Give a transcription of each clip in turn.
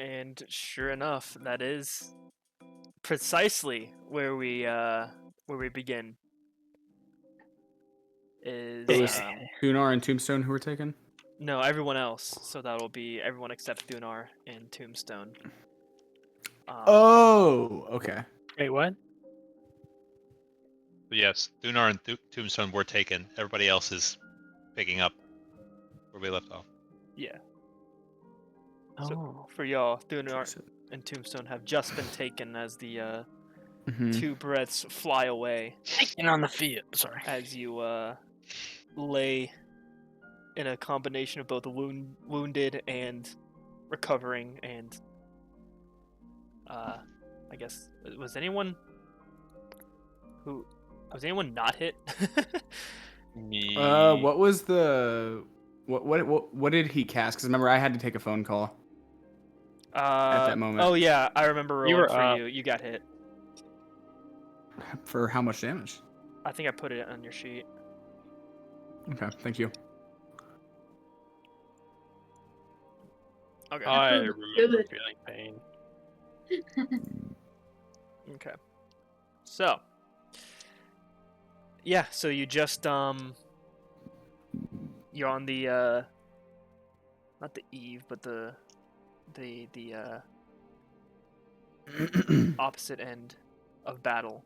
And sure enough, that is precisely where we begin. Is It was Thunar and Tombstone who were taken? no, everyone else. So that'll be everyone except Thunar and Tombstone. Oh, okay. Wait, what? But yes, Thunar and Tombstone were taken. Everybody else is picking up where we left off. Yeah. Oh, So for y'all, Thunar and Tombstone have just been taken as the two breaths fly away taken on the field. Sorry. as you lay in a combination of both wounded and recovering, and I guess was anyone not hit? Me. What was the what did he cast? Because remember, I had to take a phone call at that moment. Oh yeah, I remember You rolling were for up. you. You got hit. For how much damage? I think I put it on your sheet. Okay, thank you. Okay. I Good. remember feeling pain. Okay. So. Yeah, so you just you're on the not the eve, but the opposite end of battle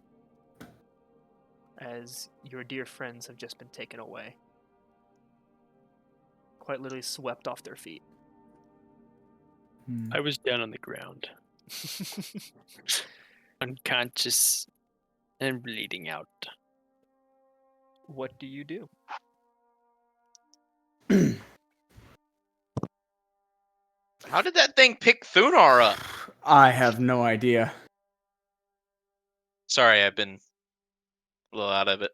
as your dear friends have just been taken away. Quite literally swept off their feet. I was down on the ground, unconscious and bleeding out. What do you do? How did that thing pick Thunar up? I have no idea. Sorry, I've been a little out of it.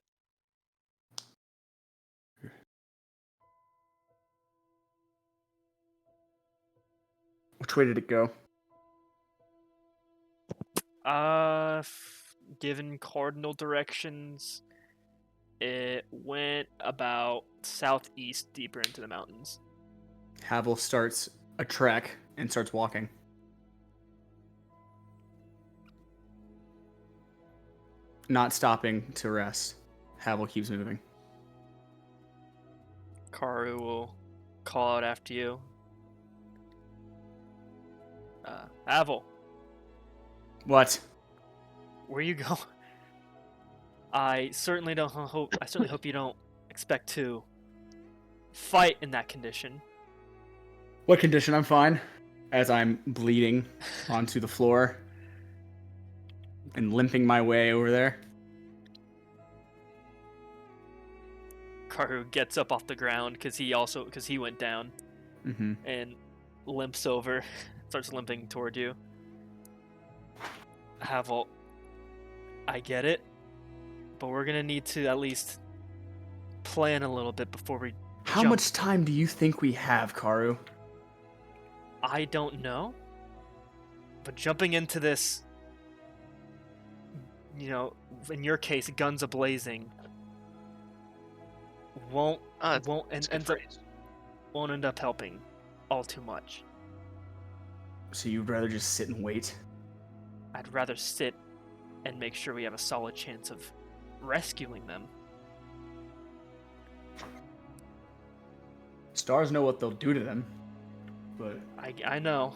Which way did it go? Given cardinal directions, it went about southeast, deeper into the mountains. Havel starts a trek and starts walking. Not stopping to rest. Havel keeps moving. Karu will call out after you. Havel, What? where you go? I certainly hope you don't expect to fight in that condition. What condition? I'm fine. As I'm bleeding onto the floor and limping my way over there. Karu gets up off the ground because he went down Mm-hmm. and limps over, starts limping toward you. Havel, I get it, but we're gonna need to at least plan a little bit before we How jump. much time do you think we have, Karu? I don't know, but jumping into this, in your case, guns a-blazing, won't That's a end good up phrase. won't end up helping all too much. So you'd rather just sit and wait? I'd rather sit and make sure we have a solid chance of rescuing them. Stars know what they'll do to them, but I know.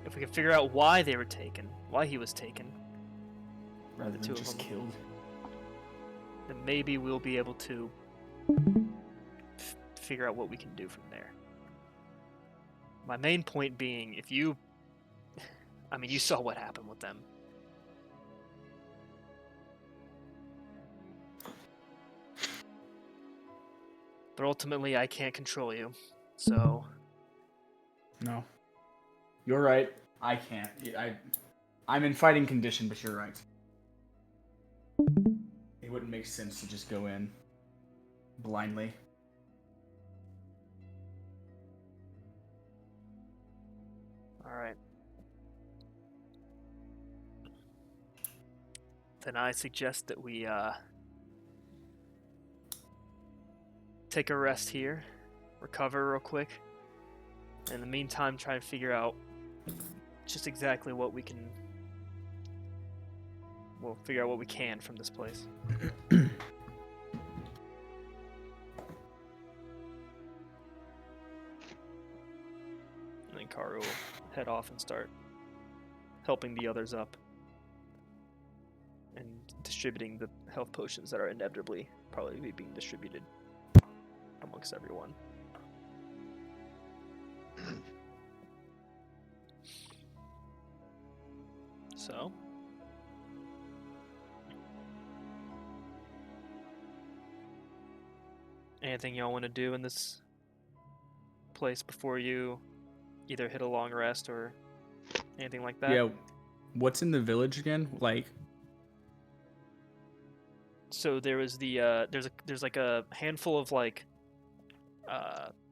If we can figure out why he was taken, rather The than two of just them. killed. then maybe we'll be able to figure out what we can do from there. My main point being, you saw what happened with them. But ultimately, I can't control you, so No. You're right. I can't. I'm in fighting condition, but you're right. It wouldn't make sense to just go in blindly. alright. Then I suggest that we take a rest here, recover real quick. In the meantime, try and figure out just exactly what we can. We'll figure out what we can from this place. And then Karu will head off and start helping the others up and distributing the health potions that are inevitably probably being distributed amongst everyone. So, anything y'all want to do in this place before you either hit a long rest or anything like that? Yeah. What's in the village again? Like, So there was the there's like a handful of like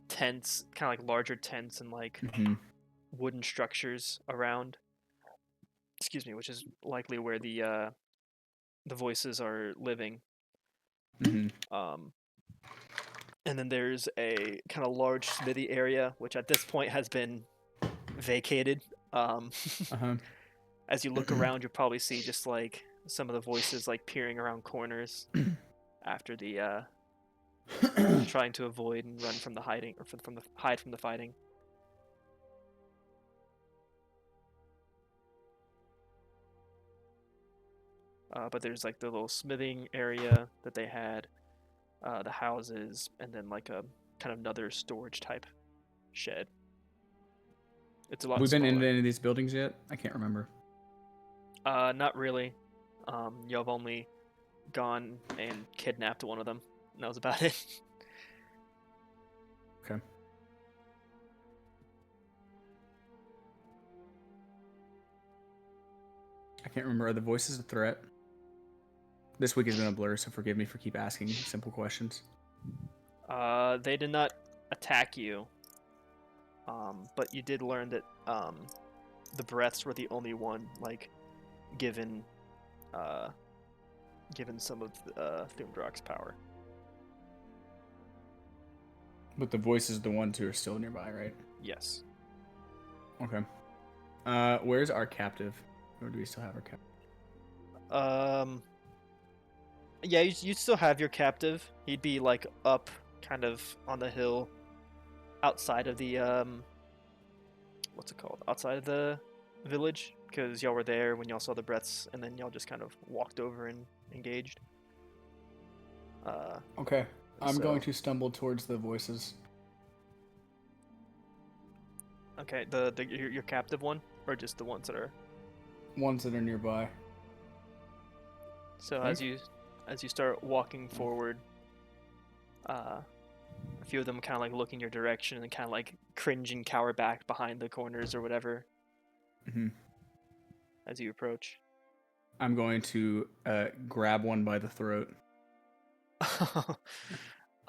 tents, kind of like larger tents and like mhm. wooden structures around. Excuse me, which is likely where the voices are living. Mhm. And then there's a kind of large smithy area, which at this point has been vacated. Uh-huh. As you look around, you'll probably see just like some of the voices like peering around corners after the trying to avoid and run from the hiding or from the hide from the fighting. But there's like the little smithing area that they had, the houses, and then like a kind of another storage type shed. It's a lot We've been smaller. into any of these buildings yet? I can't remember. Not really. Y'all have only gone and kidnapped one of them. And that was about it. Okay. I can't remember. Are the voices a threat? This week has been a blur, so forgive me for keep asking simple questions. They did not attack you. But you did learn that the breaths were the only one like given some of Thumdrak's power. But the voices are the ones who are still nearby, right? Yes. Okay. Where's our captive? Or do we still have our captive? Yeah, you still have your captive. He'd be like up kind of on the hill outside of the what's it called? Outside of the village, because y'all were there when y'all saw the breaths and then y'all just kind of walked over and engaged. Okay. I'm So- going to stumble towards the voices. Okay, your captive one or just the ones that are. Ones that are nearby. So Okay. as you start walking forward, a few of them kind of like look in your direction and kind of like cringe and cower back behind the corners or whatever hmm as you approach. I'm going to grab one by the throat.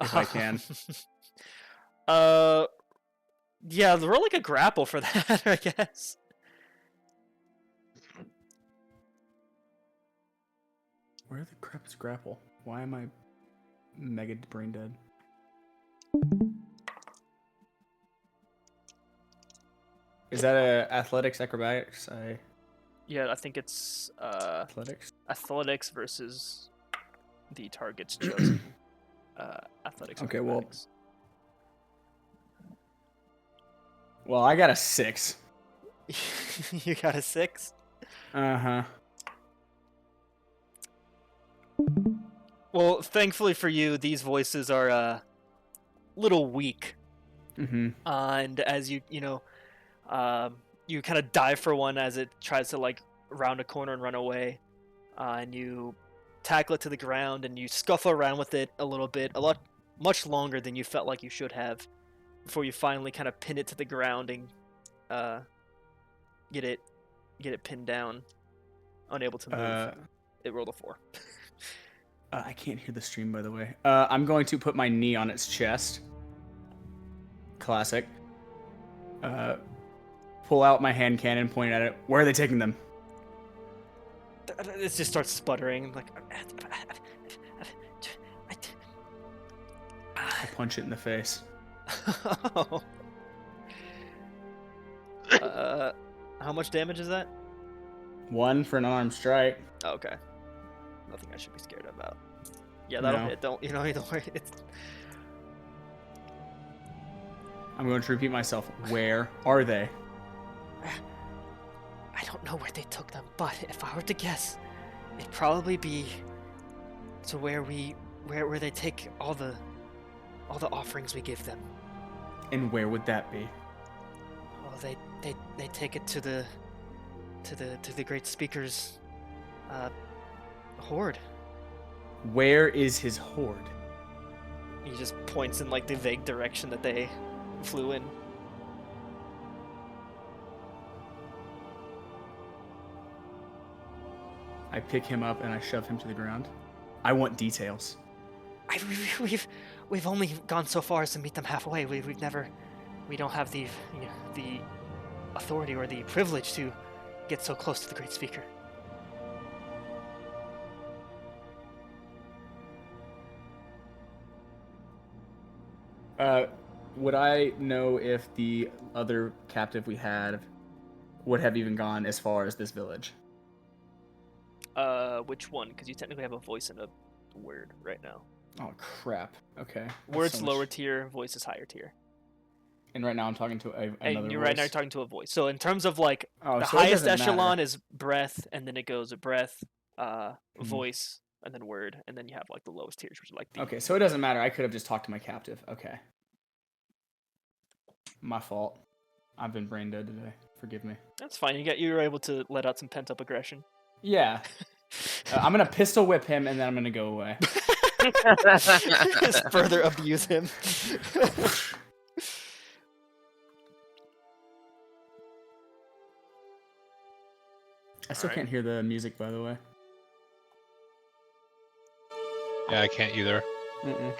If I can. Yeah, roll like a grapple for that, I guess. Where the crap is grapple? Why am I mega brain dead? Is that a athletics acrobatics? Yeah, I think it's Athletics. athletics versus the target's chosen. Athletics. or Okay, well- acrobatics. Well, I got a 6. You got a 6. Uh-huh. Well, thankfully for you, these voices are a little weak. Mm-hmm. And as you you kind of dive for one as it tries to like round a corner and run away, and you tackle it to the ground and you scuffle around with it a little bit, much longer than you felt like you should have, before you finally kind of pin it to the ground and get it pinned down, unable to move. It rolled a 4. I can't hear the stream, by the way. I'm going to put my knee on its chest. Classic. Pull out my hand cannon, point at it. Where are they taking them? It just starts sputtering like I punch it in the face. How much damage is that? 1 for an unarmed strike. Okay. Nothing I should be scared about. Yeah, that'll No. hit. Don't don't worry. It's I'm going to repeat myself. Where are they? I don't know where they took them, but if I were to guess, it'd probably be to where they take all the offerings we give them. And where would that be? Oh, they take it to the great speaker's horde. Where is his horde? He just points in like the vague direction that they flew in. I pick him up and I shove him to the ground. I want details. We've only gone so far as to meet them halfway. We don't have the authority or the privilege to get so close to the great speaker. Would I know if the other captive we had would have even gone as far as this village? Which one? Because you technically have a voice and a word right now. Oh crap. Okay. That's Word's so much- lower tier, voice is higher tier. And right now I'm talking to another And you're voice. right now talking to a voice. So in terms of like Oh, the so it highest doesn't matter. echelon is breath, and then it goes breath, Mm-hmm. voice, and then word, and then you have like the lowest tiers, which is like the Okay, so it doesn't matter. I could have just talked to my captive. Okay. My fault. I've been brain dead today. Forgive me. That's fine. You were able to let out some pent up aggression. Yeah. I'm gonna pistol whip him and then I'm gonna go away. Just further abuse him. I still Alright. can't hear the music, by the way. Yeah, I can't either. Mm-mm.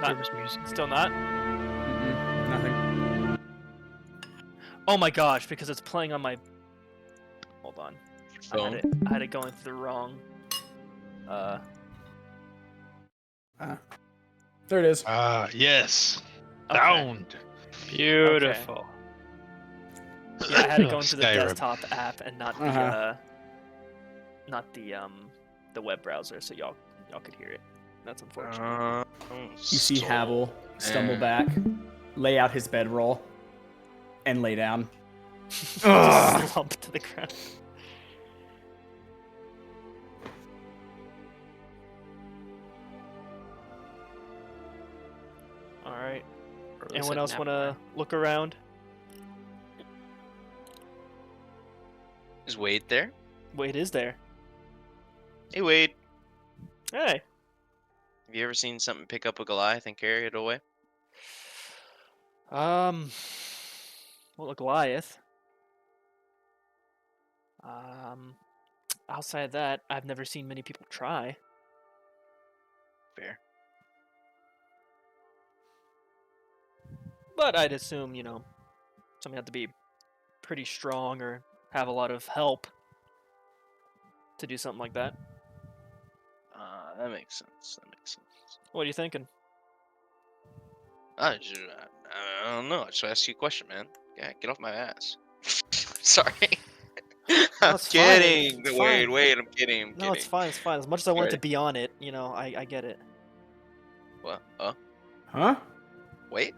There was music. Still not. Mm-mm. Nothing. Oh my gosh! Because it's playing on my. Hold on. Phone. I had it going through the wrong. There it is. Ah, yes. Okay. Sound. Beautiful. Yeah, I had it going to the Skyrim. desktop app and not the the web browser, so y'all could hear it. That's unfortunate. You see Havel stumble back, lay out his bedroll, and lay down. Just Ugh. slump to the ground. All right. Anyone else want to look around? Is Wade there? Wade is there. Hey, Wade. Hey. Have you ever seen something pick up a Goliath and carry it away? Well, a Goliath. Outside of that, I've never seen many people try. Fair. But I'd assume, something had to be pretty strong or have a lot of help to do something like that. That makes sense. That makes sense. What are you thinking? I don't know. I just asked you a question, man. Yeah, get off my ass. Sorry. I'm it's fine, kidding. it's Wait, fine. wait. I'm kidding. I'm No, kidding. it's fine. It's fine. As much as I wanted to Alright. be on it, I get it. What? Huh? Wait.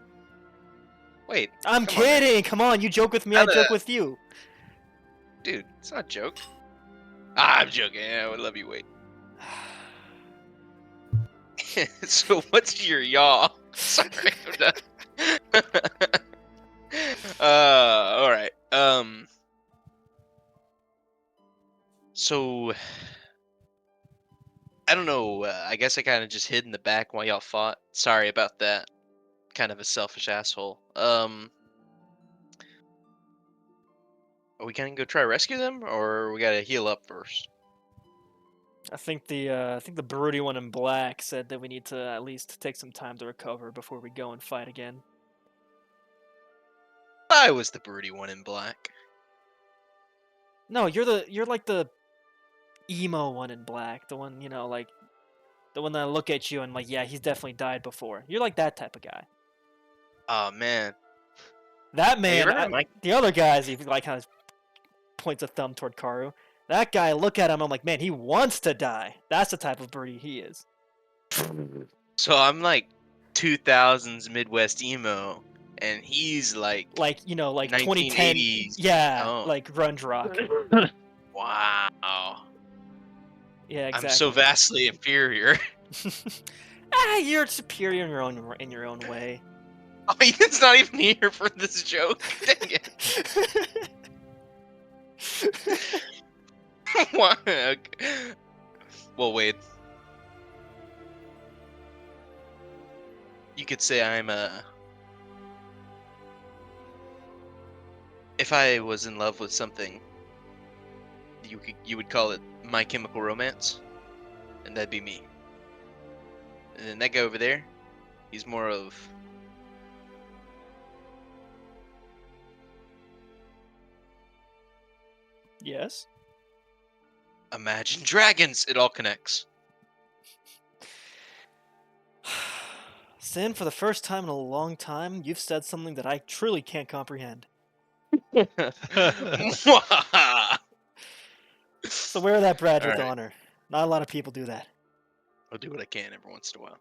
Wait. I'm Come on, man. kidding. Come on, you joke with me, I How joke the- with you. Dude, it's not a joke. I'm joking. I would love you, Wade. So what's your yaw? Sorry, I'm done. All right. So I don't know. I guess I kind of just hid in the back while y'all fought. Sorry about that. Kind of a selfish asshole. Are we gonna go try to rescue them, or we gotta heal up first? I think the broody one in black said that we need to at least take some time to recover before we go and fight again. I was the broody one in black. No, you're like the emo one in black, the one like The one that look at you and like, yeah, he's definitely died before. You're like that type of guy. Oh man. That Yeah, you're man, right, Mike. the other guys, he like kind of points a thumb toward Karu. That guy, look at him, I'm like, man, he wants to die. That's the type of birdie he is. So I'm like 2000s Midwest emo, and he's like Like, you know, like 2010. 1980s. Yeah, Oh. like grunge rock. Wow. Yeah, exactly. I'm so vastly inferior. You're superior in your own way. Oh, he's not even here for this joke. Dang it. What? Okay. Well, wait. You could say I'm a. If I was in love with something, you would call it My Chemical Romance, and that'd be me. And then that guy over there, he's more of. Yes. Imagine Dragons. It all connects. Sin, for the first time in a long time, you've said something that I truly can't comprehend. So wear that badge with Alright. honor. Not a lot of people do that. I'll do what I can every once in a while.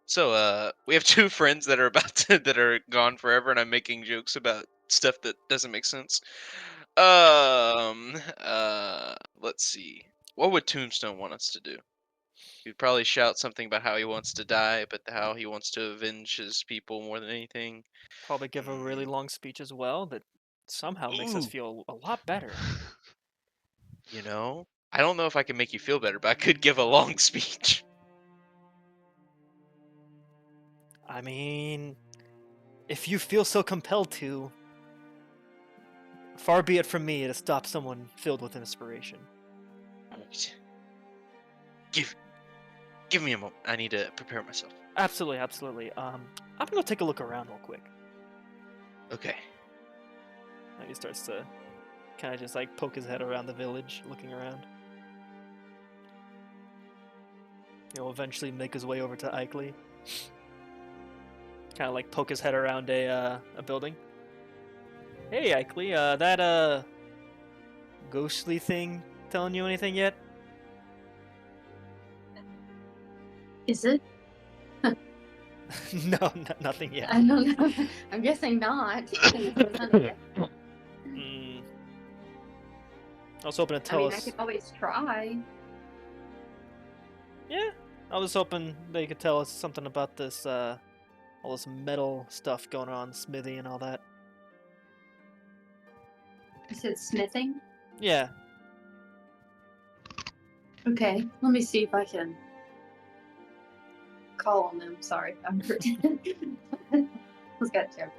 So, we have two friends that are that are gone forever, and I'm making jokes about stuff that doesn't make sense. Let's see. What would Tombstone want us to do? He'd probably shout something about how he wants to die, but how he wants to avenge his people more than anything. Probably give a really long speech as well that somehow makes us Ooh. feel a lot better. You know, I don't know if I can make you feel better, but I could give a long speech. I mean, if you feel so compelled to, far be it from me to stop someone filled with inspiration. Give me a moment. I need to prepare myself. Absolutely, absolutely. I'm gonna go take a look around real quick. Okay. And he starts to kind of just like poke his head around the village, looking around. He'll eventually make his way over to Ikley. Kind of like poke his head around a building. Hey, Ikley, that ghostly thing telling you anything yet? Is it? No, nothing yet. I don't know. I'm guessing not. Mm. I was hoping to I tell mean, I us. could always try. Yeah, I was hoping they could tell us something about this, all this metal stuff going on, smithy and all that. You said smithing? Yeah. Okay, let me see if I can call on them. Sorry, I'm Let's get to.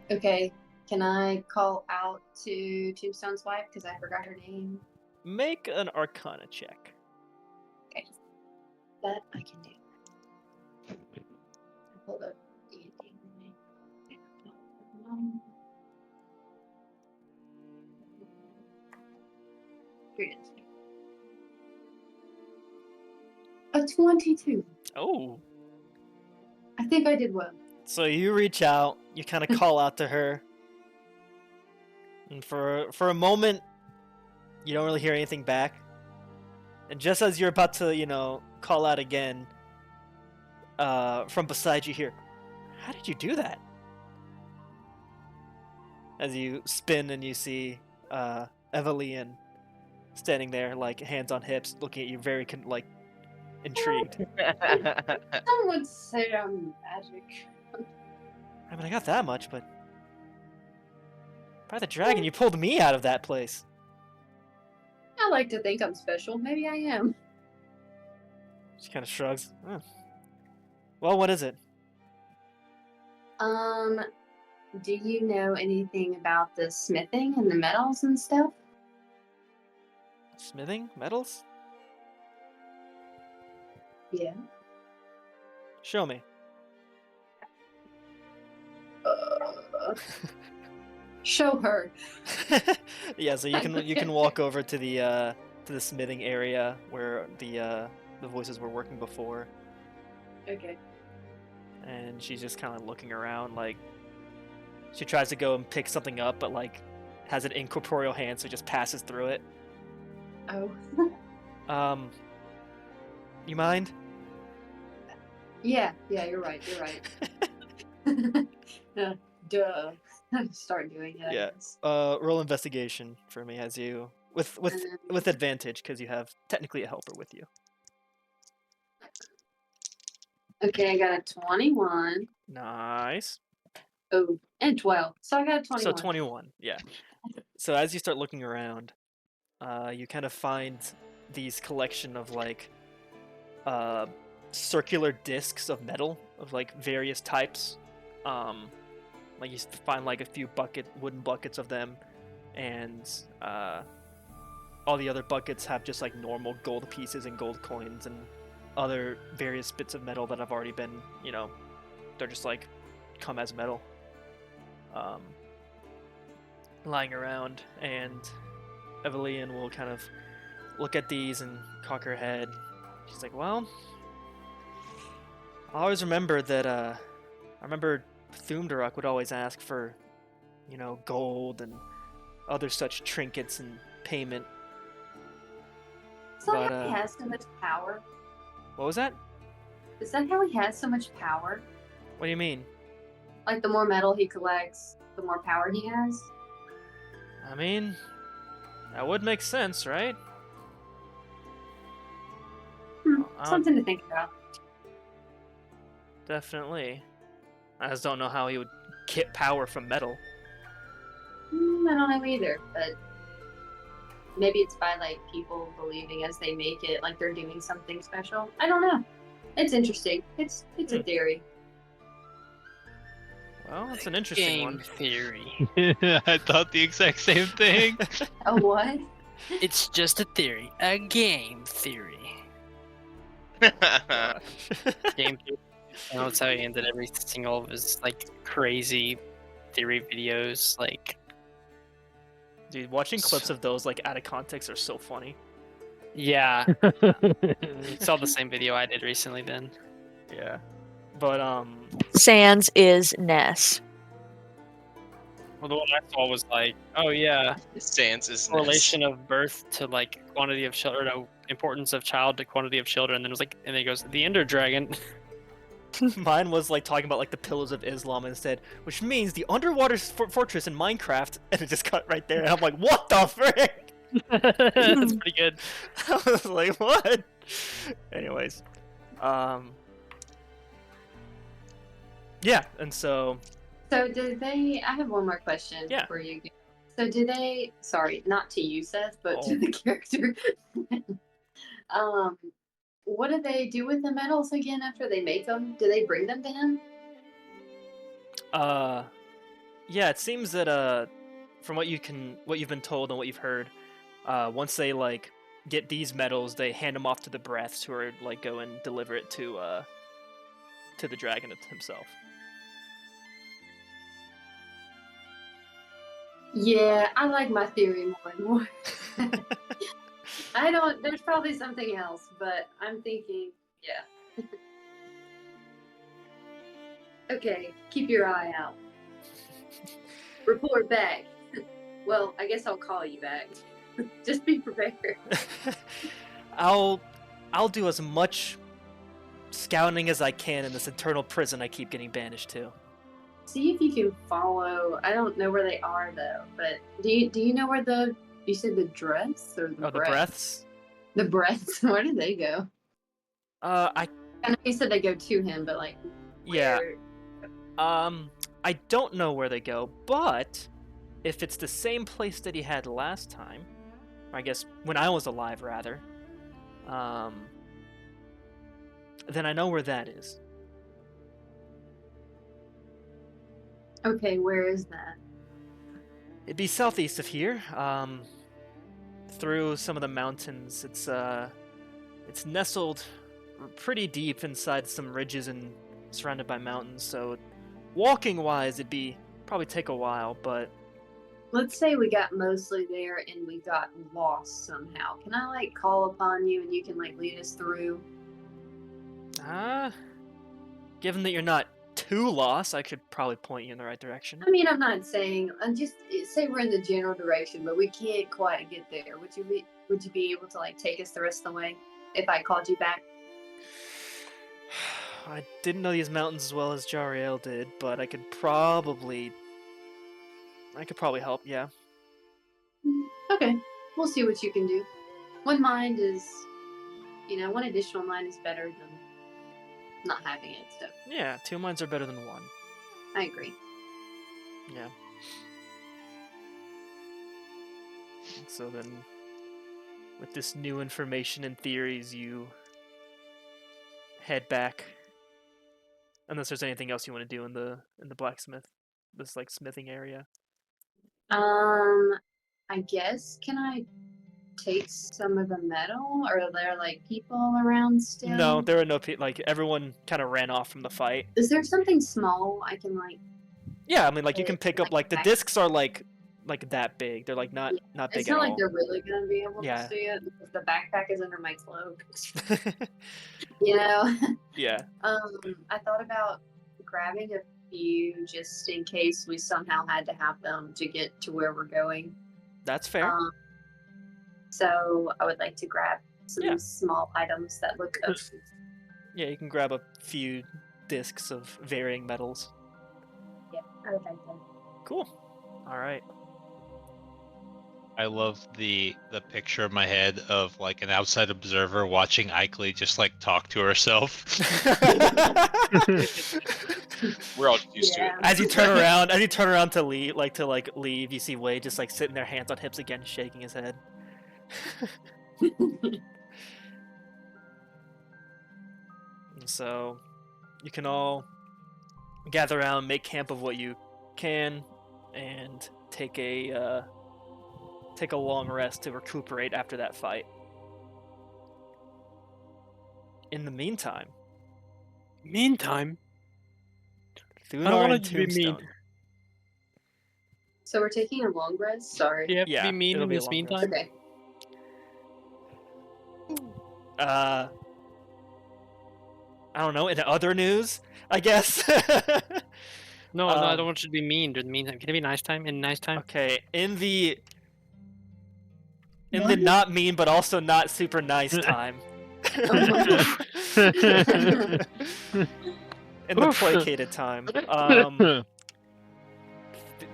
Okay, can I call out to Tombstone's wife because I forgot her name? Make an Arcana check. Okay, that I can do. Hold up. Here it is. A 22. Oh. I think I did well. So you reach out, you kind of call out to her, and for a moment, you don't really hear anything back. And just as you're about to, call out again, from beside you hear, "How did you do that?" As you spin and you see Evelyn standing there, like hands on hips, looking at you, very intrigued. Some would say I'm magic. I mean, I got that much, but by the dragon, you pulled me out of that place. I like to think I'm special. Maybe I am. She kind of shrugs. Oh. Well, what is it? Do you know anything about the smithing and the metals and stuff? Smithing? Metals? Yeah. Show me. Show her. Yeah, so you can walk over to the to the smithing area where the voices were working before, Okay. and she's just kind of looking around. Like, she tries to go and pick something up, but like has an incorporeal hand, so it just passes through it. Oh. You mind? Yeah, you're right. Duh. Start doing it. I Yeah. guess. Roll investigation for me as you with Um, advantage because you have technically a helper with you. Okay, I got a 21. Nice. Oh, and 12. So I got a 21. So 21, yeah. So as you start looking around, you kind of find these collection of like circular discs of metal of like various types. Like you find like a few wooden buckets of them, and all the other buckets have just like normal gold pieces and gold coins and other various bits of metal that have already been, they're just like come as metal. Lying around, and Evelyn will kind of look at these and cock her head. She's like, well, I always remember that, I remember Thumdarak would always ask for, gold and other such trinkets and payment. Is that But, how he has so much power? What was that? Is that how he has so much power? What do you mean? Like the more metal he collects, the more power he has? I mean, that would make sense, right? Something to think about. Definitely. I just don't know how he would get power from metal. I don't know either, but maybe it's by like people believing as they make it like they're doing something special. I don't know. It's interesting. It's a theory. Well, that's an interesting Game one. theory. I thought the exact same thing. A what? It's just a theory. A game theory. Game theory. And that's how he ended every single of his like crazy theory videos. Like, Dude, watching clips of those like out of context are so funny. yeah, saw the same video I did recently. Then, Yeah. But Sans is Ness. well, the one I saw was like, oh yeah, Sans is correlation of birth to like quantity of children, no, importance of child to quantity of children. And then it was like, and then it goes the Ender Dragon. mine was like talking about like the pillars of Islam instead, which means the underwater fortress in Minecraft, and it just cut right there. And I'm like, what the frick? That's pretty good. I was like, what? Anyways, yeah, and so So did they? I have one more question Yeah. for you. So do they? Sorry, not to you, Seth, but Oh. to the character. What do they do with the medals again after they make them? Do they bring them to him? yeah, it seems that from what you've been told and what you've heard, once they like get these medals, they hand them off to the breaths, who are like go and deliver it to the dragon himself. Yeah, I like my theory more and more. I don't. There's probably something else, but I'm thinking, yeah. Okay, keep your eye out. Report back. Well, I guess I'll call you back. Just be prepared. I'll do as much scouting as I can in this eternal prison I keep getting banished to. See if you can follow. I don't know where they are though, but do you know where you said the dress or the Oh, the breath? breaths? The breaths. Where did they go? I I know you said they go to him, but like, yeah. where- I don't know where they go, but if it's the same place that he had last time, I guess when I was alive, rather, then I know where that is. Okay, where is that? It'd be southeast of here, through some of the mountains. It's nestled pretty deep inside some ridges and surrounded by mountains, so walking-wise, it'd probably take a while, but let's say we got mostly there and we got lost somehow. Can I like call upon you and you can like lead us through? Given that you're not too lost, I could probably point you in the right direction. I mean, I'm not saying. I'm just say we're in the general direction, but we can't quite get there. Would you be able to like take us the rest of the way if I called you back? I didn't know these mountains as well as Jariel did, but I could probably help. Yeah. Okay, we'll see what you can do. One mind is, one additional mind is better than not having it. So Yeah, 2 minds are better than 1. I agree. Yeah. So then, with this new information and theories, you head back. Unless there's anything else you want to do in the blacksmith, this like smithing area. I guess can I take some of the metal? Or are there like people around still? No, there are no people. Like everyone kind of ran off from the fight. Is there something small I can like? Yeah, I mean, like you can pick up like the back- discs are like that big. They're like not big It's at not like all. they're really gonna be able Yeah. to see it because the backpack is under my cloak. You know. Yeah. I thought about grabbing a few just in case we somehow had to have them to get to where we're going. That's fair. So I would like to grab some Yeah. small items that look. Yeah, you can grab a few discs of varying metals. Yeah, I would like that. Cool. All right. I love the picture in my head of like an outside observer watching Ikley just like talk to herself. We're all used to it. As you turn around to leave, you see Wade just like sitting there, hands on hips again, shaking his head. So, you can all gather around, make camp of what you can, and take a long rest to recuperate after that fight. In the meantime, Thunar wanna and be mean. Tombstone. So we're taking a long rest. Sorry. Do you have Yeah, to be mean it'll in be a this long meantime? Okay. I don't know. In other news, I guess. No, I Um, don't want you to be mean during the meantime. Can it be nice time? In nice time? Okay, in the not mean but also not super nice time. In the placated time.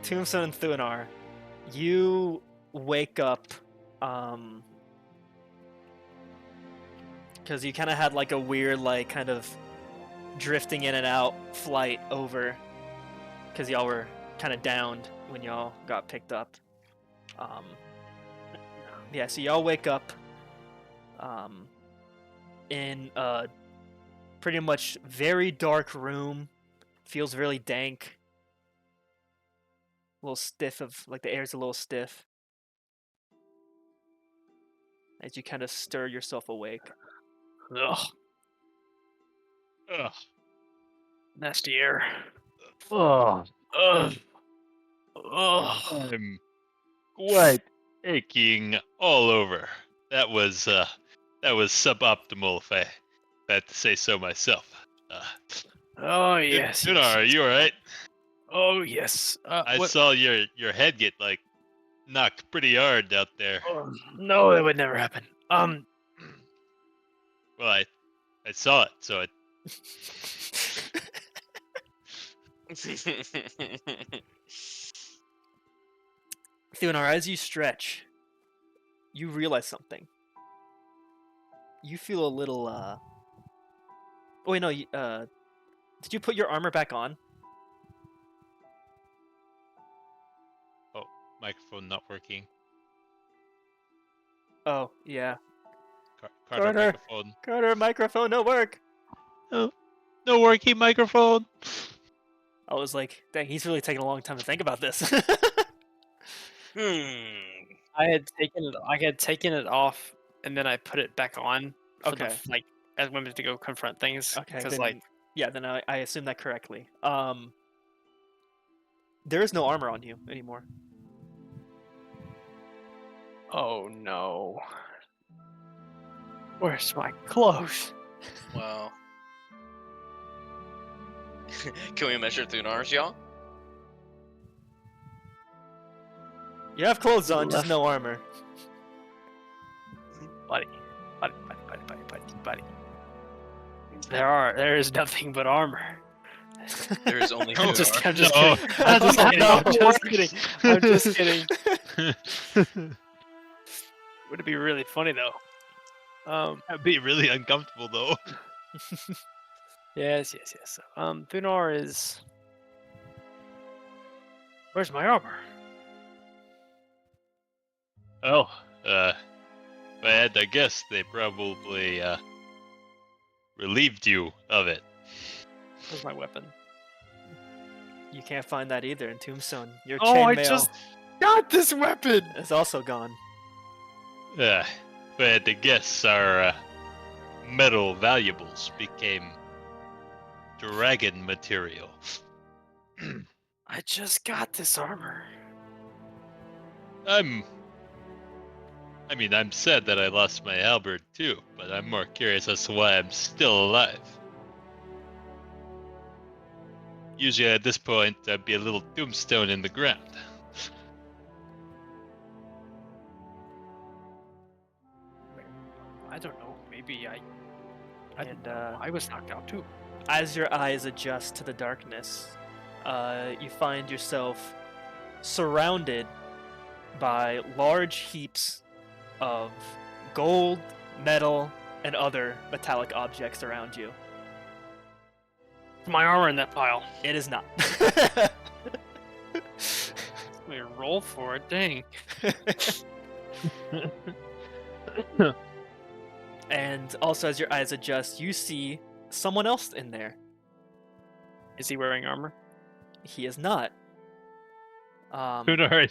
Tombstone and Thunar, you wake up because you kind of had like a weird like kind of drifting in and out flight over because y'all were kind of downed when y'all got picked up. Yeah, so y'all wake up in a pretty much very dark room. Feels really dank. A little stiff like the air's a little stiff. As you kind of stir yourself awake. Ugh, Ugh. nasty air. Oh, Ugh. Ugh. I'm quite aching all over. That was suboptimal, if I had to say so myself. Oh yes. Thunar, are you alright? Oh yes. I What? saw your head get like knocked pretty hard out there. Oh, no, that would never happen. Well, I saw it, so it. Thunar, as you stretch, you realize something. You feel a little, Oh, wait, no, did you put your armor back on? Oh, microphone not working. Oh, yeah. Carter, Carter. microphone. Carter, microphone, no work! No working microphone. I was like, dang, he's really taking a long time to think about this. I had taken it off, and then I put it back on. For Okay. like as women to go confront things. Okay, Because then- like Yeah, then I assumed that correctly. There is no armor on you anymore. Oh no. Where's my clothes? Wow. Can we measure Thunar's, y'all? You have clothes on, just Left. no armor. Buddy. There is nothing but armor. There is only I'm No. just Thunar. kidding. No, I'm just that's kidding. not I'm how it just works. kidding. I'm just kidding. Would it be really funny though? That'd be really uncomfortable though. Yes. Thunar is. Where's my armor? Oh, if I had to guess, they probably relieved you of it. Where's my weapon? You can't find that either in Tombstone. Your Oh, I chainmail just got this weapon. is also gone. If I had to guess, our metal valuables became dragon material. I just got this armor. I'm sad that I lost my halberd too, but I'm more curious as to why I'm still alive. Usually at this point, I'd be a little tombstone in the ground. I don't know. Maybe I And I was knocked out too. as your eyes adjust to the darkness, you find yourself surrounded by large heaps of gold, metal, and other metallic objects around you. My armor in that pile. It is not. Let me roll for it. Dang. And also, as your eyes adjust, you see someone else in there. Is he wearing armor? He is not. Thunar,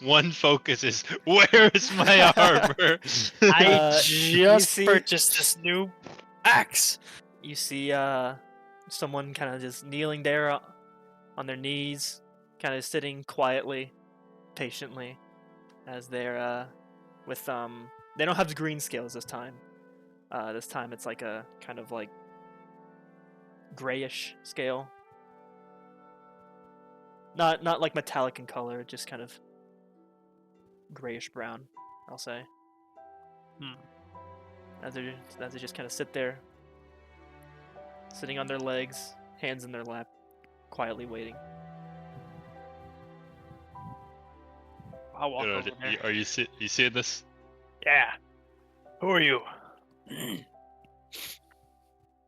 one focus is, where is my armor? I you just see- purchased this new axe. You see someone kind of just kneeling there on their knees, kind of sitting quietly, patiently, as they're with they don't have the green scales this time. This time it's like a kind of like grayish scale. Not like metallic in color, just kind of grayish brown, I'll say. As they just kind of sit there, sitting on their legs, hands in their lap, quietly waiting. I'll walk over there. Are you seeing this? Yeah. Who are you?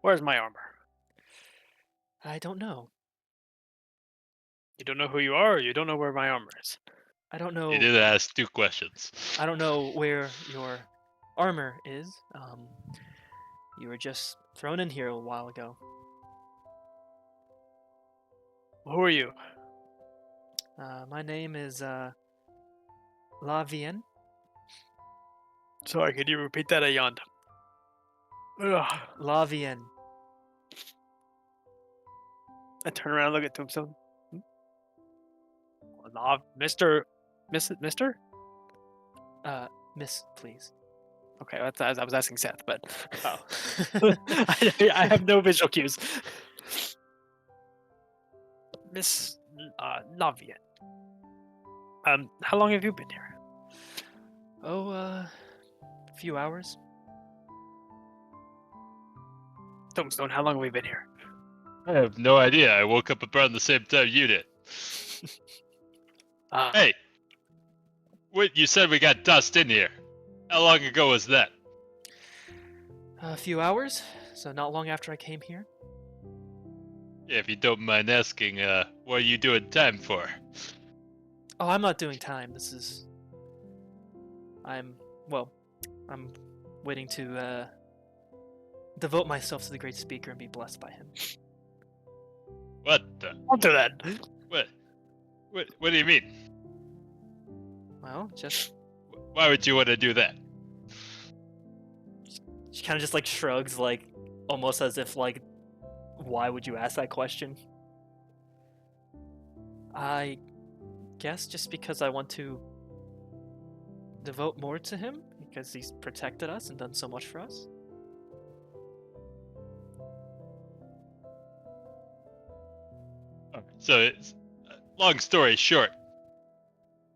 Where's my armor? I don't know. You don't know who you are, or you don't know where my armor is. I don't know. You did ask 2 questions. I don't know where your armor is. You were just thrown in here a while ago. Who are you? My name is La Vienne. Sorry, could you repeat that? I yawned. Ugh. La Vienne. I turn around and look at Tombstone. Mister? Miss, please. Okay, I was asking Seth, but Oh. I have no visual cues. Miss Navian. How long have you been here? Oh, a few hours. Tombstone, how long have we been here? I have no idea. I woke up around the same time you did. Hey! Wait, you said we got dust in here. How long ago was that? A few hours, so not long after I came here. Yeah, if you don't mind asking, what are you doing time for? Oh, I'm not doing time. I'm waiting to devote myself to the great speaker and be blessed by him. What the? I'll do that. What do you mean? Well, just Why would you want to do that? she kind of just like shrugs, like almost as if like, why would you ask that question? I guess just because I want to devote more to him because he's protected us and done so much for us? So, it's, long story short,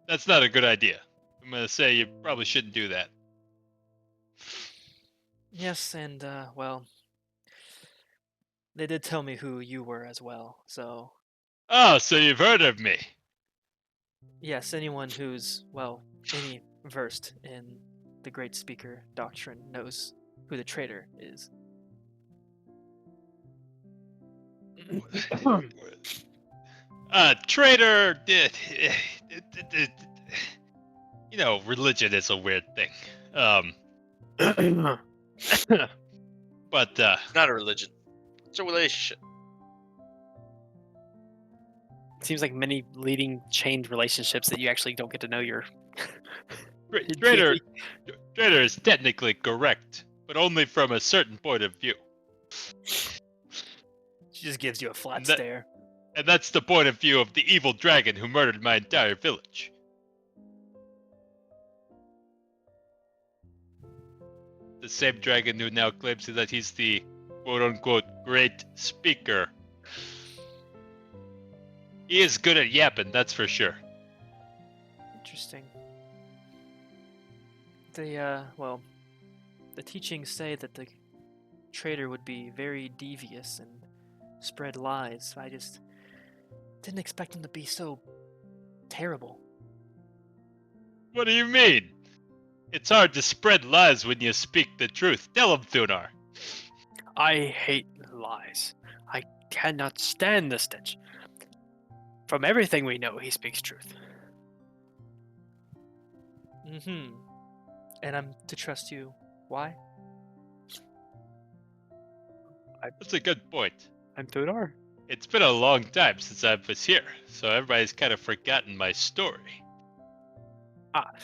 that's not a good idea. I'm gonna say you probably shouldn't do that. Yes, and well, they did tell me who you were as well. So Oh, so you've heard of me? yes, anyone who's any versed in the Great Speaker doctrine knows who the traitor is. Traitor. You know, religion is a weird thing. But It's not a religion. It's a relationship. Seems like many leading chained relationships that you actually don't get to know your. traitor is technically correct, but only from a certain point of view. She just gives you a flat And that- stare. And that's the point of view of the evil dragon who murdered my entire village. The same dragon who now claims that he's the quote-unquote great speaker. He is good at yapping, that's for sure. Interesting. The teachings say that the traitor would be very devious and spread lies. I just didn't expect him to be so terrible. What do you mean? It's hard to spread lies when you speak the truth. Tell him, Thunar. I hate lies. I cannot stand the stench. From everything we know, he speaks truth. Mm-hmm. And I'm to trust you. Why? That's a good point. I'm Thunar. It's been a long time since I was here, so everybody's kind of forgotten my story.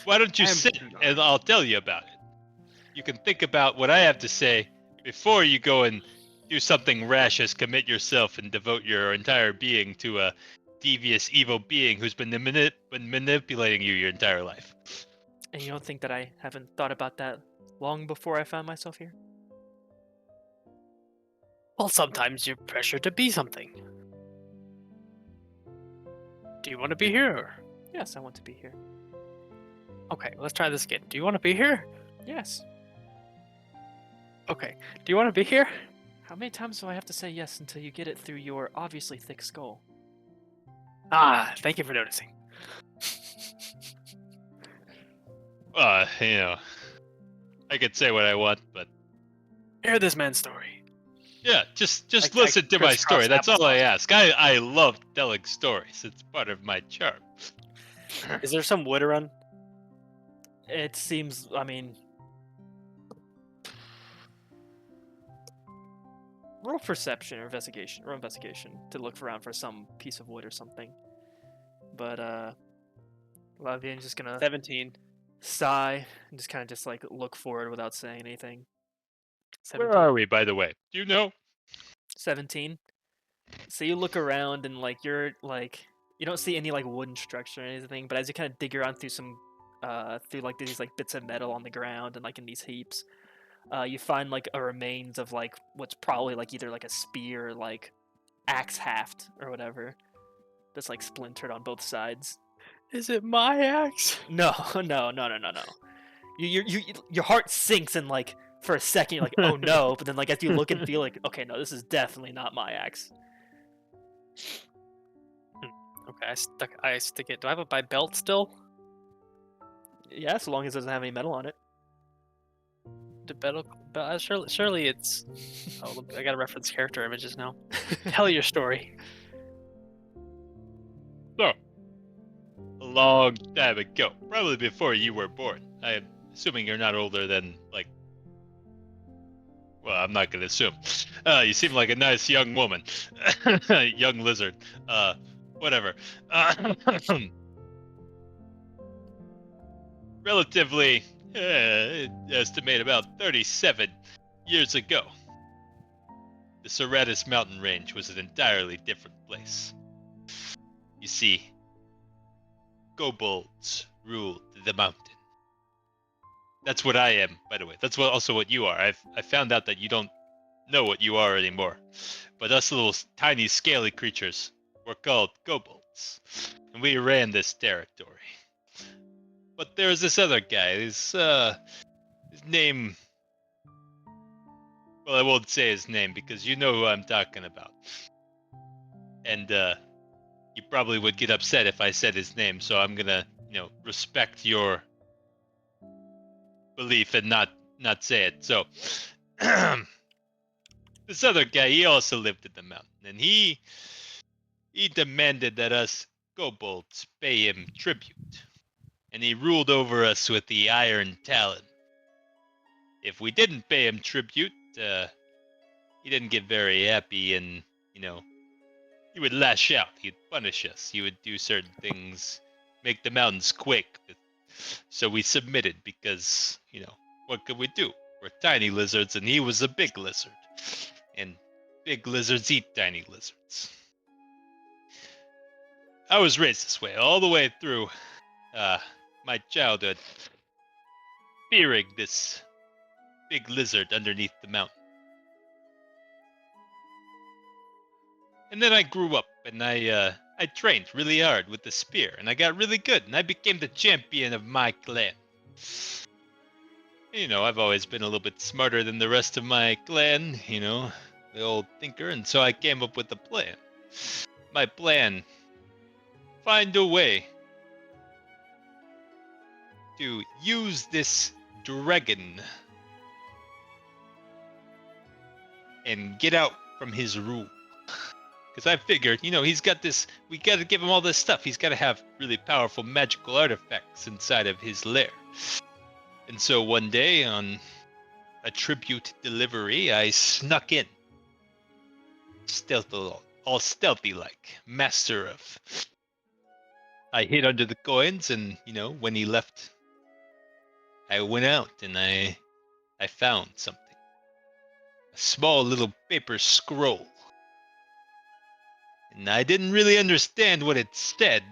Why don't you I am sit Thunar. and I'll tell you about it? You can think about what I have to say before you go and do something rash as commit yourself and devote your entire being to a devious evil being who's been manipulating you your entire life. And you don't think that I haven't thought about that long before I found myself here? Well, sometimes you're pressured to be something. Do you want to be here? Yes, I want to be here. Okay, let's try this again. Do you want to be here? Yes. Okay. Do you want to be here? How many times do I have to say yes until you get it through your obviously thick skull? Thank you for noticing. You know, I could say what I want, but Hear this man's story. yeah, just Like listen to my crisscross story. That's all I applesauce. ask. I love telling stories. It's part of my charm. Is there some wood around? It seems, I mean... Roll perception or investigation. Roll investigation to look around for some piece of wood or something. But, Lavian's just gonna 17. sigh and just kind of just like look forward without saying anything. Where are we, by the way? Do you know? 17. So you look around and like you're like you don't see any like wooden structure or anything, but as you kind of dig around through some through like these like bits of metal on the ground and like in these heaps, you find like a remains of like what's probably like either like a spear or like axe haft or whatever that's like splintered on both sides. Is it my axe? No. Your heart sinks and like for a second you're like, oh no, but then like as you look and feel like, okay, no, this is definitely not my axe. Okay, I stick it. Do I have it by belt still? Yeah, so long as it doesn't have any metal on it. The belt, surely it's. Oh, look, I gotta reference character images now. Tell your story. So, a long time ago, probably before you were born. I'm assuming you're not older than, like... Well, I'm not going to assume. You seem like a nice young woman. Young lizard. Whatever. Relatively, estimate about 37 years ago, the Seratis mountain range was an entirely different place. You see, kobolds ruled the mountain. That's what I am, by the way. That's what you are. I found out that you don't know what you are anymore. But us little tiny scaly creatures were called kobolds, and we ran this territory. But there's this other guy. His name. Well, I won't say his name because you know who I'm talking about. And you probably would get upset if I said his name, so I'm gonna, respect your belief and not say it. So this other guy, he also lived in the mountain, and he demanded that us kobolds pay him tribute, and he ruled over us with the iron talon. If we didn't pay him tribute, he didn't get very happy, and he would lash out. He'd punish us. He would do certain things, make the mountains quake. So we submitted because, what could we do? We're tiny lizards, and he was a big lizard. And big lizards eat tiny lizards. I was raised this way all the way through my childhood, fearing this big lizard underneath the mountain. And then I grew up, and I trained really hard with the spear, and I got really good, and I became the champion of my clan. I've always been a little bit smarter than the rest of my clan, the old thinker, and so I came up with a plan. My plan: find a way to use this dragon and get out from his rule. Because I figured, he's got this, we gotta give him all this stuff. He's gotta have really powerful magical artifacts inside of his lair. And so one day on a tribute delivery, I snuck in. All stealthy like, master of. I hid under the coins, and, when he left, I went out and I found something. A small little paper scroll. And I didn't really understand what it said,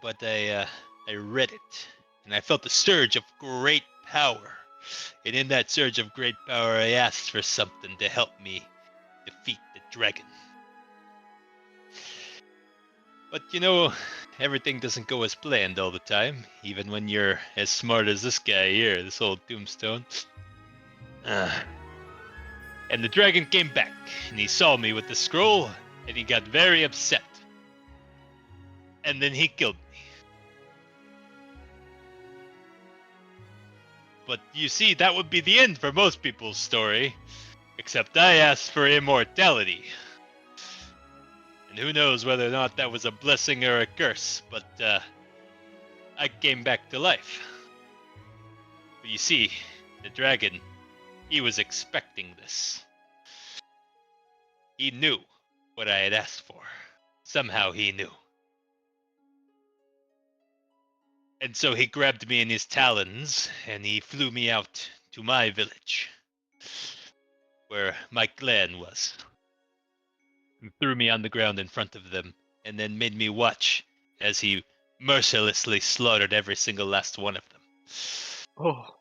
but I read it, and I felt a surge of great power. And in that surge of great power, I asked for something to help me defeat the dragon. But everything doesn't go as planned all the time, even when you're as smart as this guy here, this old tombstone. And the dragon came back, and he saw me with the scroll, and he got very upset. And then he killed me. But you see, that would be the end for most people's story. Except I asked for immortality. And who knows whether or not that was a blessing or a curse, but I came back to life. But you see, the dragon, he was expecting this. He knew what I had asked for. Somehow he knew. And so he grabbed me in his talons, and he flew me out to my village, where my clan was. And threw me on the ground in front of them, and then made me watch as he mercilessly slaughtered every single last one of them. Oh.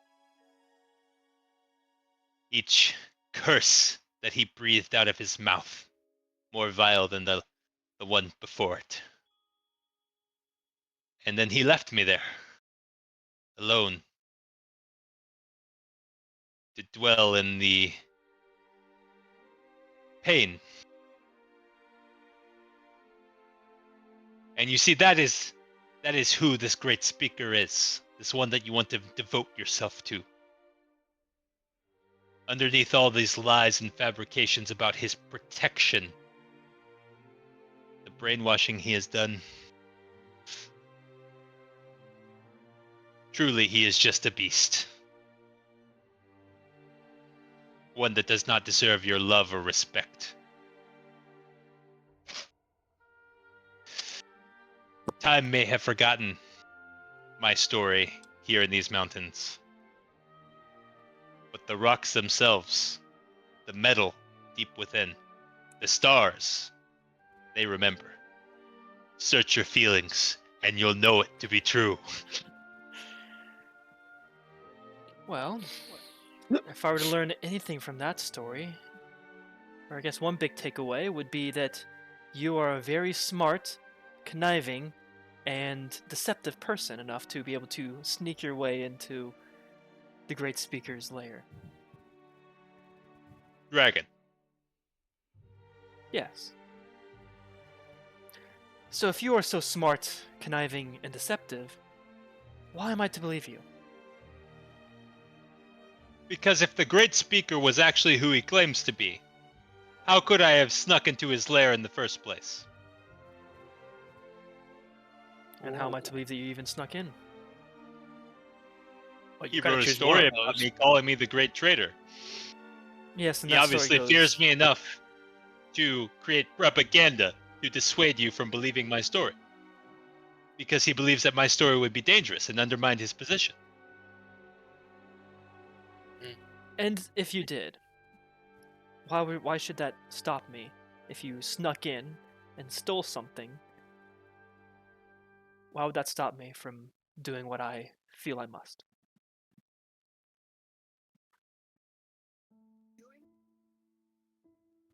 Each curse that he breathed out of his mouth, more vile than the one before it. And then he left me there, alone, to dwell in the pain. And you see, that is who this great speaker is, this one that you want to devote yourself to. Underneath all these lies and fabrications about his protection, the brainwashing he has done, truly he is just a beast. One that does not deserve your love or respect. Time may have forgotten my story here in these mountains. But the rocks themselves, the metal deep within, the stars, they remember. Search your feelings, and you'll know it to be true. Well, if I were to learn anything from that story, or I guess one big takeaway would be that you are a very smart, conniving, and deceptive person enough to be able to sneak your way into the Great Speaker's lair. Dragon. Yes. So if you are so smart, conniving, and deceptive, why am I to believe you? Because if the Great Speaker was actually who he claims to be, how could I have snuck into his lair in the first place? And how am I to believe that you even snuck in? Well, He you gotta wrote a choose story one of about those. me calling me the Great Traitor. Yes, and He that obviously story goes, fears me enough to create propaganda to dissuade you from believing my story. Because he believes that my story would be dangerous and undermine his position. And if you did, why should that stop me? If you snuck in and stole something, why would that stop me from doing what I feel I must?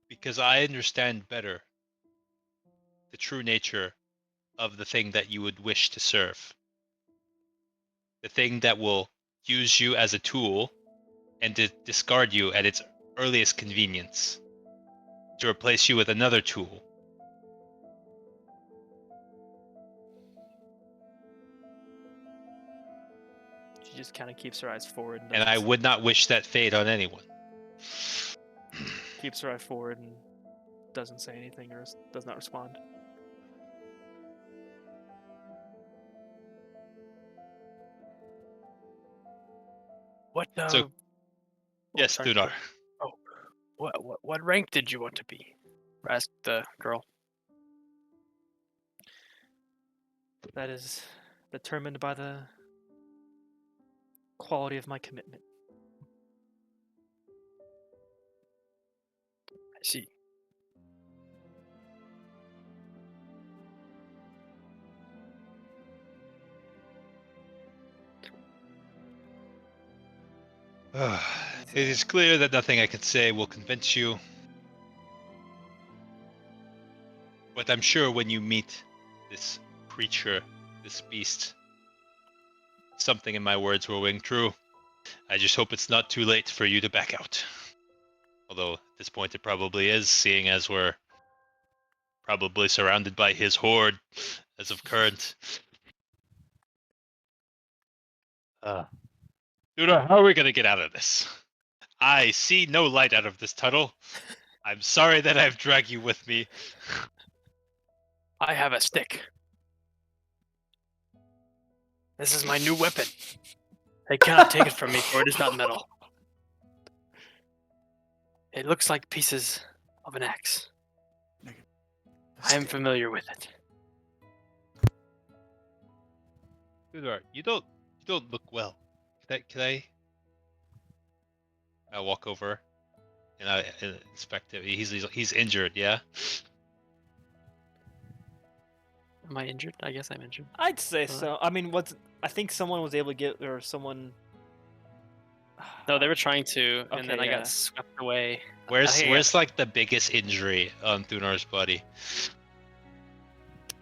Because I understand better the true nature of the thing that you would wish to serve. The thing that will use you as a tool and to discard you at its earliest convenience, to replace you with another tool. She just kind of keeps her eyes forward And I doesn't- would not wish that fate on anyone. keeps her eye forward and doesn't say anything or does not respond. What? So- Oh, Yes, sorry. Thunar. What rank did you want to be? Asked the girl. That is determined by the quality of my commitment. I see. It is clear that nothing I can say will convince you. But I'm sure when you meet this creature, this beast, something in my words will ring true. I just hope it's not too late for you to back out. Although at this point it probably is, seeing as we're probably surrounded by his horde as of current. Duda, how are we gonna get out of this? I see no light out of this tunnel. I'm sorry that I've dragged you with me. I have a stick. This is my new weapon. They cannot take it from me, for it is not metal. It looks like pieces of an axe. I am familiar with it. Duda, you don't look well. Can I? I walk over and I inspect him. He's injured, yeah. Am I injured? I guess I'm injured. I'd say so. I mean, I think someone was able to get, or someone. No, they were trying to, and Okay, then I yeah. got swept away. Where's like the biggest injury on Thunar's body?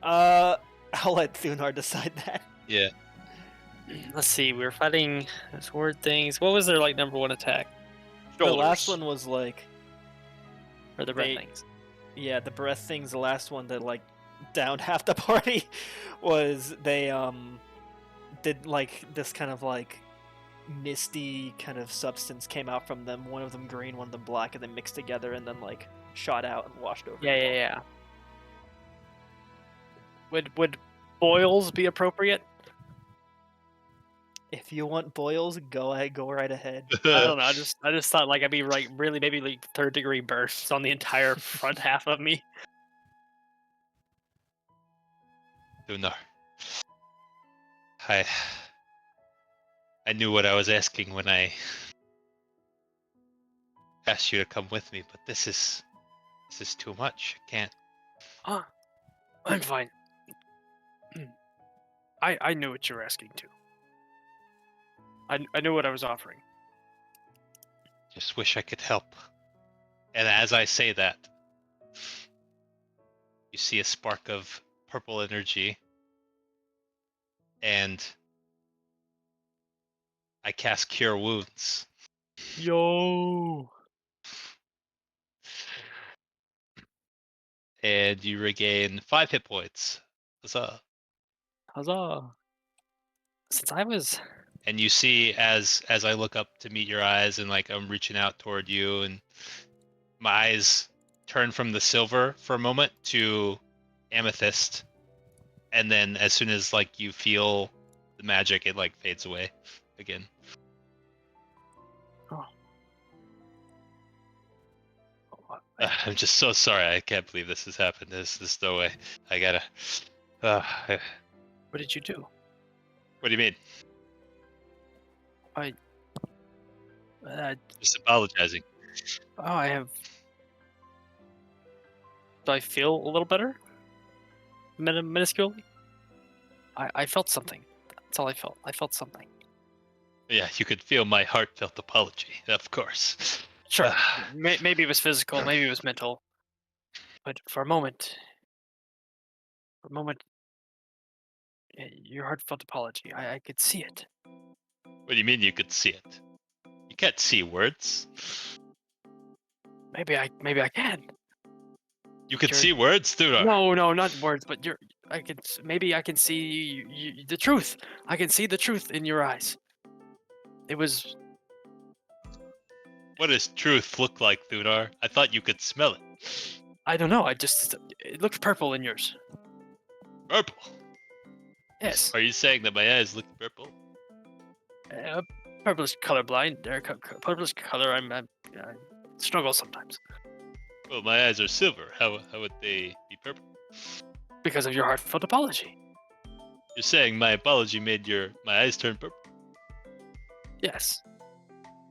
I'll let Thunar decide that. Yeah. Let's see, we were fighting sword things. What was their like number one attack? The last Shoulders. one was like, Or the breath They- things? yeah, the breath thing's the last one that like downed half the party. Was they did like this kind of like misty kind of substance came out from them. One of them green, one of them black, and then mixed together and then like shot out and washed over. Yeah. Would boils be appropriate? If you want boils, go ahead, go right ahead. I don't know. I just thought like I'd be like really maybe like 3rd-degree bursts on the entire front half of me. Thunar. I knew what I was asking when I asked you to come with me, but this is too much. I can't. I'm fine. I knew what you were asking too. I knew what I was offering. Just wish I could help. And as I say that, you see a spark of purple energy, and I cast Cure Wounds. Yo. And you regain 5 hit points. Huzzah. Huzzah. Since I was. And you see as I look up to meet your eyes, and like I'm reaching out toward you, and my eyes turn from the silver for a moment to amethyst, and then as soon as like you feel the magic, it like fades away again. I'm just so sorry. I can't believe this has happened. There's no way. I gotta. What What did you do? do you mean? Uh, Just apologizing. I have. Do I feel a little better? Minusculely? I felt something. That's all I felt. I felt something. Yeah, you could feel my heartfelt apology, of course. Sure. Maybe it was physical, maybe it was mental. But for a moment, your heartfelt apology, I could see it. What do you mean you could see it? You can't see words. Maybe I can. You could Sure. see words, dude. No, not words, but maybe I can see the truth. I can see the truth in your eyes. It was. What does truth look like, Thunar? I thought you could smell it. I don't know. It looked purple in yours. Purple. Yes. Are you saying that my eyes look purple? Purplish colorblind. Purplish color. I struggle sometimes Well, my eyes are silver. How would they be purple? because of your heartfelt apology. You're saying my apology made my eyes turn purple? Yes.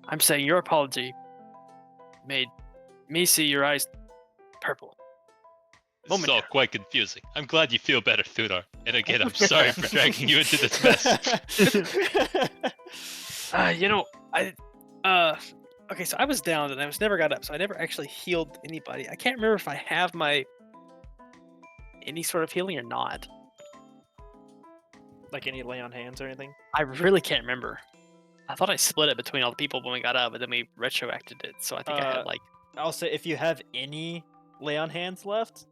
I'm saying your apology made me see your eyes purple. This is all quite confusing. I'm glad you feel better, Thunar. And again, I'm sorry for dragging you into this mess. Okay, so I was down and I never got up, so I never actually healed anybody. I can't remember if I have any sort of healing or not. Like any lay on hands or anything? I really can't remember. I thought I split it between all the people when we got up, but then we retroacted it. So I think I had like. I'll say if you have any lay on hands left,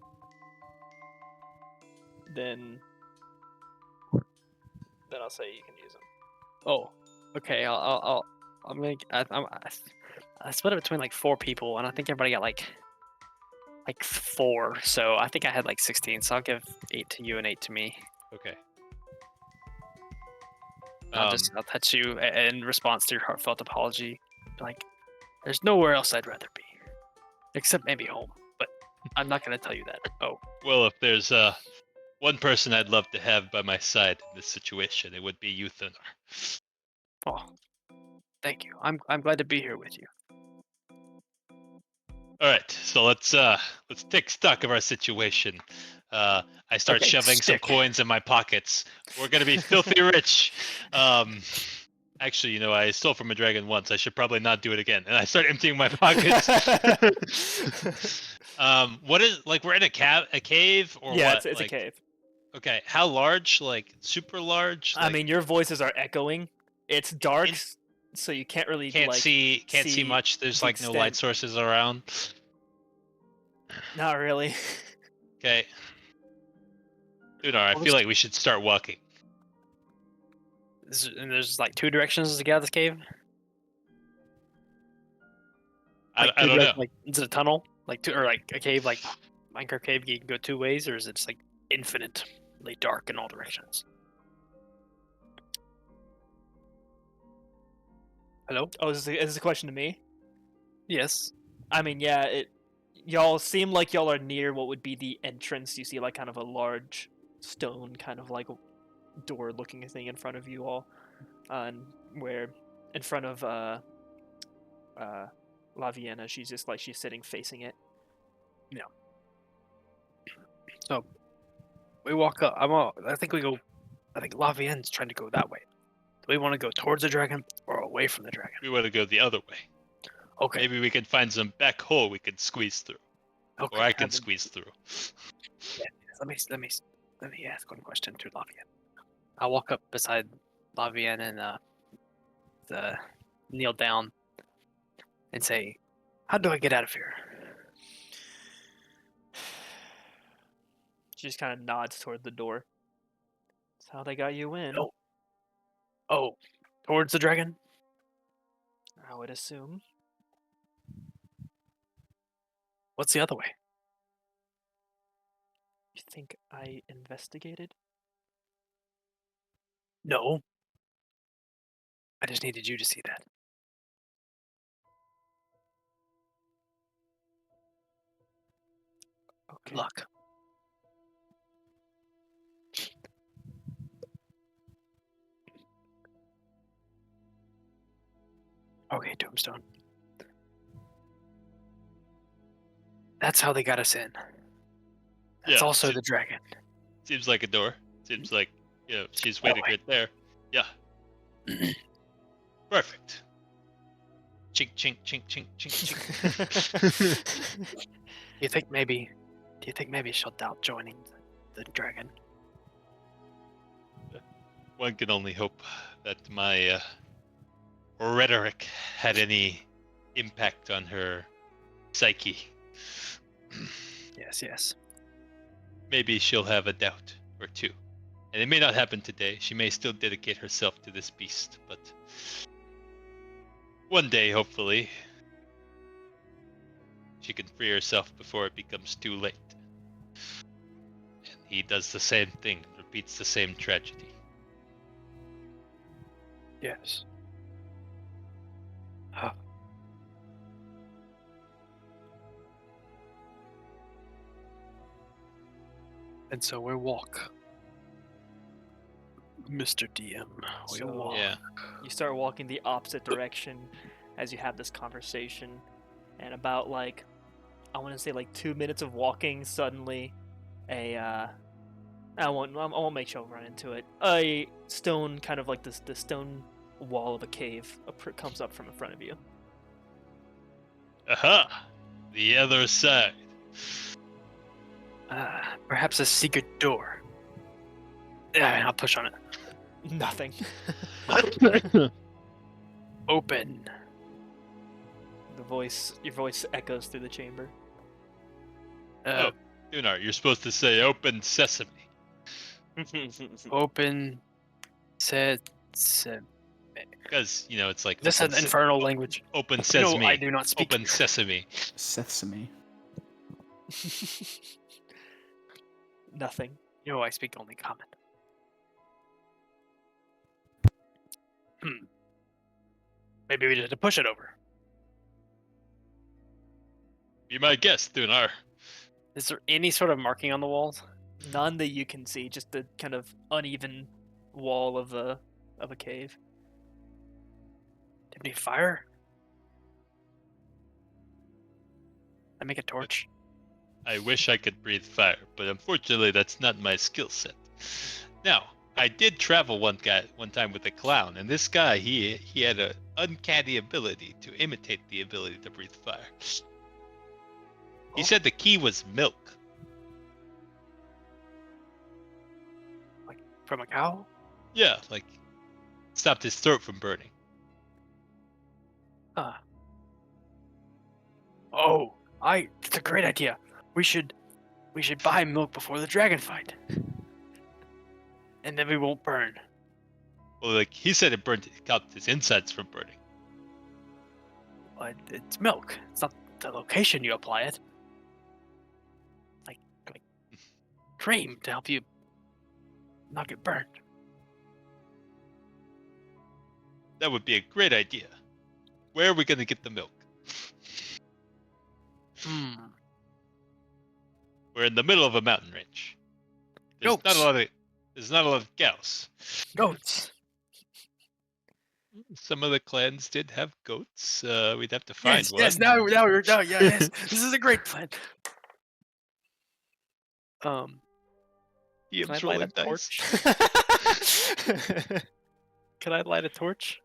then I'll say you can use them. Oh, okay. I'm gonna. I split it between like 4 people, and I think everybody got like 4. So I think I had like 16. So I'll give 8 to you and 8 to me. Okay. I'll touch you in response to your heartfelt apology. Like, there's nowhere else I'd rather be, except maybe home. But I'm not gonna tell you that. Oh. Well, if there's one person I'd love to have by my side in this situation, it would be you, Thunar. Oh. Thank you. I'm glad to be here with you. All right, so let's take stock of our situation. I start shoving some coins in my pockets. We're gonna be filthy rich. Actually, I stole from a dragon once. I should probably not do it again. And I start emptying my pockets. What is we're in a cave or yeah, what? it's a cave. Okay, how large? Like super large? I mean, your voices are echoing. It's dark, so you can't really see much. There's like no light sources around. Not really. Okay. Thunar, I feel like we should start walking. And there's like 2 directions to get out of this cave. I don't know. Like, is it a tunnel? Or like a cave, like Minecraft cave, you can go 2 ways, or is it just like infinitely dark in all directions? Hello? Oh, is this a question to me? Yes. I mean, yeah, y'all seem like y'all are near what would be the entrance. You see like kind of a large stone kind of like door looking thing in front of you all. And where in front of La Vienna, she's sitting facing it. Yeah. So we walk up. I think La Vienna's trying to go that way. we want to go towards the dragon or away from the dragon? We want to go the other way. Okay. Maybe we can find some back hole we can squeeze through, Okay. or I can Have a- squeeze through. Let me ask one question to Lavian. I'll walk up beside Lavian and kneel down and say, "How do I get out of here?" She just kind of nods toward the door. That's how they got you in. No. Oh, towards the dragon? I would assume. What's the other way? You think I investigated? No. I just needed you to see that. Okay. Good luck. Okay, Tombstone. That's how they got us in. That's Yeah, also se- the dragon. Seems like a door. Seems like she's waiting way. right there. Yeah. Perfect. Chink chink chink chink chink chink. Do you think maybe she'll doubt joining the dragon? One can only hope that my rhetoric had any impact on her psyche. Yes. Maybe she'll have a doubt or two. And it may not happen today. She may still dedicate herself to this beast, but one day, hopefully, she can free herself before it becomes too late. And he does the same thing, repeats the same tragedy. Yes. Huh. And so we walk. Mr. DM, we So- walk. Yeah. You start walking the opposite direction as you have this conversation, and about like, I want to say like 2 minutes of walking, suddenly, I won't make you run into it. A stone, kind of like the stone wall of a cave, comes up from in front of you. Aha! The other side. Perhaps a secret door. Yeah, I'll push on it. Nothing. Open. Your voice echoes through the chamber. Uh, Dunar, you're supposed to say open sesame. Open. Said. Because, it's like This is open an infernal language. open No, sesame. I do not speak. Open sesame. Sesame. Nothing. No, I speak only common. Maybe we just have to push it over. Be my guest, Dunar. Is there any sort of marking on the walls? None that you can see, just the kind of uneven wall of a cave. Do you have any fire? I make a torch. I wish I could breathe fire, but unfortunately that's not my skill set. Now, I did travel one time with a clown, and this guy, he had an uncanny ability to imitate the ability to breathe fire. He said the key was milk. From a cow? Yeah, like stopped his throat from burning. Oh, it's a great idea. We should buy milk before the dragon fight. And then we won't burn. Well, like he said, it kept his insides from burning. But it's milk. It's not the location you apply it. Like cream to help you not get burned. That would be a great idea. Where are we gonna get the milk? We're in the middle of a mountain range. There's not a lot of cows. Goats. Some of the clans did have goats. We'd have to find Yes, one. yes. Now, yes. This is a great plan. Ian's Can I light rolling a dice. torch? Can I light a torch?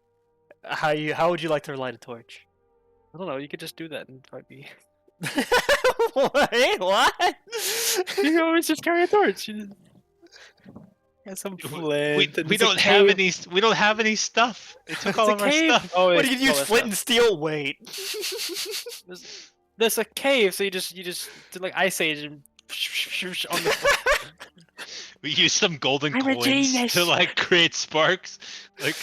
How would you like to light a torch? I don't know. You could just do that and find me. Wait, what? You can always just carry a torch. You just... Got some We, flint. and we it's a don't have cave. any. We don't have any stuff. They took It's all a of our cave. stuff. Oh, What yeah, do you use? all that Flint and stuff. steel? Wait. There's a cave, so you just did like Ice Age and on the. We use some golden I'm a coins genius. to like create sparks. Like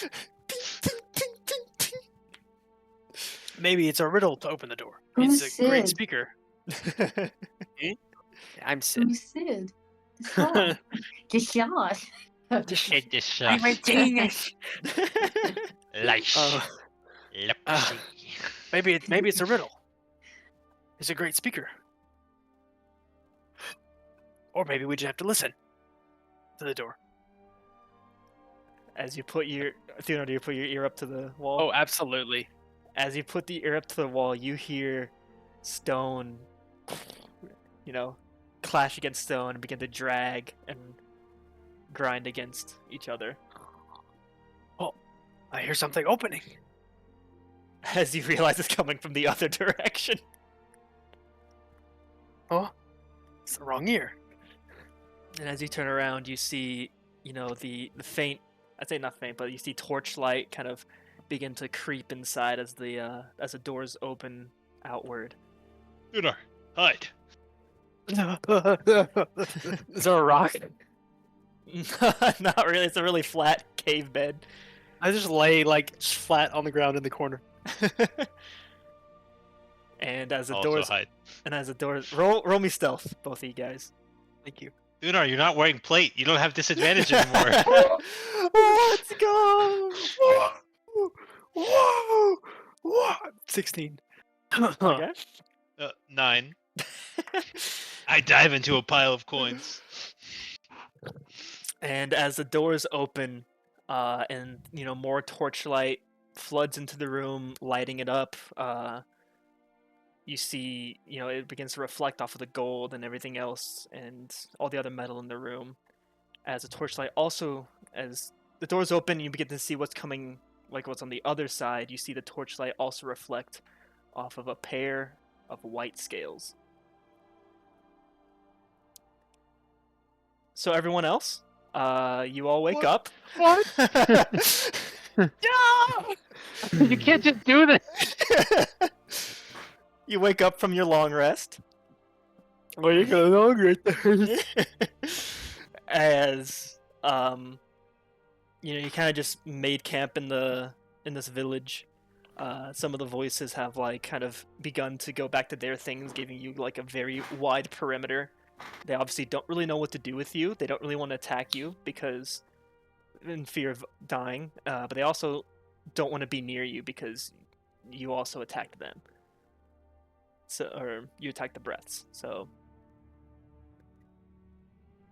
Maybe it's a riddle to open the door. Who's It's a great Sid? speaker. I'm Sid. Who's Sid? Stop. Just shot. hit this I'm a genius. Lice. Oh. Leprosy. Maybe it's a riddle. It's a great speaker. Or maybe we just have to listen to the door. As you put your Theodore, do you put your ear up to the wall? Oh, absolutely. As you put the ear up to the wall, you hear stone, clash against stone and begin to drag and grind against each other. I hear something opening. As you realize it's coming from the other direction. Oh, it's the wrong ear. And as you turn around, you see, the faint, I'd say not faint, but you see torchlight kind of begin to creep inside as the doors open outward. Lunar, hide. Is there a rock? Not really. It's a really flat cave bed. I just lay like just flat on the ground in the corner. And as the Also doors hide. roll me stealth, both of you guys. Thank you. Lunar, you're not wearing plate. You don't have disadvantage anymore. Let's go. Whoa! Whoa! 16. Okay. 9. I dive into a pile of coins. And as the doors open, and more torchlight floods into the room, lighting it up, you see, it begins to reflect off of the gold and everything else, and all the other metal in the room. As the torchlight also, as the doors open, you begin to see what's coming, like what's on the other side. You see the torchlight also reflect off of a pair of white scales. So everyone else, you all wake up. What? You can't just do this. You wake up from your long rest. Well, you're going on right there. As you kind of just made camp in this village. Some of the voices have like kind of begun to go back to their things, giving you like a very wide perimeter. They obviously don't really know what to do with you. They don't really want to attack you because in fear of dying, but they also don't want to be near you because you also attacked them. Or you attacked the breaths. So,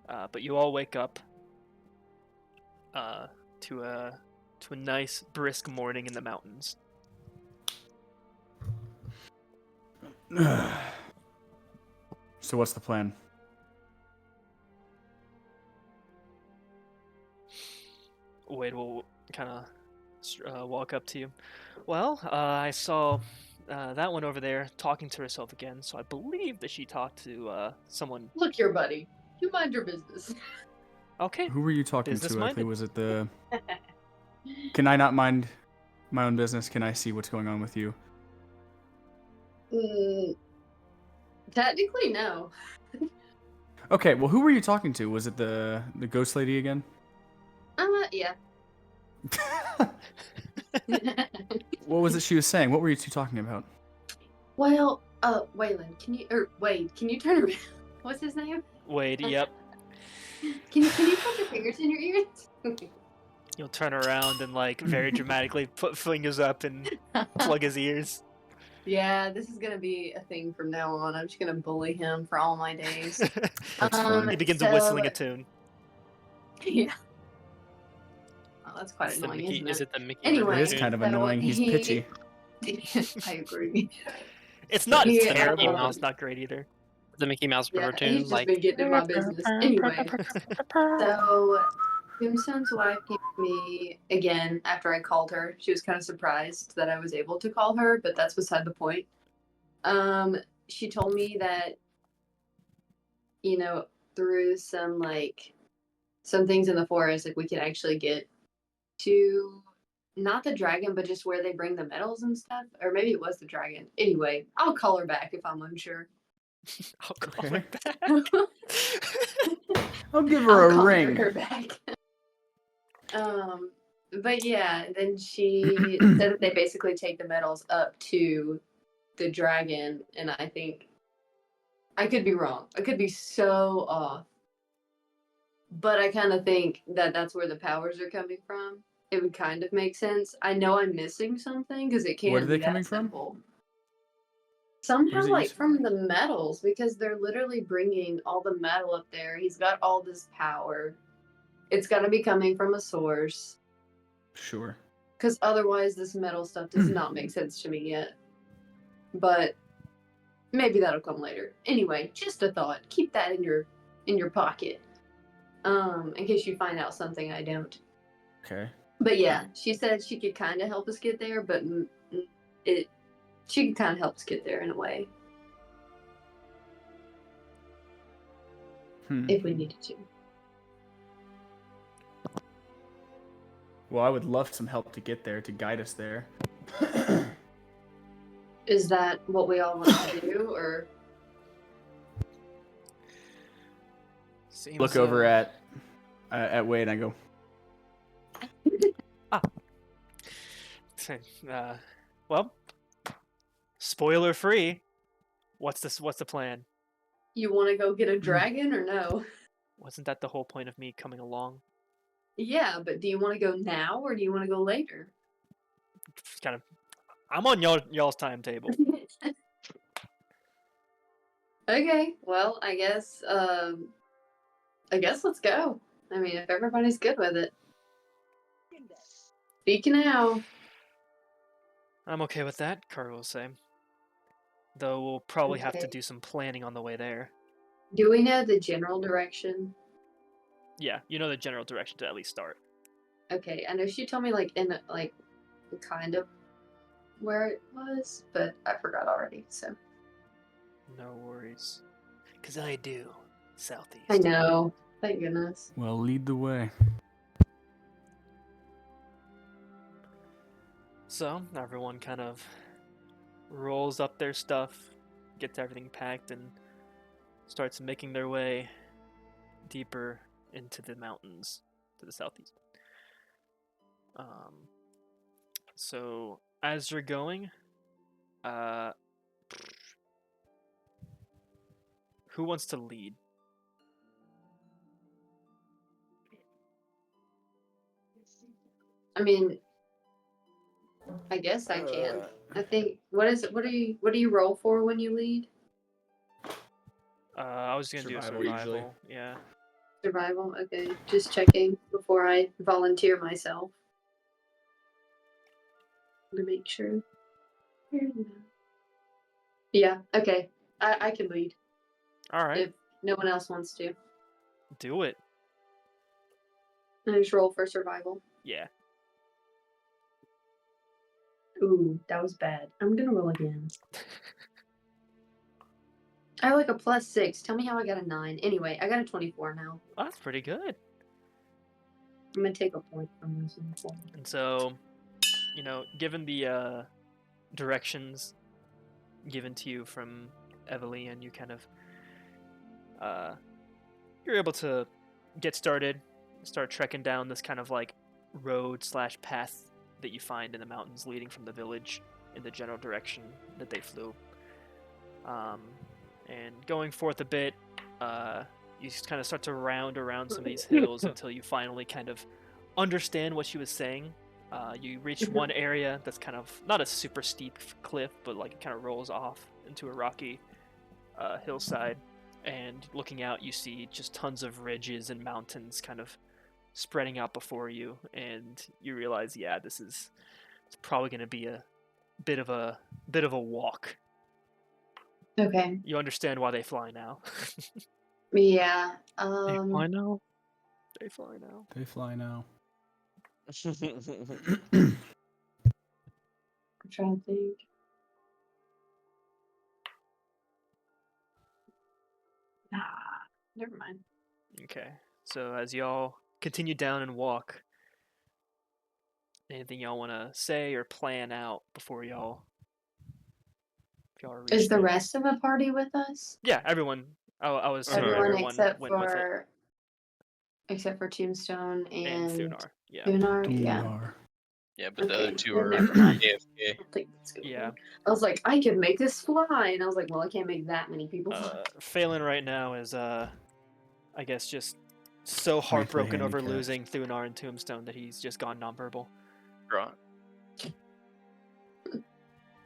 but you all wake up to a nice brisk morning in the mountains. So what's the plan? Wade will kind of walk up to you. Well, I saw that one over there talking to herself again, so I believe that she talked to someone. Look here, buddy. You mind your business. Okay. Who were you talking to? Business-minded. Was it the... Can I not mind my own business? Can I see what's going on with you? Technically, no. Okay, well, who were you talking to? Was it the ghost lady again? Yeah. What was it she was saying? What were you two talking about? Well, Waylon, Wade, can you turn around? What's his name? Wade, yep. Can you put your fingers in your ears? You'll turn around and like very dramatically put fingers up and plug his ears. Yeah, this is gonna be a thing from now on. I'm just gonna bully him for all my days. That's fun. He begins so- whistling a tune. Yeah. Oh, that's quite Is, the annoying, Mickey, isn't is it? it the Mickey? Anyway, It is kind of so annoying. He's he- pitchy. I agree. It's not Yeah. terrible, but it's not great either. The Mickey Mouse Yeah, River he's tune? just Like, been getting in my business. Anyway, so Tombstone's wife came to me again after I called her. She was kind of surprised that I was able to call her, but that's beside the point. She told me that, through some things in the forest, like we could actually get to not the dragon, but just where they bring the metals and stuff. Or maybe it was the dragon. Anyway, I'll call her back if I'm unsure. I'll call Okay. it back. I'll give her I'll a call ring. her back. But yeah, then she said that they basically take the metals up to the dragon, and I think I could be wrong. I could be so off. But I kind of think that that's where the powers are coming from. It would kind of make sense. I know I'm missing something because it can't Where are they be coming that from? simple. Somehow, Where's it like used- from the metals, because they're literally bringing all the metal up there. He's got all this power. It's got to be coming from a source. Sure. Because otherwise, this metal stuff does not make sense to me yet. But maybe that'll come later. Anyway, just a thought. Keep that in your pocket. In case you find out something I don't. Okay. But yeah, she said she could kind of help us get there, but she could kind of help us get there in a way if we needed to. Well, I would love some help to get there, to guide us there. Is that what we all want to do, or Seems, Look over at Wade and I go, well, spoiler free. What's the plan? you want to go get a dragon or no? Wasn't that the whole point of me coming along? Yeah, but do you want to go now or do you want to go later? Kind of. I'm on y'all's timetable. Okay, well, I guess let's go. I mean, if everybody's good with it. Speak now. I'm okay with that, Carl will say. Though we'll probably have to Okay. do some planning on the way there. Do we know the general direction? Yeah, you know the general direction to at least start. Okay, I know she told me kind of where it was, but I forgot already. So No worries. 'Cause I do. Southeast. I know. Thank goodness. well, lead the way. So, everyone kind of rolls up their stuff, gets everything packed, and starts making their way deeper into the mountains to the southeast. So, as you're going, who wants to lead? I mean, I guess I can. I think what is it? What do you roll for when you lead? I was gonna do a Survival, survival. usually. Yeah. Survival. Okay, just checking before I volunteer myself to make sure. Yeah. Okay. I can lead All right. if no one else wants to. Do it. I just roll for survival. Yeah. Ooh, that was bad. I'm gonna roll again. I have like a +6. Tell me how I got a 9. Anyway, I got a 24 now. Oh, that's pretty good. I'm gonna take a point from this one. And so, given the directions given to you from Evelyn, you kind of you're able to get started, start trekking down this kind of like road/path that you find in the mountains leading from the village in the general direction that they flew. And going forth a bit, you just kind of start to round around some of these hills until you finally kind of understand what she was saying. You reach one area that's kind of not a super steep cliff, but like it kind of rolls off into a rocky hillside. And looking out, you see just tons of ridges and mountains kind of spreading out before you, and you realize, yeah, it's probably going to be a bit of a walk. Okay. You understand why they fly now. Yeah. Why now? They fly now. They fly now. I'm trying to think. Nah, never mind. Okay. So as y'all continue down and walk, anything y'all want to say or plan out before y'all? If y'all reach Is the the- rest of the party with us? Yeah, everyone. I was assuming Everyone everyone except went with it. for Tombstone And and Thunar. Yeah. Thunar. Yeah. Dunar. Yeah, but the other Okay, two then are never mind. AFK. I don't think that's good. Yeah. I was like, I can make this fly, and I was like, well, I can't make that many people fly. Phelan right now is I guess just so heartbroken over handicapped. losing Thunar and Tombstone that he's just gone nonverbal. Right.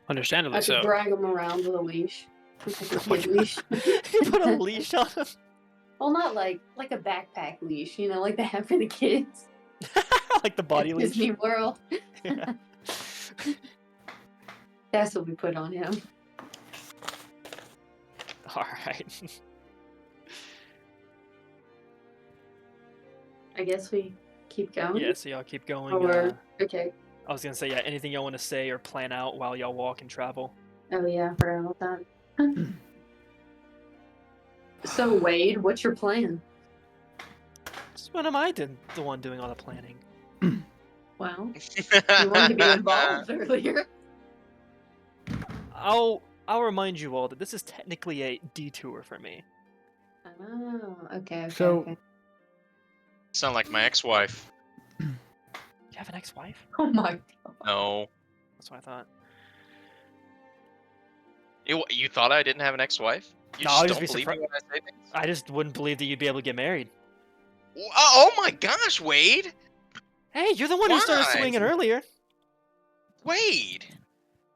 Understandably I could so. drag him around with a leash. Like a kid leash. You put a leash on him. Well, not like a backpack leash, you know, like they have for the kids. Like the body at leash. Disney World. Yeah. That's what we put on him. All right. I guess we keep going. Yeah, so y'all keep going. Or okay. I was gonna say, yeah, anything y'all want to say or plan out while y'all walk and travel? Oh yeah, I forgot about that. So Wade, what's your plan? Just when am I the one doing all the planning? Well, you wanted to be involved earlier. I'll remind you all that this is technically a detour for me. Oh, okay. So- Okay. Sound like my ex-wife. You have an ex-wife? Oh my god. No. That's what I thought. You thought I didn't have an ex-wife? You No, I'll just just don't be believe me when I say things? I just wouldn't believe that you'd be able to get married. Oh my gosh, Wade! Hey, you're the one who started Why? swinging earlier. Wade!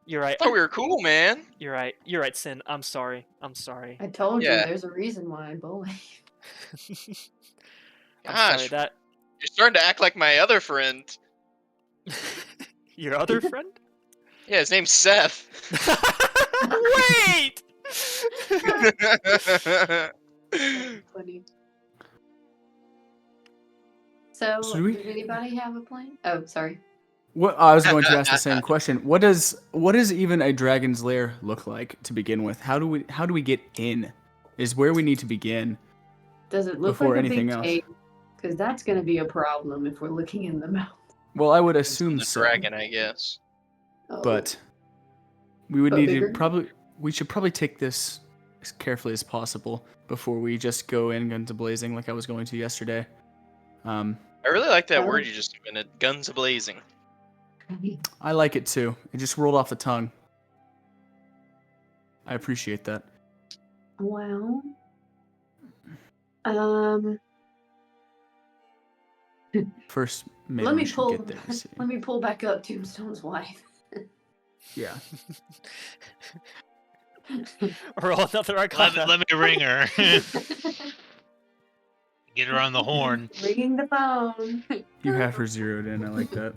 You're right. I thought we were cool, man. You're right. You're right, Sin. I'm sorry. I'm sorry. I told you Yeah. there's a reason why I bully. I'm sorry Gosh, that you're starting to act like my other friend. your other friend? Yeah, his name's Seth. Wait. Funny. So, So do we- does anybody have a plan? Oh, sorry. What I was going to ask the same question. What does even a dragon's lair look like to begin with? How do we get in? Is where we need to begin. Does it look Before like a anything big else. cave? Because that's going to be a problem if we're looking in the mouth. Well, I would the assume so. dragon, I guess. Oh. But we would But need bigger? to we should probably take this as carefully as possible before we just go in guns blazing like I was going to yesterday. I really like that Oh. word you just invented. Guns a-blazing. I like it too. It just rolled off the tongue. I appreciate that. Well, First, maybe let we me should pull. get there. and see. Let me pull back up Tombstone's wife. Yeah. Roll another arcana. Let me ring her. Get her on the horn. Ringing the phone. You have her zeroed in. I like that.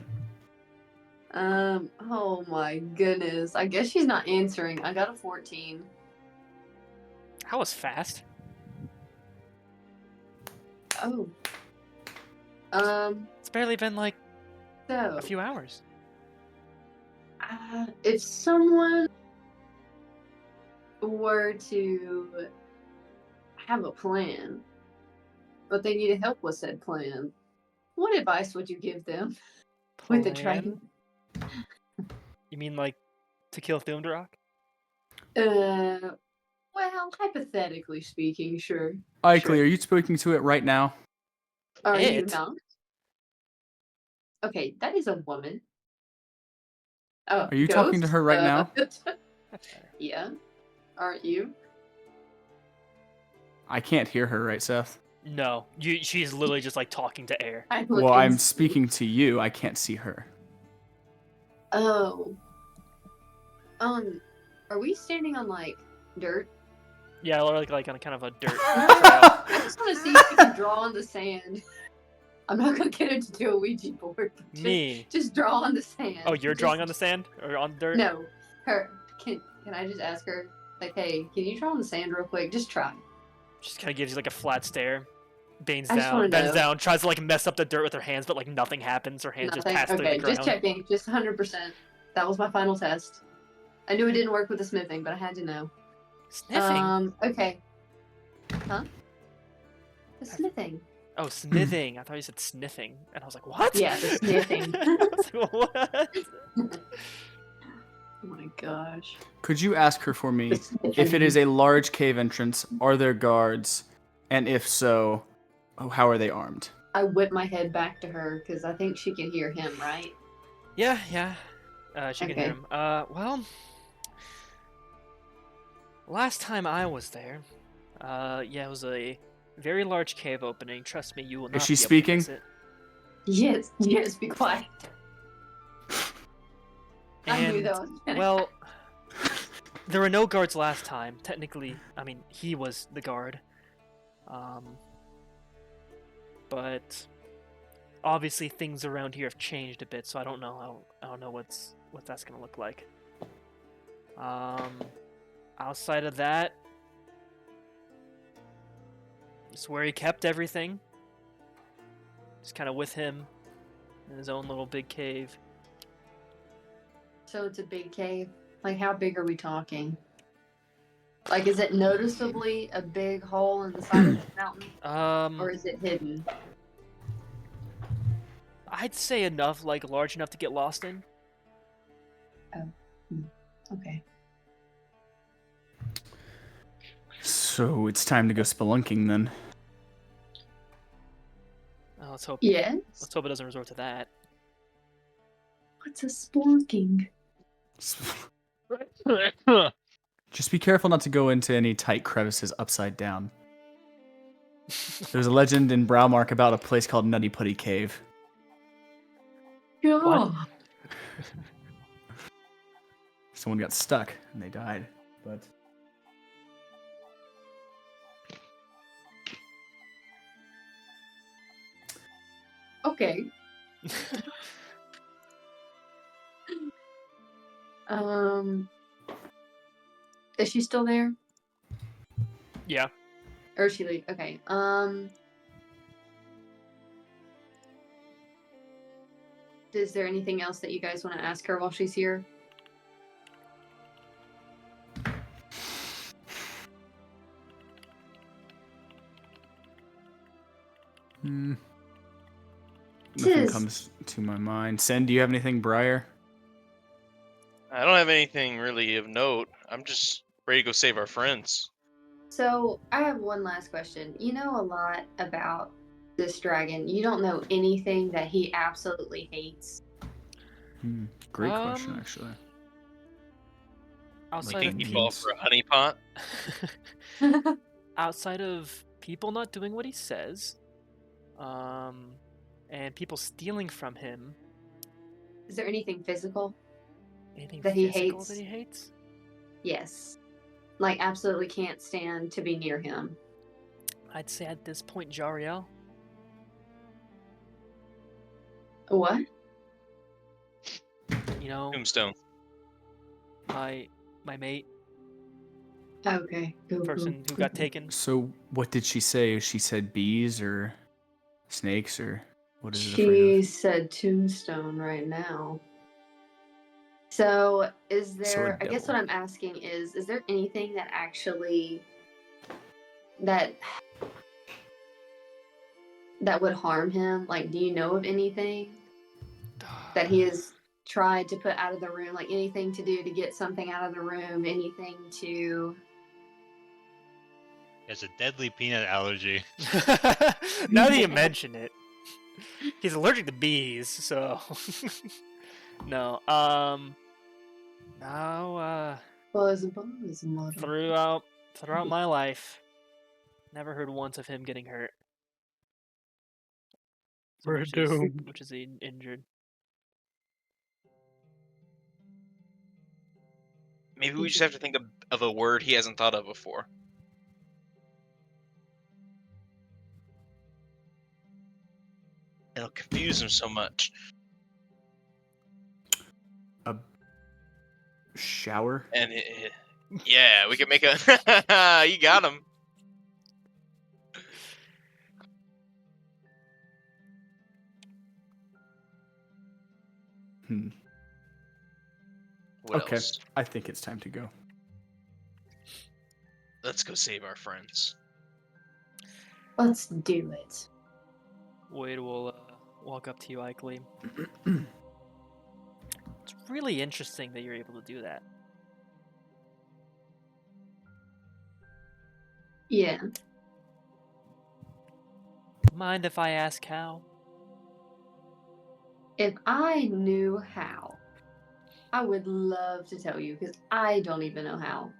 Oh my goodness. I guess she's not answering. I got a 14. That was fast. Oh. It's barely been like So a few hours. if someone were to have a plan, but they needed help with said plan, what advice would you give them with the dragon? You mean like to kill Thunderrock? Well, hypothetically speaking, sure. Ikley, are you speaking to it right now? Are you It? not? Okay, that is a woman. Oh, Are you talking to ghost? her right now? That's fair. Yeah. Aren't you? I can't hear her, right, Seth? No, she's literally just like talking to air. Well, I'm speaking to you. I can't see her. Oh. Are we standing on like dirt? Yeah, like on kind of a dirt trail. I just want to see if we can draw on the sand. I'm not gonna get her to do a Ouija board. But just draw on the sand. Oh, you're drawing on the sand or on dirt? No, her. Can I just ask her, like, hey, can you draw on the sand real quick? Just try. Just kind of gives you like a flat stare. bends I just wanna down, know. tries to like mess up the dirt with her hands, but like nothing happens. Her hands just Nothing. pass through Okay, the ground. just checking. Just 100%. That was my final test. I knew it didn't work with the smithing, but I had to know. Sniffing. Okay. Huh? The smithing. Oh, smithing. I thought you said sniffing, and I was like, what? Yeah, the sniffing. I was like, what? Oh my gosh. Could you ask her for me The sniffing. if it is a large cave entrance? Are there guards? And if so, how are they armed? I whip my head back to her because I think she can hear him, right? Yeah. She can hear Okay. him. Well, last time I was there, yeah, it was a very large cave opening. Trust me, you will not Is she be able to speaking? miss it. Yes, be quiet. I knew And, that was gonna well, there were no guards last time. Technically, I mean, he was the guard. But obviously things around here have changed a bit, so I don't know what that's gonna look like. Outside of that, it's where he kept everything. Just kind of with him in his own little big cave. So it's a big cave. Like, how big are we talking? Like, is it noticeably a big hole in the side of the mountain, or is it hidden? I'd say enough, like large enough to get lost in. Okay. So it's time to go spelunking then. Let's hope. Yes. Let's hope it doesn't resort to that. What's a spelunking? Just be careful not to go into any tight crevices upside down. There's a legend in Browmark about a place called Nutty Putty Cave. What? Someone got stuck and they died. But Okay. Is she still there? Yeah. Or is she leave? Okay. Is there anything else that you guys want to ask her while she's here? nothing Tis. comes to my mind. Sen, do you have anything, Briar? I don't have anything really of note. I'm just ready to go save our friends. So I have one last question. You know a lot about this dragon. You don't know anything that he absolutely hates. Great question, Um, actually. Outside Making of people means- for a honey pot. outside of people not doing what he says, and people stealing from him. Is there anything physical? Anything That he physical hates? that he hates? Yes. Like, absolutely can't stand to be near him. I'd say at this point, Jariel. What? You know, Tombstone. my mate, Okay. Go, person who got taken. So what did she say? She said bees or snakes or what is it afraid She of? said tombstone right now. So is So there, a I guess devil. what I'm asking is there anything that actually that would harm him? Like, do you know of anything that he has tried to put out of the room? Like, anything to do to get something out of the room? Anything to... He has a deadly peanut allergy. Now that you mention it, he's allergic to bees, so no. Now, Buzz. throughout my life, never heard once of him getting hurt. So We're doomed. which is injured. Maybe we just have to think of a word he hasn't thought of before. It'll confuse him so much. A shower? And yeah, we could make a. You got him. What Okay. else? I think it's time to go. Let's go save our friends. Let's do it. Wade will walk up to you, Ikley. It's really interesting that you're able to do that. Yeah. Mind if I ask how? If I knew how, I would love to tell you because I don't even know how.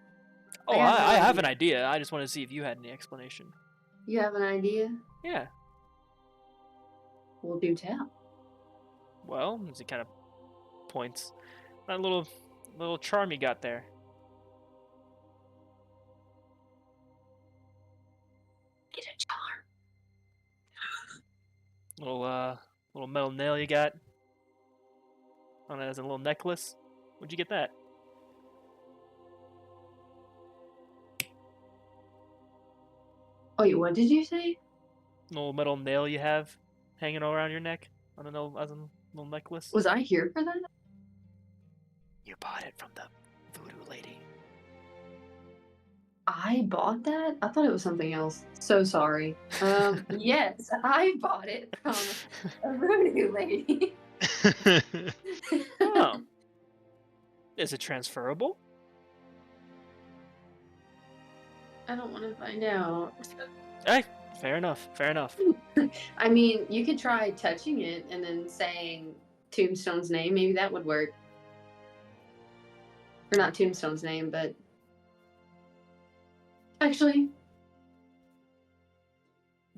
Oh, have no I have an idea. idea. I just want to see if you had any explanation. You have an idea? Yeah. Well, do tell. Well, as he kind of points, that little charm you got there. Get a charm. Little metal nail you got on it as a little necklace. Where'd you get that? Wait, what did you say? Little metal nail you have hanging around your neck on as a little necklace. Was I here for that? You bought it from the voodoo lady. I bought that? I thought it was something else. So sorry. Yes, I bought it from a voodoo lady. Oh. Is it transferable? I don't want to find out. Hey, fair enough. Fair enough. I mean, you could try touching it and then saying Tombstone's name. Maybe that would work. Or not Tombstone's name, but actually,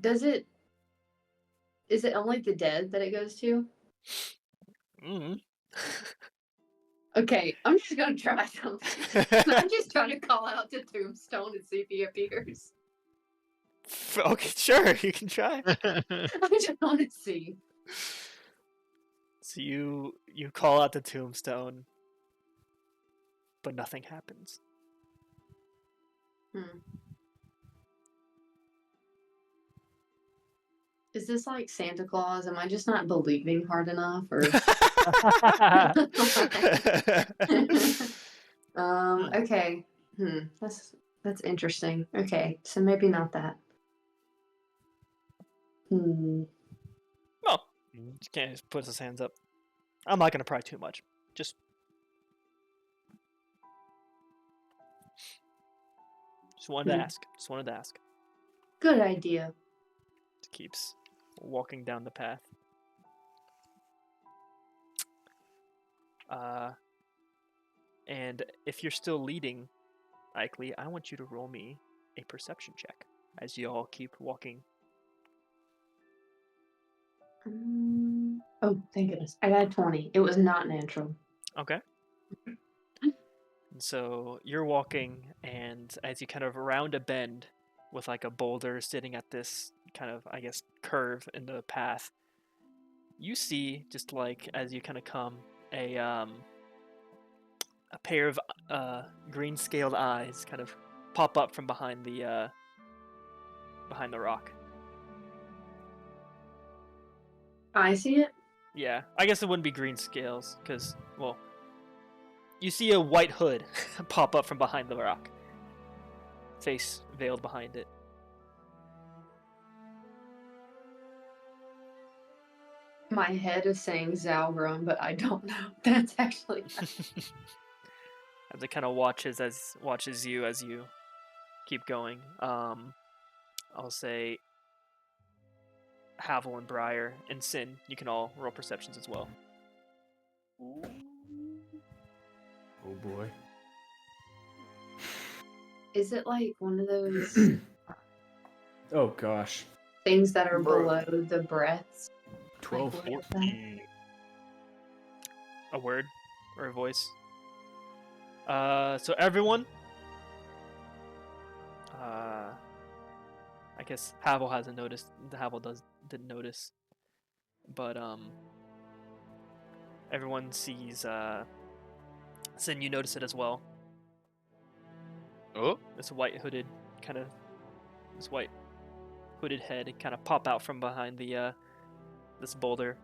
is it only the dead that it goes to? Mm. Okay, I'm just gonna try something. I'm just trying to call out to Tombstone and see if he appears. Okay, sure, you can try. I just want to see. So you call out the tombstone, but nothing happens. Is this like Santa Claus? Am I just not believing hard enough, or? Okay. That's interesting. Okay, so maybe not that. Well, just can't just puts his hands up. I'm not gonna pry too much. Just wanted to ask. Just wanted to ask. Good idea. Just keeps walking down the path. And if you're still leading, Ikley, I want you to roll me a perception check as you all keep walking. Oh, thank goodness. I got a 20. It was not natural. Okay. And so you're walking, and as you kind of round a bend with like a boulder sitting at this kind of, I guess, curve in the path, you see, just like as you kind of come, a pair of green scaled eyes kind of pop up from behind the rock. I see it. Yeah, I guess it wouldn't be green scales because, well, you see a white hood pop up from behind the rock, face veiled behind it. My head is saying Zalgrum, but I don't know if that's actually. As it kind of watches you as you keep going. I'll say Havel and Briar and Sin, you can all roll perceptions as well. Oh boy. Is it like one of those Oh gosh. things that are Bro. below the breaths? 12. Like, what is that? A word or a voice. So everyone, I guess Havel hasn't noticed. Havel didn't notice, but everyone sees. Sin, you notice it as well. Oh, This white hooded head kind of pop out from behind the this boulder.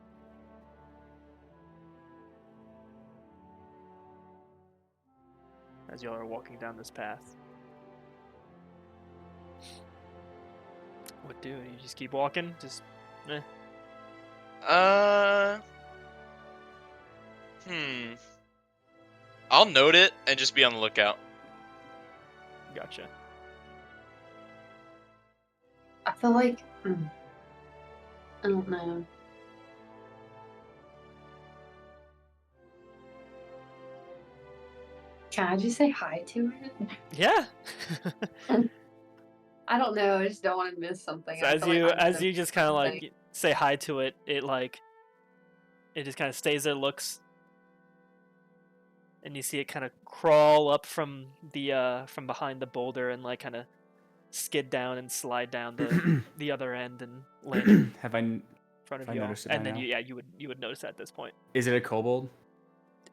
as y'all are walking down this path. What do? You just keep walking? Just, eh. I'll note it and just be on the lookout. Gotcha. I feel like I don't know. Can I just say hi to it? Yeah. I don't know. I just don't want to miss something. So I feel like I'm you just kind of something. like say hi to it, it just kind of stays there, looks, and you see it kind of crawl up from from behind the boulder and like kind of skid down and slide down the other end and land in Have I front of I you all. noticed it by And then now? you would notice at this point. Is it a kobold?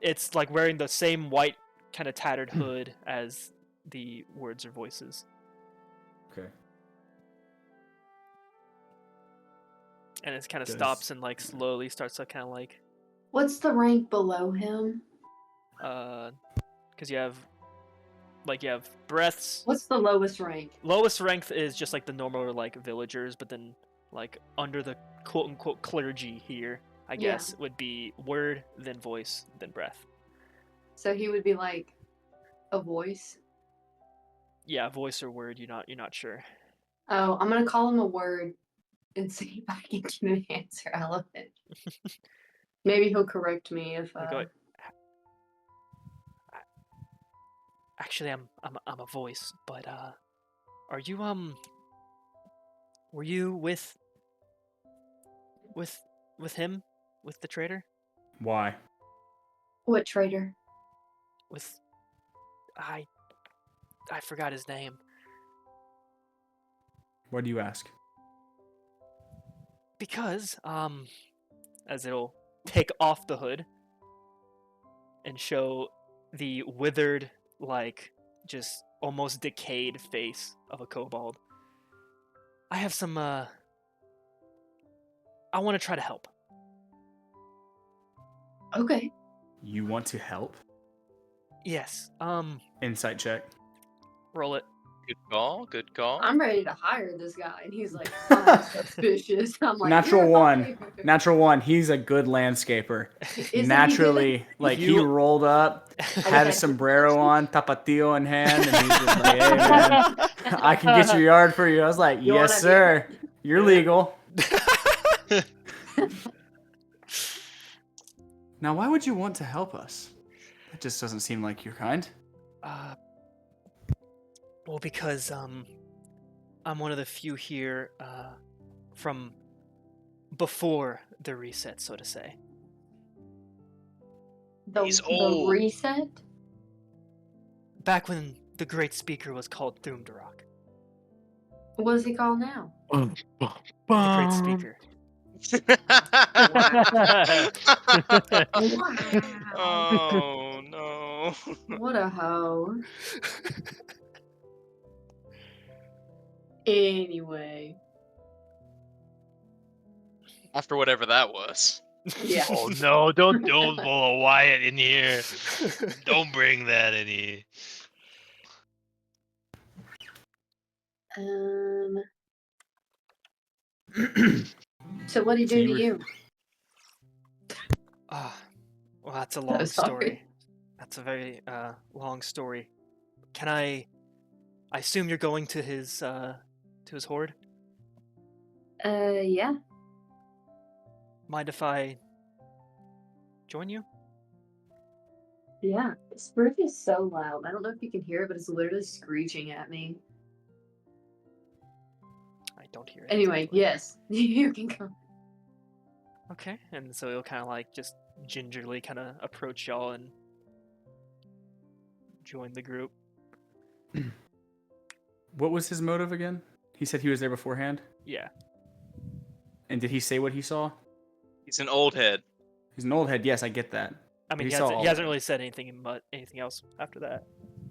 It's like wearing the same white kind of tattered hood as the words or voices. Okay. And it kind of Does- stops and like slowly starts to kind of like What's the rank below him? because you have breaths. What's the lowest rank? Lowest rank is just like the normal like villagers, but then like under the quote unquote clergy here, I Yeah. guess would be word, then voice, then breath. So he would be like a voice. Yeah, voice or word. You're not sure. Oh, I'm gonna call him a word and see if I can get an answer out of it. Maybe he'll correct me if. Like, go- Actually, I'm a voice, but are you were you with him, with the trader, Why? What traitor? with I forgot his name. Why do you ask? Because as it'll take off the hood and show the withered, like just almost decayed face of a kobold. I have some I want to try to help. Okay. You want to help? Yes. Insight check. Roll it. Good call. Good call. I'm ready to hire this guy, and he's like, I'm suspicious. I'm like, Natural "You're one. hired." Natural one. He's a good landscaper. Isn't he Naturally, like he You- rolled up, had a Okay. sombrero on, tapatio in hand, and he's just like, "Hey man, I can get your yard for you." I was like, You "Yes, wanna be- sir. You're legal." Now, why would you want to help us? That just doesn't seem like your kind. Well, because I'm one of the few here from before the reset, so to say. He's The old. reset? Back when the great speaker was called Thumdarok. What is he called now? The great speaker. Wow. Oh no. What a hoe. Anyway. After whatever that was. Yeah. Oh no! Don't pull a Wyatt in here. Don't bring that in here. So what did he So do you to were- you? Well, that's a long sorry. story. That's a very long story. Can I assume you're going to his horde? Yeah. Mind if I join you? Yeah. This roof is so loud. I don't know if you can hear it, but it's literally screeching at me. I don't hear it. Anyway, thankfully. yes. You can come. Okay, and so he'll kind of like just gingerly kind of approach y'all and join the group. What was his motive again? He said he was there beforehand. Yeah. And did he say what he saw? He's an old head. He's an old head. Yes, I get that. I mean, He he saw hasn't, all he of hasn't it. really said anything else after that.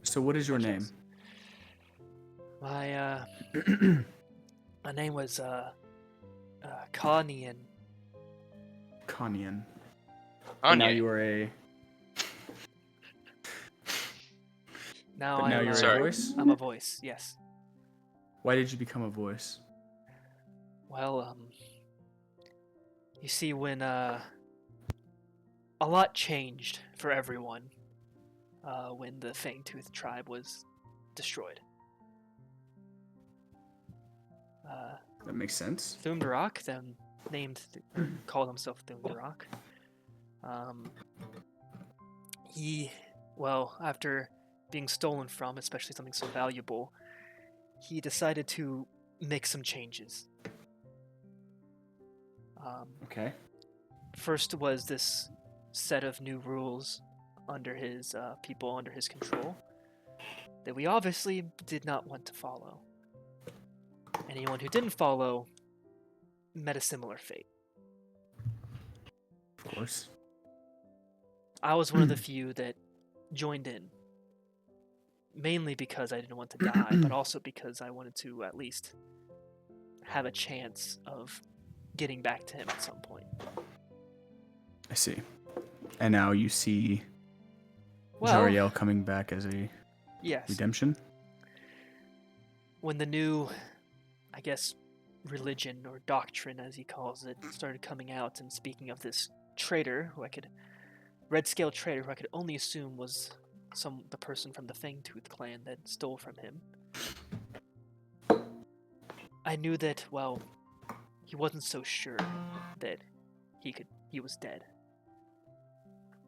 So what is your Much name? else. My my name was Kanian. Kanyan. And now Anya. you are a. Now But now I'm you're Sorry. a voice? I'm a voice. Yes. Why did you become a voice? Well, you see, when a lot changed for everyone when the Fangtooth tribe was destroyed. That makes sense. Thumdarak then called himself Thumdarak. He, well, after being stolen from, especially something so valuable, he decided to make some changes. Okay. First was this set of new rules under his people under his control that we obviously did not want to follow. Anyone who didn't follow met a similar fate. Of course. I was one of the few that joined in, mainly because I didn't want to die, but also because I wanted to at least have a chance of getting back to him at some point. I see. And now you see Well, Jariel coming back as a yes. redemption? When the new, I guess, religion or doctrine, as he calls it, started coming out and speaking of this traitor red scale traitor who I could only assume was the person from the Fangtooth clan that stole from him. I knew that, well, he wasn't so sure that he was dead.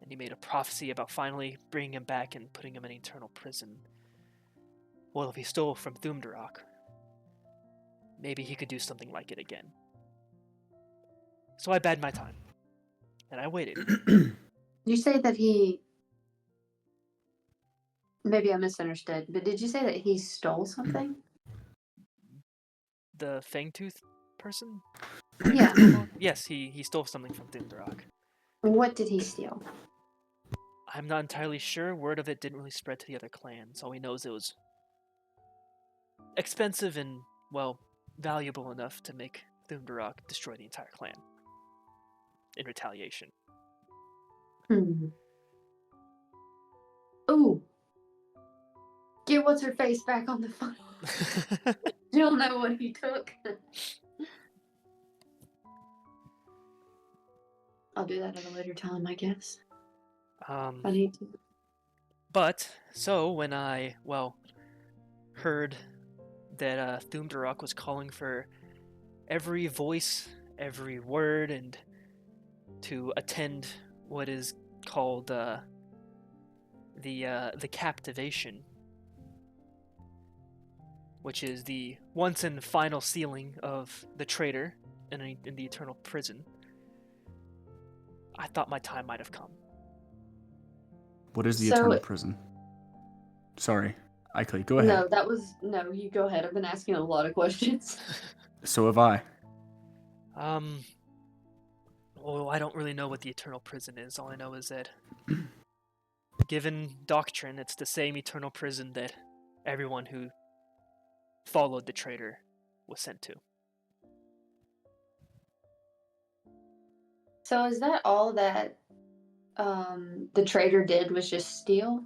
And he made a prophecy about finally bringing him back and putting him in eternal prison. Well, if he stole from Thumdarak, maybe he could do something like it again. So I bide my time. And I waited. You say that he. Maybe I misunderstood, but did you say that he stole something? The Fangtooth person? Yeah. Yes, he stole something from Thumdarak. What did he steal? I'm not entirely sure. Word of it didn't really spread to the other clans. All we know is it was expensive and, well, valuable enough to make Thumdarak destroy the entire clan in retaliation. Ooh. Get what's her face back on the phone. You'll know what he took. I'll do that at a later time, I guess. I need to. But, so when I, well, heard that Thumdarak was calling for every voice, every word, and to attend what is called the captivation, which is the once and final sealing of the traitor in the eternal prison, I thought my time might have come. What is the So- eternal prison? Sorry, Ikley, go ahead. No, you go ahead. I've been asking a lot of questions. So have I. Well, I don't really know what the eternal prison is. All I know is that, given doctrine, it's the same eternal prison that everyone who followed the traitor was sent to. So is that all that the traitor did was just steal?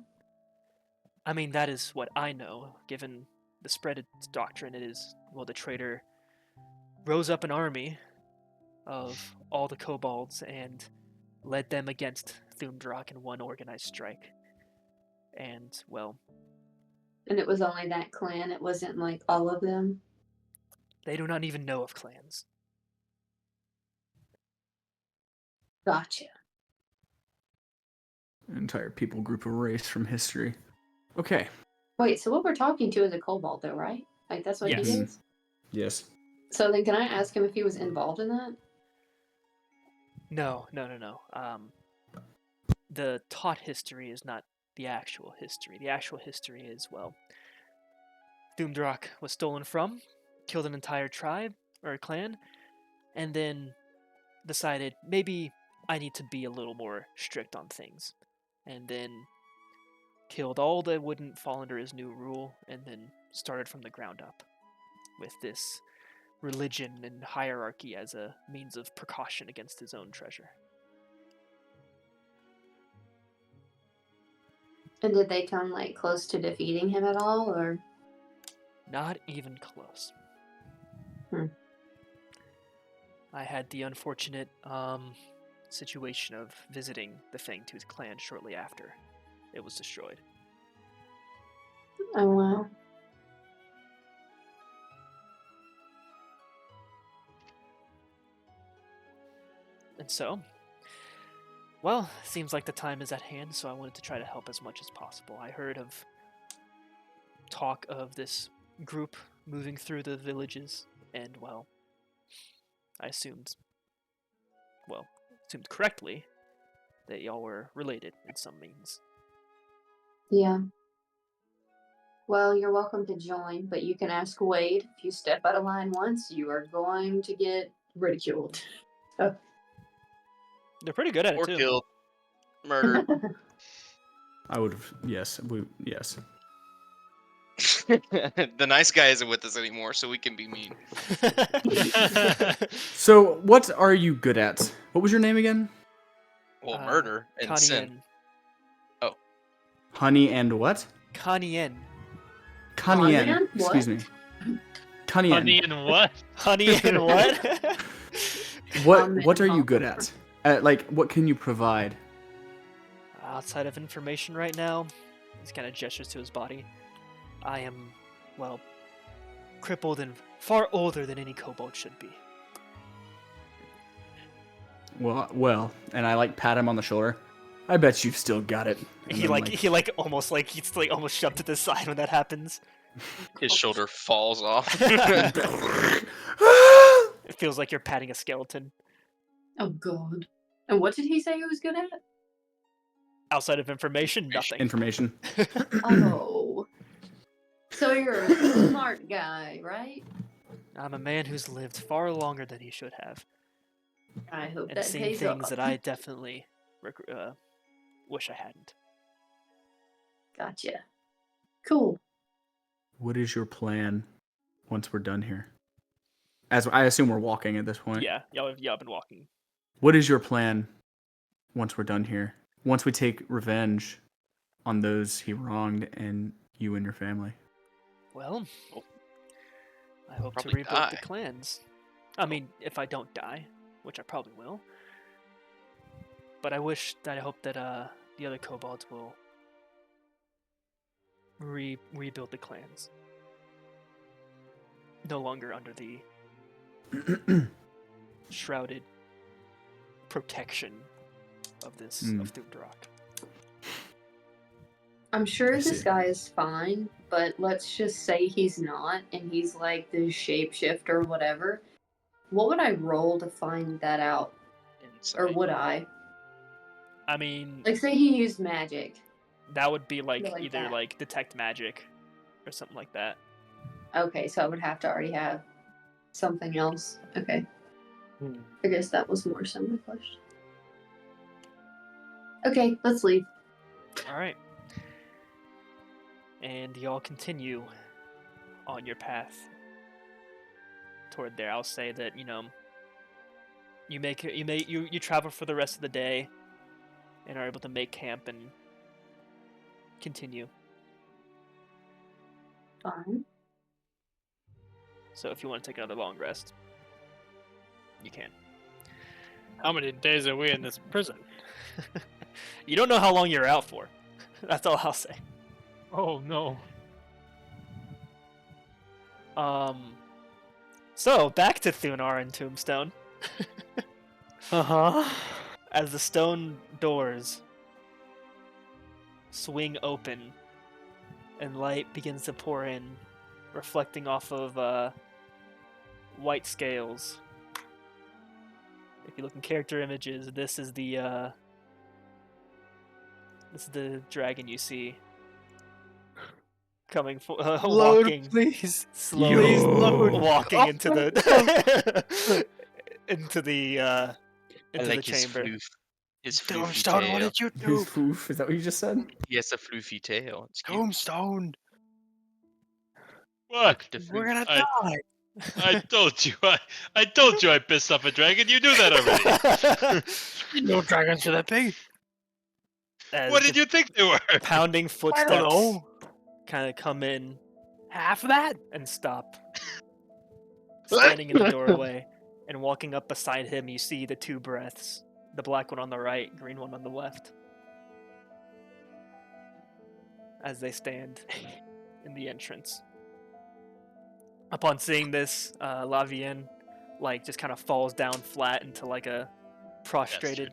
I mean, that is what I know. Given the spread doctrine, it is, well, the traitor rose up an army of all the kobolds and led them against Thumdarak in one organized strike. And, well, And it was only that clan. It wasn't like all of them. they do not even know of clans. Gotcha. An entire people group erased from history. Okay. Wait, so what we're talking to is a kobold, though, right? Like that's what Yes. he is. Yes. So then, can I ask him if he was involved in that? No. The taught history is not the actual history. The actual history is, well, Thumdarak was stolen from, killed an entire tribe, or a clan, and then decided maybe I need to be a little more strict on things. And then killed all that wouldn't fall under his new rule, and then started from the ground up with this religion and hierarchy as a means of precaution against his own treasure. And did they come like close to defeating him at all, or? Not even close. Hmm. I had the unfortunate situation of visiting the Fangtooth clan shortly after it was destroyed. Oh wow. And so, well, seems like the time is at hand, so I wanted to try to help as much as possible. I heard of talk of this group moving through the villages, and well, I assumed correctly that y'all were related in some means. Yeah. Well, you're welcome to join, but you can ask Wade. If you step out of line once, you are going to get ridiculed. They're pretty good at it Or too. killed, murdered. I would have. Yes. Yes. The nice guy isn't with us anymore, so we can be mean. So, what are you good at? What was your name again? Well, murder and sin. Honey and what? Kanien. Kanien. Kanien? Excuse me. Kanien. Honey and what? Honey and what? What are you good at? Like, what can you provide? Outside of information right now, he kind of gestures to his body. I am, well, crippled and far older than any kobold should be. Well, and I like pat him on the shoulder. I bet you've still got it. And He then, almost shoved to the side when that happens. His shoulder falls off. It feels like you're patting a skeleton. Oh god. And what did he say he was good at? Outside of information, nothing. information. Oh. So you're a smart guy, right? I'm a man who's lived far longer than he should have, I hope and that seen pays things off. that I definitely wish I hadn't. Gotcha. Cool. What is your plan once we're done here? As I assume we're walking at this point. Yeah, y'all have been walking. What is your plan once we're done here? Once we take revenge on those he wronged and you and your family? Well, I hope to Probably rebuild the die. clans. I mean, if I don't die, which I probably will. But I hope that the other kobolds will rebuild the clans. No longer under the shrouded protection of this of Thunderrock. I'm sure I this see. guy is fine, but let's just say he's not, and he's like the shapeshifter or whatever. What would I roll to find that out? Or would I? I mean, Like, say he used magic. that would be like like either that. like detect magic or something like that. Okay, so I would have to already have something else. Okay. I guess that was more so my question. Okay, let's leave. All right. And y'all continue on your path toward there. I'll say that, you travel for the rest of the day and are able to make camp and continue. Fine. So if you want to take another long rest, you can. How many days are we in this prison? You don't know how long you're out for. That's all I'll say. Oh no. So back to Thunar and Tombstone. Uh-huh. As the stone doors swing open and light begins to pour in, reflecting off of white scales. If you look in character images, this is the dragon you see coming walking please. slowly, Please, load. walking Oh, into the into the chamber. His floofy Tombstone, what tail. did you Who's do? foof? Is that what you just said? He has a floofy tail. It's cute. Tombstone. What? The We're floof. gonna I- die. I told you. I told you I pissed off a dragon. You knew that already. No dragons are that big. As What the did you think they were? pounding I footsteps don't know. kind of come in Half of that? and stop. Standing in the doorway and walking up beside him, you see the two breaths. The black one on the right, green one on the left. As they stand in the entrance. Upon seeing this, Lavienne like just kind of falls down flat into like a prostrated,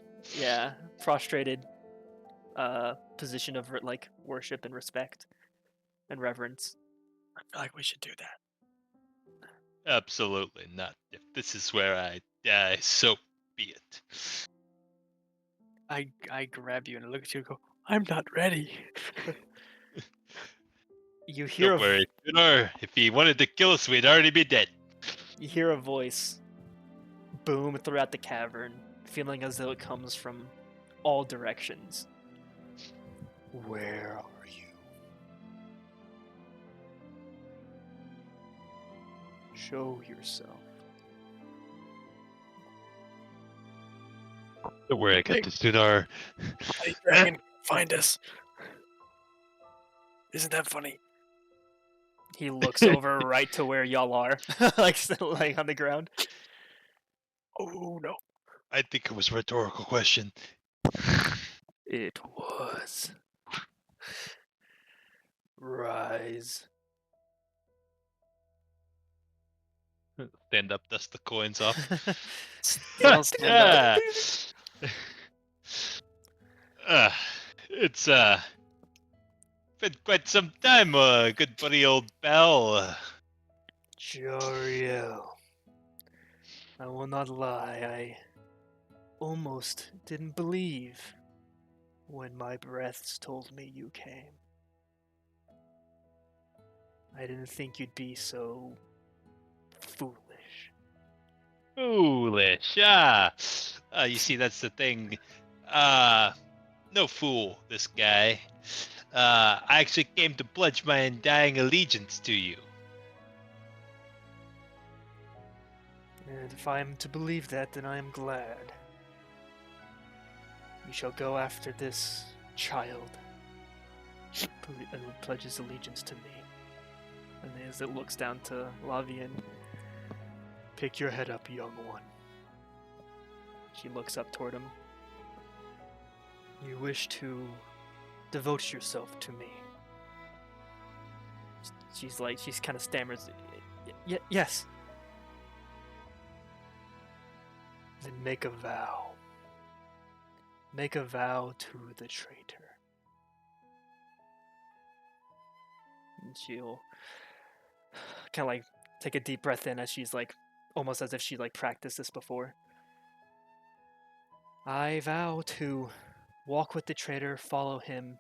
prostrated position of like worship and respect and reverence. I feel like we should do that. Absolutely not. If this is where I die, so be it. I grab you and I look at you and go, I'm not ready. You hear Don't worry. If he wanted to kill us, we'd already be dead. You hear a voice boom throughout the cavern, feeling as though it comes from all directions. Where are you? Show yourself. Don't worry, I got this, Dunar. Hey, dragon, find us. Isn't that funny? He looks over right to where y'all are, like still laying on the ground. Oh no. I think it was a rhetorical question. It was. Rise. Stand up, dust the coins off. Y'all stand up. It's been quite some time, good buddy old pal. Joriel. I will not lie, I almost didn't believe when my breaths told me you came. I didn't think you'd be so foolish. Foolish, you see, that's the thing. No fool, this guy. I actually came to pledge my undying allegiance to you. And if I am to believe that, then I am glad. You shall go after this child who pledges allegiance to me. And as it looks down to Lavienne, pick your head up, young one. She looks up toward him. You wish to devote yourself to me. She's kind of stammers. Yes. Then make a vow. Make a vow to the traitor. And she'll kind of like take a deep breath in as she's like, almost as if she like practiced this before. I vow to walk with the traitor, follow him,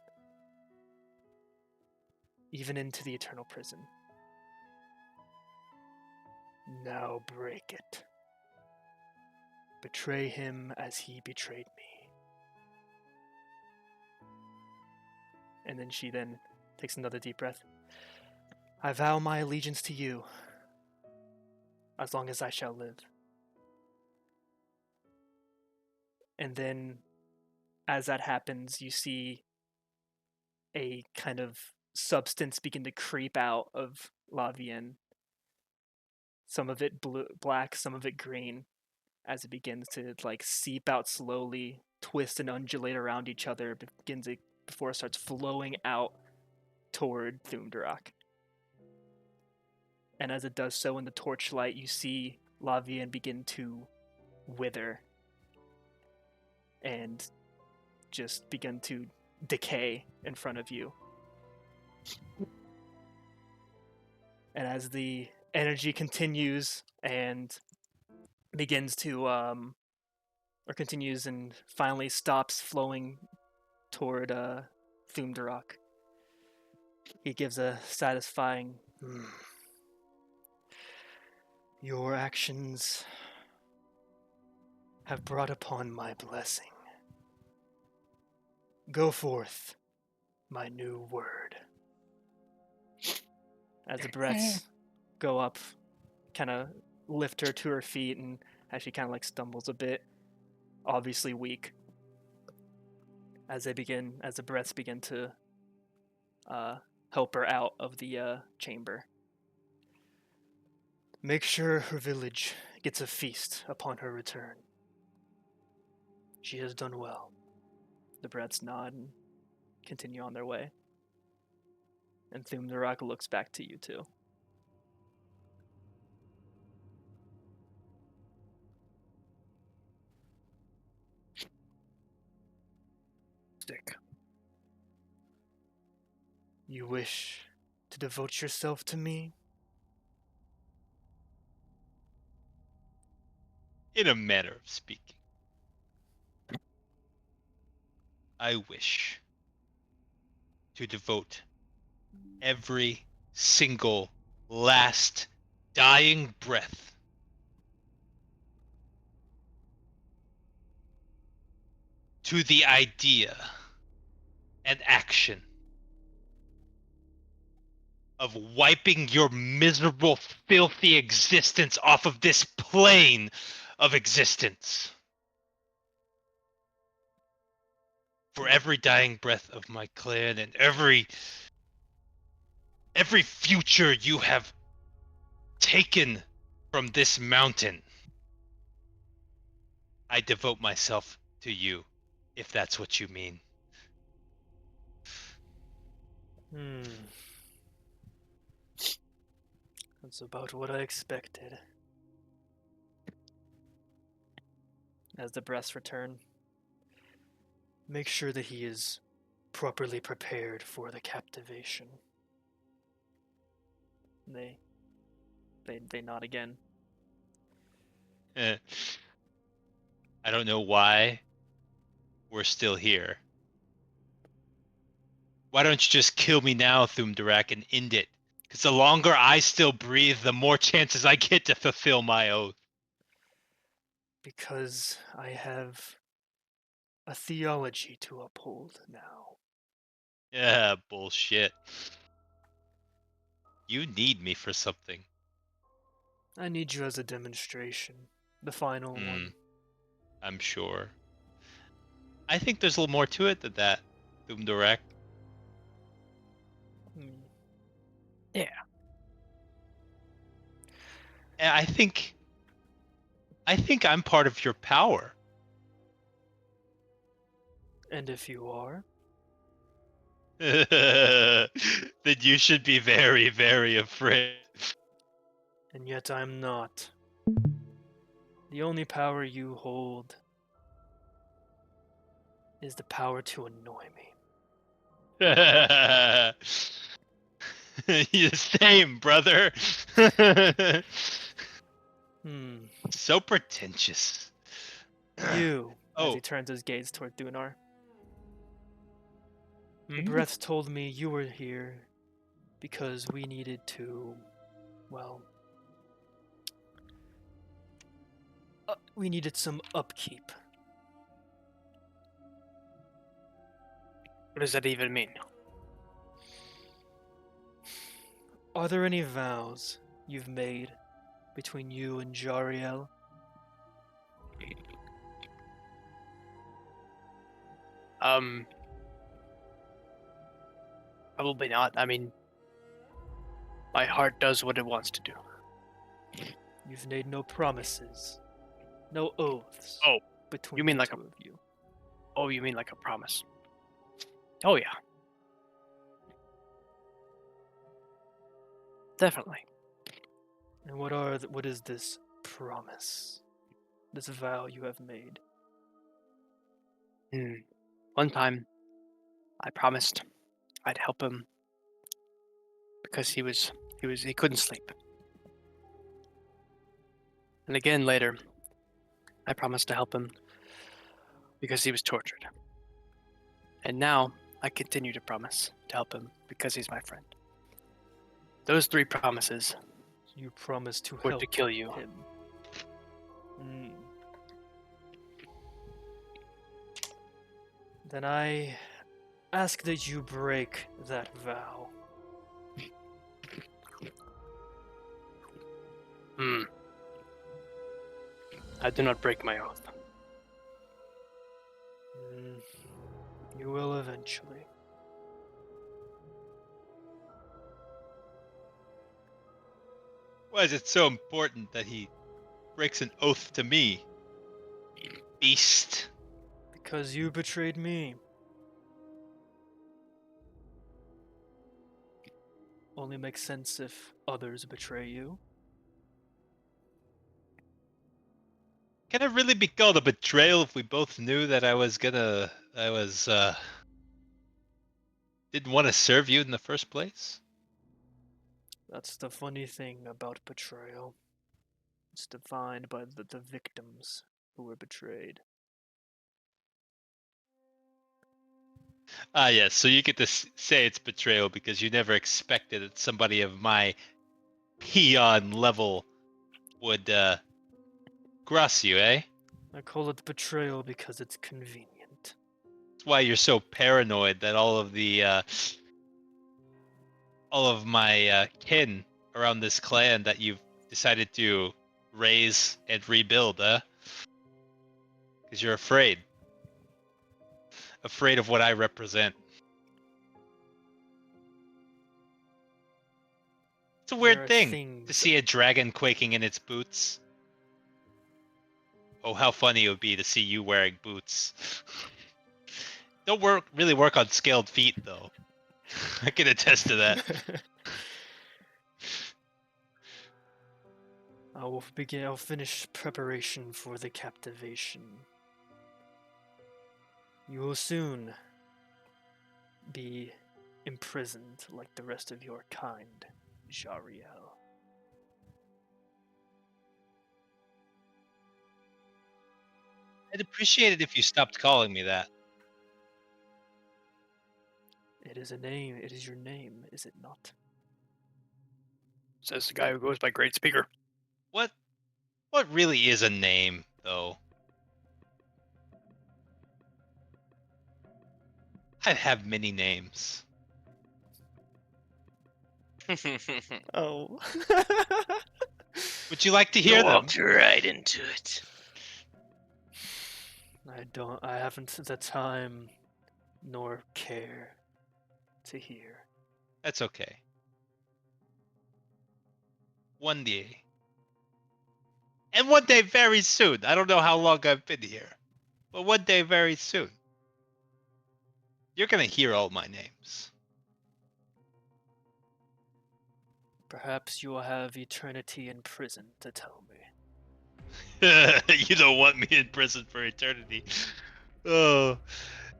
even into the eternal prison. Now break it. Betray him as he betrayed me. And then she then takes another deep breath. I vow my allegiance to you, as long as I shall live. And then, as that happens, you see a kind of substance begin to creep out of Lavienne. Some of it black, some of it green, as it begins to like seep out slowly, twist and undulate around each other, before it starts flowing out toward Thumdarak. And as it does so in the torchlight, you see Lavienne begin to wither and just begin to decay in front of you. And as the energy continues and begins to, continues and finally stops flowing toward Thumdarak, he gives a satisfying, Your actions have brought upon my blessing. Go forth, my new word. As the breaths go up, kind of lift her to her feet, and as she kind of like stumbles a bit, obviously weak. as the breaths begin to help her out of the chamber. Make sure her village gets a feast upon her return. She has done well. The breaths nod and continue on their way. And Thumdarak looks back to you two. Stick. You wish to devote yourself to me? In a manner of speaking. I wish to devote every single last dying breath to the idea and action of wiping your miserable, filthy existence off of this plane of existence. For every dying breath of my clan and every future you have taken from this mountain, I devote myself to you, if that's what you mean. That's about what I expected. As the breaths return, make sure that he is properly prepared for the captivation. They nod again. I don't know why we're still here. Why don't you just kill me now, Thumdarak, and end it? Because the longer I still breathe, the more chances I get to fulfill my oath. Because I have a theology to uphold now. Yeah, bullshit. You need me for something. I need you as a demonstration. The final one. I'm sure. I think there's a little more to it than that, Thumdarak. Yeah. And I think I'm part of your power. And if you are? Then you should be very, very afraid. And yet I'm not. The only power you hold is the power to annoy me. The same, brother. So pretentious. You, as Oh. he turns his gaze toward Dunar. The breaths told me you were here because we needed to, well, we needed some upkeep. What does that even mean? Are there any vows you've made between you and Jariel? Probably not. I mean, my heart does what it wants to do. You've made no promises, no oaths. Oh, between you mean the like two of you. Oh, you mean like a promise? Oh yeah. Definitely. And what is this promise? This vow you have made? One time, I promised I'd help him because he couldn't sleep. And again later, I promised to help him because he was tortured. And now I continue to promise to help him because he's my friend. Those 3 promises You promised to were help to kill you. him. Then I ask that you break that vow. I do not break my oath. You will eventually. Why is it so important that he breaks an oath to me? You beast. Because you betrayed me. Only makes sense if others betray you. Can it really be called a betrayal if we both knew that didn't want to serve you in the first place? That's the funny thing about betrayal. It's defined by the victims who were betrayed. Ah, yes. So you get to say it's betrayal because you never expected that somebody of my peon level would cross you, eh? I call it betrayal because it's convenient. That's why you're so paranoid that all of my kin around this clan that you've decided to raise and rebuild, huh? Because you're afraid of what I represent. It's a There weird are thing to things- see a dragon quaking in its boots. Oh, how funny it would be to see you wearing boots. Don't really work on scaled feet, though. I can attest to that. I'll finish preparation for the captivation. You will soon be imprisoned like the rest of your kind, Jariel. I'd appreciate it if you stopped calling me that. It is a name. It is your name, is it not? Says the guy who goes by Great Speaker. What really is a name, though? I have many names. Oh. Would you like to hear them? Walked right into it. I haven't the time nor care to hear. That's okay. One day. And one day very soon. I don't know how long I've been here. But one day very soon. You're gonna hear all my names. Perhaps you will have eternity in prison to tell me. You don't want me in prison for eternity. Oh,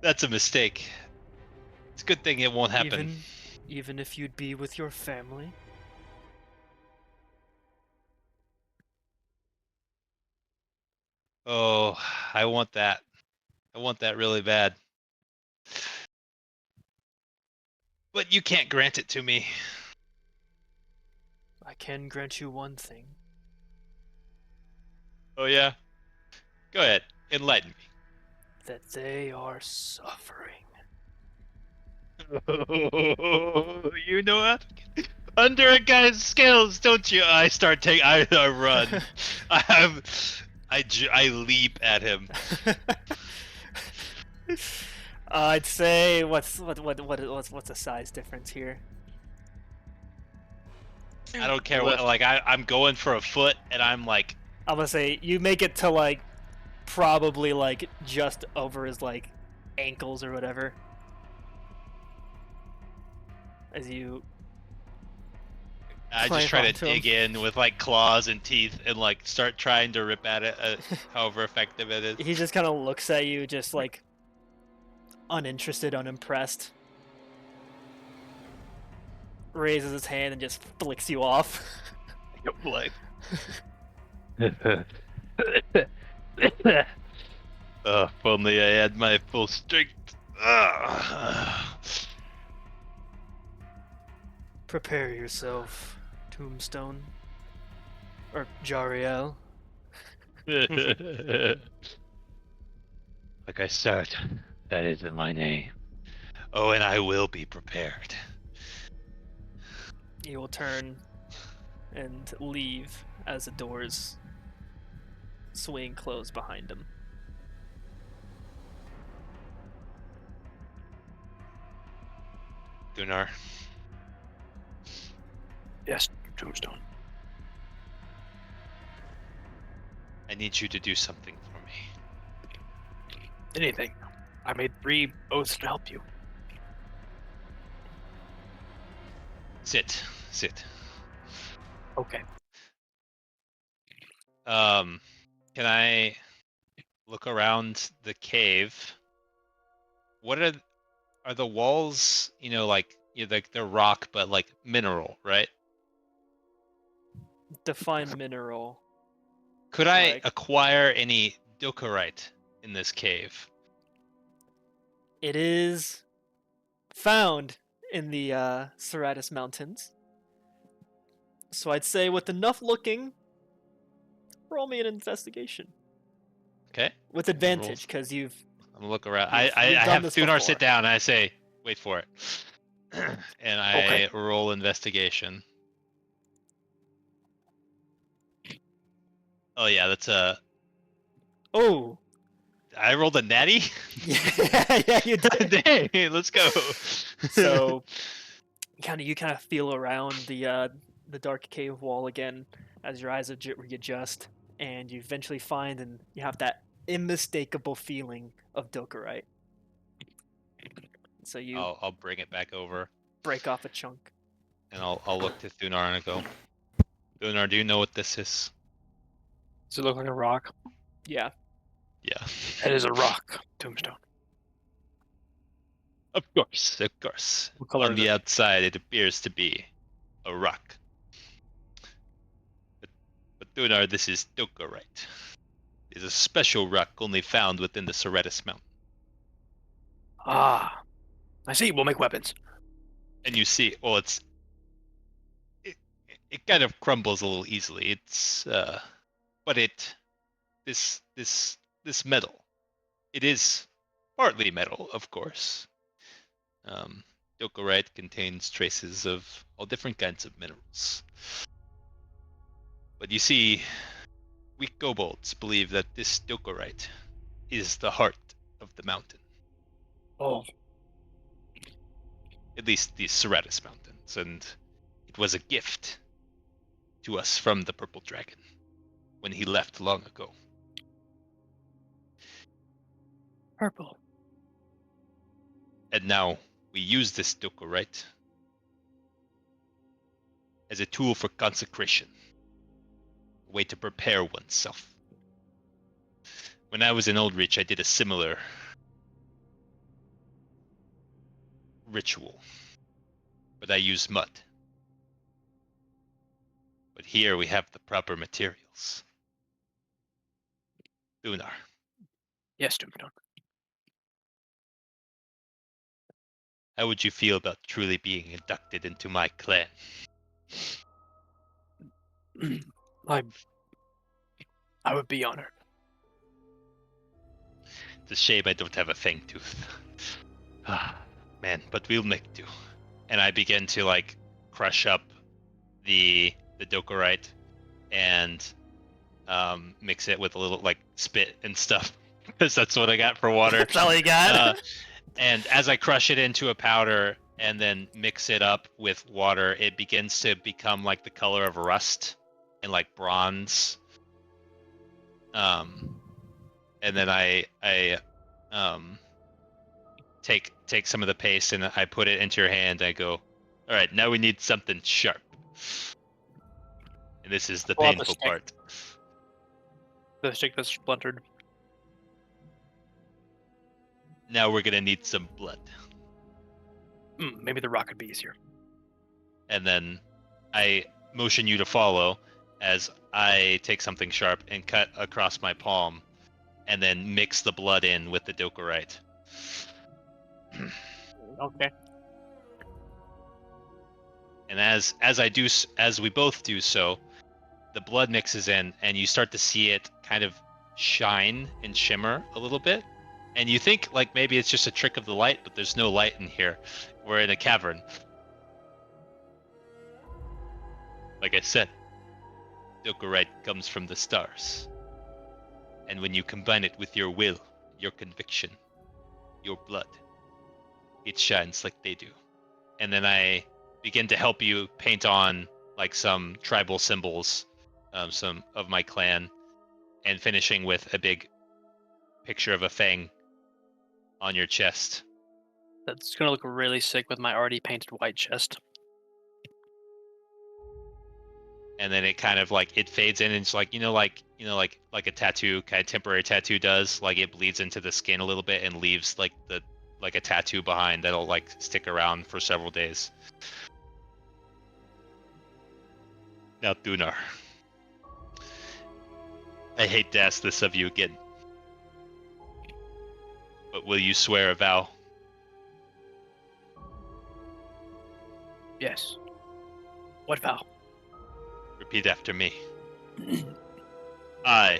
that's a mistake. It's a good thing it won't happen. Even if you'd be with your family? Oh, I want that. I want that really bad. But you can't grant it to me. I can grant you one thing. Oh yeah? Go ahead. Enlighten me. That they are suffering. You know what? Under a guy's skills, don't you? I run. I leap at him. I'd say what's the size difference here? I don't care what. Like I'm going for a foot, and I'm like, I'm gonna say you make it to like probably like just over his like ankles or whatever. As you I climb just try to onto him. dig in with like claws and teeth, and like start trying to rip at it. However effective it is. He just kind of looks at you, just like uninterested, unimpressed. Raises his hand and just flicks you off. Like. If only I had my full strength. Prepare yourself, Tombstone. Or Jariel. Like I said, that isn't my name. Oh, and I will be prepared. He will turn and leave as the doors swing closed behind him. Gunnar. Yes, Tombstone. I need you to do something for me. Anything. I made 3 oaths to help you. Sit. Okay. Can I look around the cave? What are the walls? Like they're rock, but like mineral, right? Define mineral. Could I Like- acquire any dokerite in this cave? It is found in the Ceratus Mountains. So I'd say with enough looking, roll me an investigation. Okay. With advantage, because you've... I'm gonna look around. You've I done have this Thunar before. sit down and I say, wait for it. And I Okay. roll investigation. Oh yeah, that's a... Oh! I rolled a natty? yeah, you did. Dang, let's go. So, you kind of feel around the dark cave wall again as your eyes readjust, and you eventually find, and you have that unmistakable feeling of Dokerite. So you I'll bring it back over, break off a chunk. and I'll look to Thunar and I go, Thunar, do you know what this is? Does it look like a rock? Yeah. Yeah. It is a rock, Tombstone. Of course, of course. What color On is the it? outside, it appears to be a rock. But Thunar, this is Dokerite. It's a special rock only found within the Ceratus Mountain. Ah. I see. We'll make weapons. And you see, well, it kind of crumbles a little easily. But this metal, it is partly metal, of course. Dokerite contains traces of all different kinds of minerals. But you see, we kobolds believe that this Dokerite is the heart of the mountain. Oh. At least the Ceratus Mountains, and it was a gift to us from the Purple Dragon when he left long ago. Purple. And now we use this Dokerite as a tool for consecration, a way to prepare oneself. When I was in Oldreach, I did a similar ritual, but I used mud. But here we have the proper materials. Thunar, Yes, Tombstone. how would you feel about truly being inducted into my clan? I would be honored. It's a shame I don't have a fang tooth. Ah, man, but we'll make do. And I begin to like crush up the Dokerite and mix it with a little like spit and stuff because that's what I got for water. That's all you got? And as I crush it into a powder and then mix it up with water, it begins to become like the color of rust and like bronze. And then I take some of the paste and I put it into your hand. I go, all right, now we need something sharp. And this is the Pull out the painful stick. part. The stick that's splintered. Now we're gonna need some blood. Maybe the rock could be easier. And then I motion you to follow as I take something sharp and cut across my palm and then mix the blood in with the Dokerite. Okay. And as we both do so, the blood mixes in and you start to see it kind of shine and shimmer a little bit. And you think like maybe it's just a trick of the light, but there's no light in here. We're in a cavern. Like I said, Dokerite comes from the stars. And when you combine it with your will, your conviction, your blood, it shines like they do. and then I begin to help you paint on like some tribal symbols, some of my clan, and finishing with a big picture of a fang on your chest. That's gonna look really sick with my already painted white chest. And then it kind of like it fades in, and it's like like a tattoo, kind of temporary tattoo does. Like it bleeds into the skin a little bit and leaves like a tattoo behind that'll like stick around for several days. Now, Dunar, I hate to ask this of you again, but will you swear a vow? Yes. What vow? Repeat after me. I,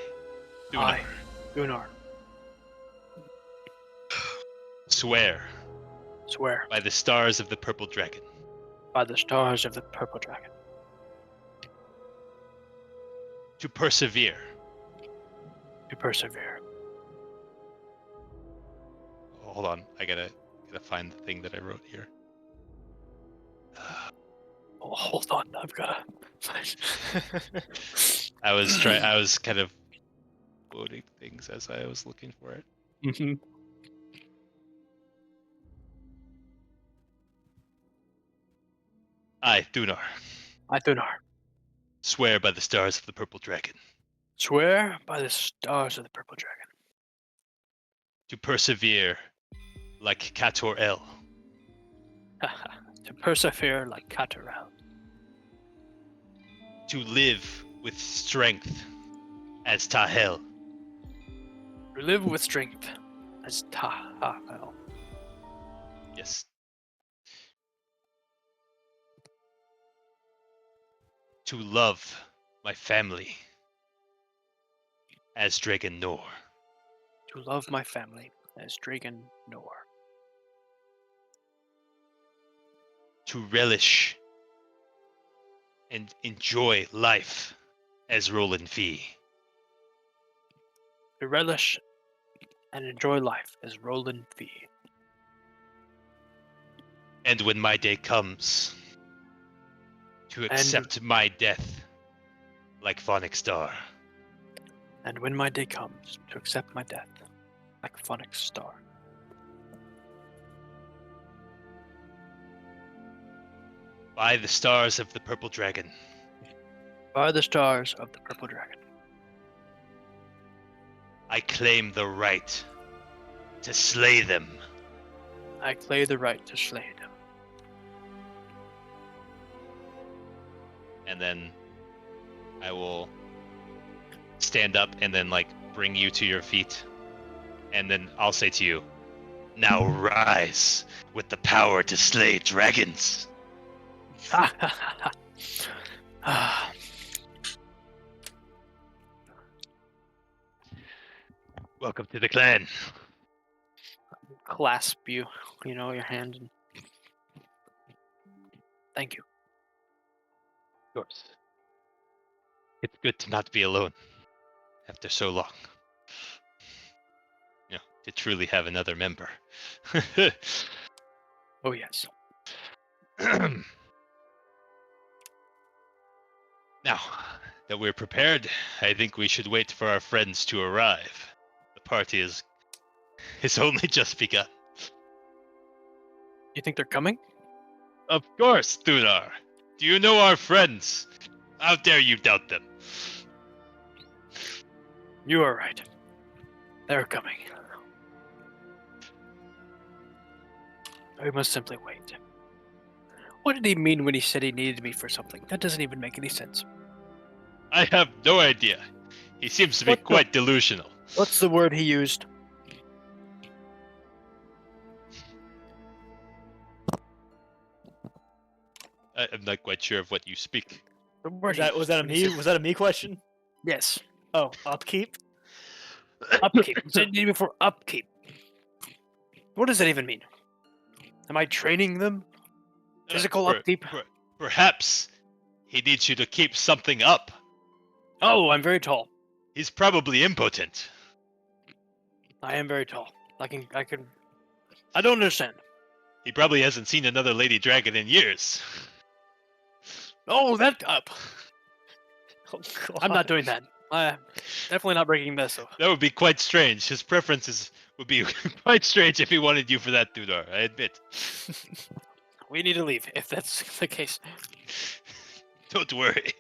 Dunar, I, Gunnar, swear swear by the stars of the purple dragon by the stars of the purple dragon to persevere. to persevere. Hold on, I gotta find the thing that I wrote here. Oh, hold on, I've gotta. I was kind of quoting things as I was looking for it. Mhm. I, Dunar, I, Gunnar, swear by the stars of the purple dragon swear by the stars of the purple dragon to persevere like Kator El, to persevere like Katarel, to live with strength as Tahel, to live with strength as Tahel, yes, to love my family as Dragon Nor, to love my family as Dragon Nor, to relish and enjoy life as Roland V, to relish and enjoy life as Roland V, and when my day comes, to accept my death like Phonic Star. and when my day comes, to accept my death like Phonic Star. By the stars of the purple dragon, By the stars of the purple dragon, I claim the right to slay them. I claim the right to slay them. And then I will stand up and then like bring you to your feet. And then I'll say to you, now rise with the power to slay dragons. Ah, Welcome to the clan. clasp you, your hand. And... Thank you. Of course. It's good to not be alone after so long. To truly have another member. Oh yes. Now that we're prepared, I think we should wait for our friends to arrive. The party is only just begun. You think they're coming? Of course, Thunar. Do you know our friends? How dare you doubt them? You are right. They're coming. We must simply wait. What did he mean when he said he needed me for something? That doesn't even make any sense. I have no idea. He seems to be What the- quite delusional. What's the word he used? I'm not quite sure of what you speak. The word Was that a me? Was that a me question? Yes. Oh, upkeep. Upkeep. You said you need me for upkeep. What does that even mean? Am I training them? Physical upkeep? Perhaps he needs you to keep something up. Oh, I'm very tall. He's probably impotent. I am very tall. I don't understand. He probably hasn't seen another lady dragon in years. Oh, that up. Oh, I'm not God. doing that. Definitely not breaking this. That would be quite strange. His preferences would be quite strange if he wanted you for that, Thudar, I admit. We need to leave if that's the case. Don't worry.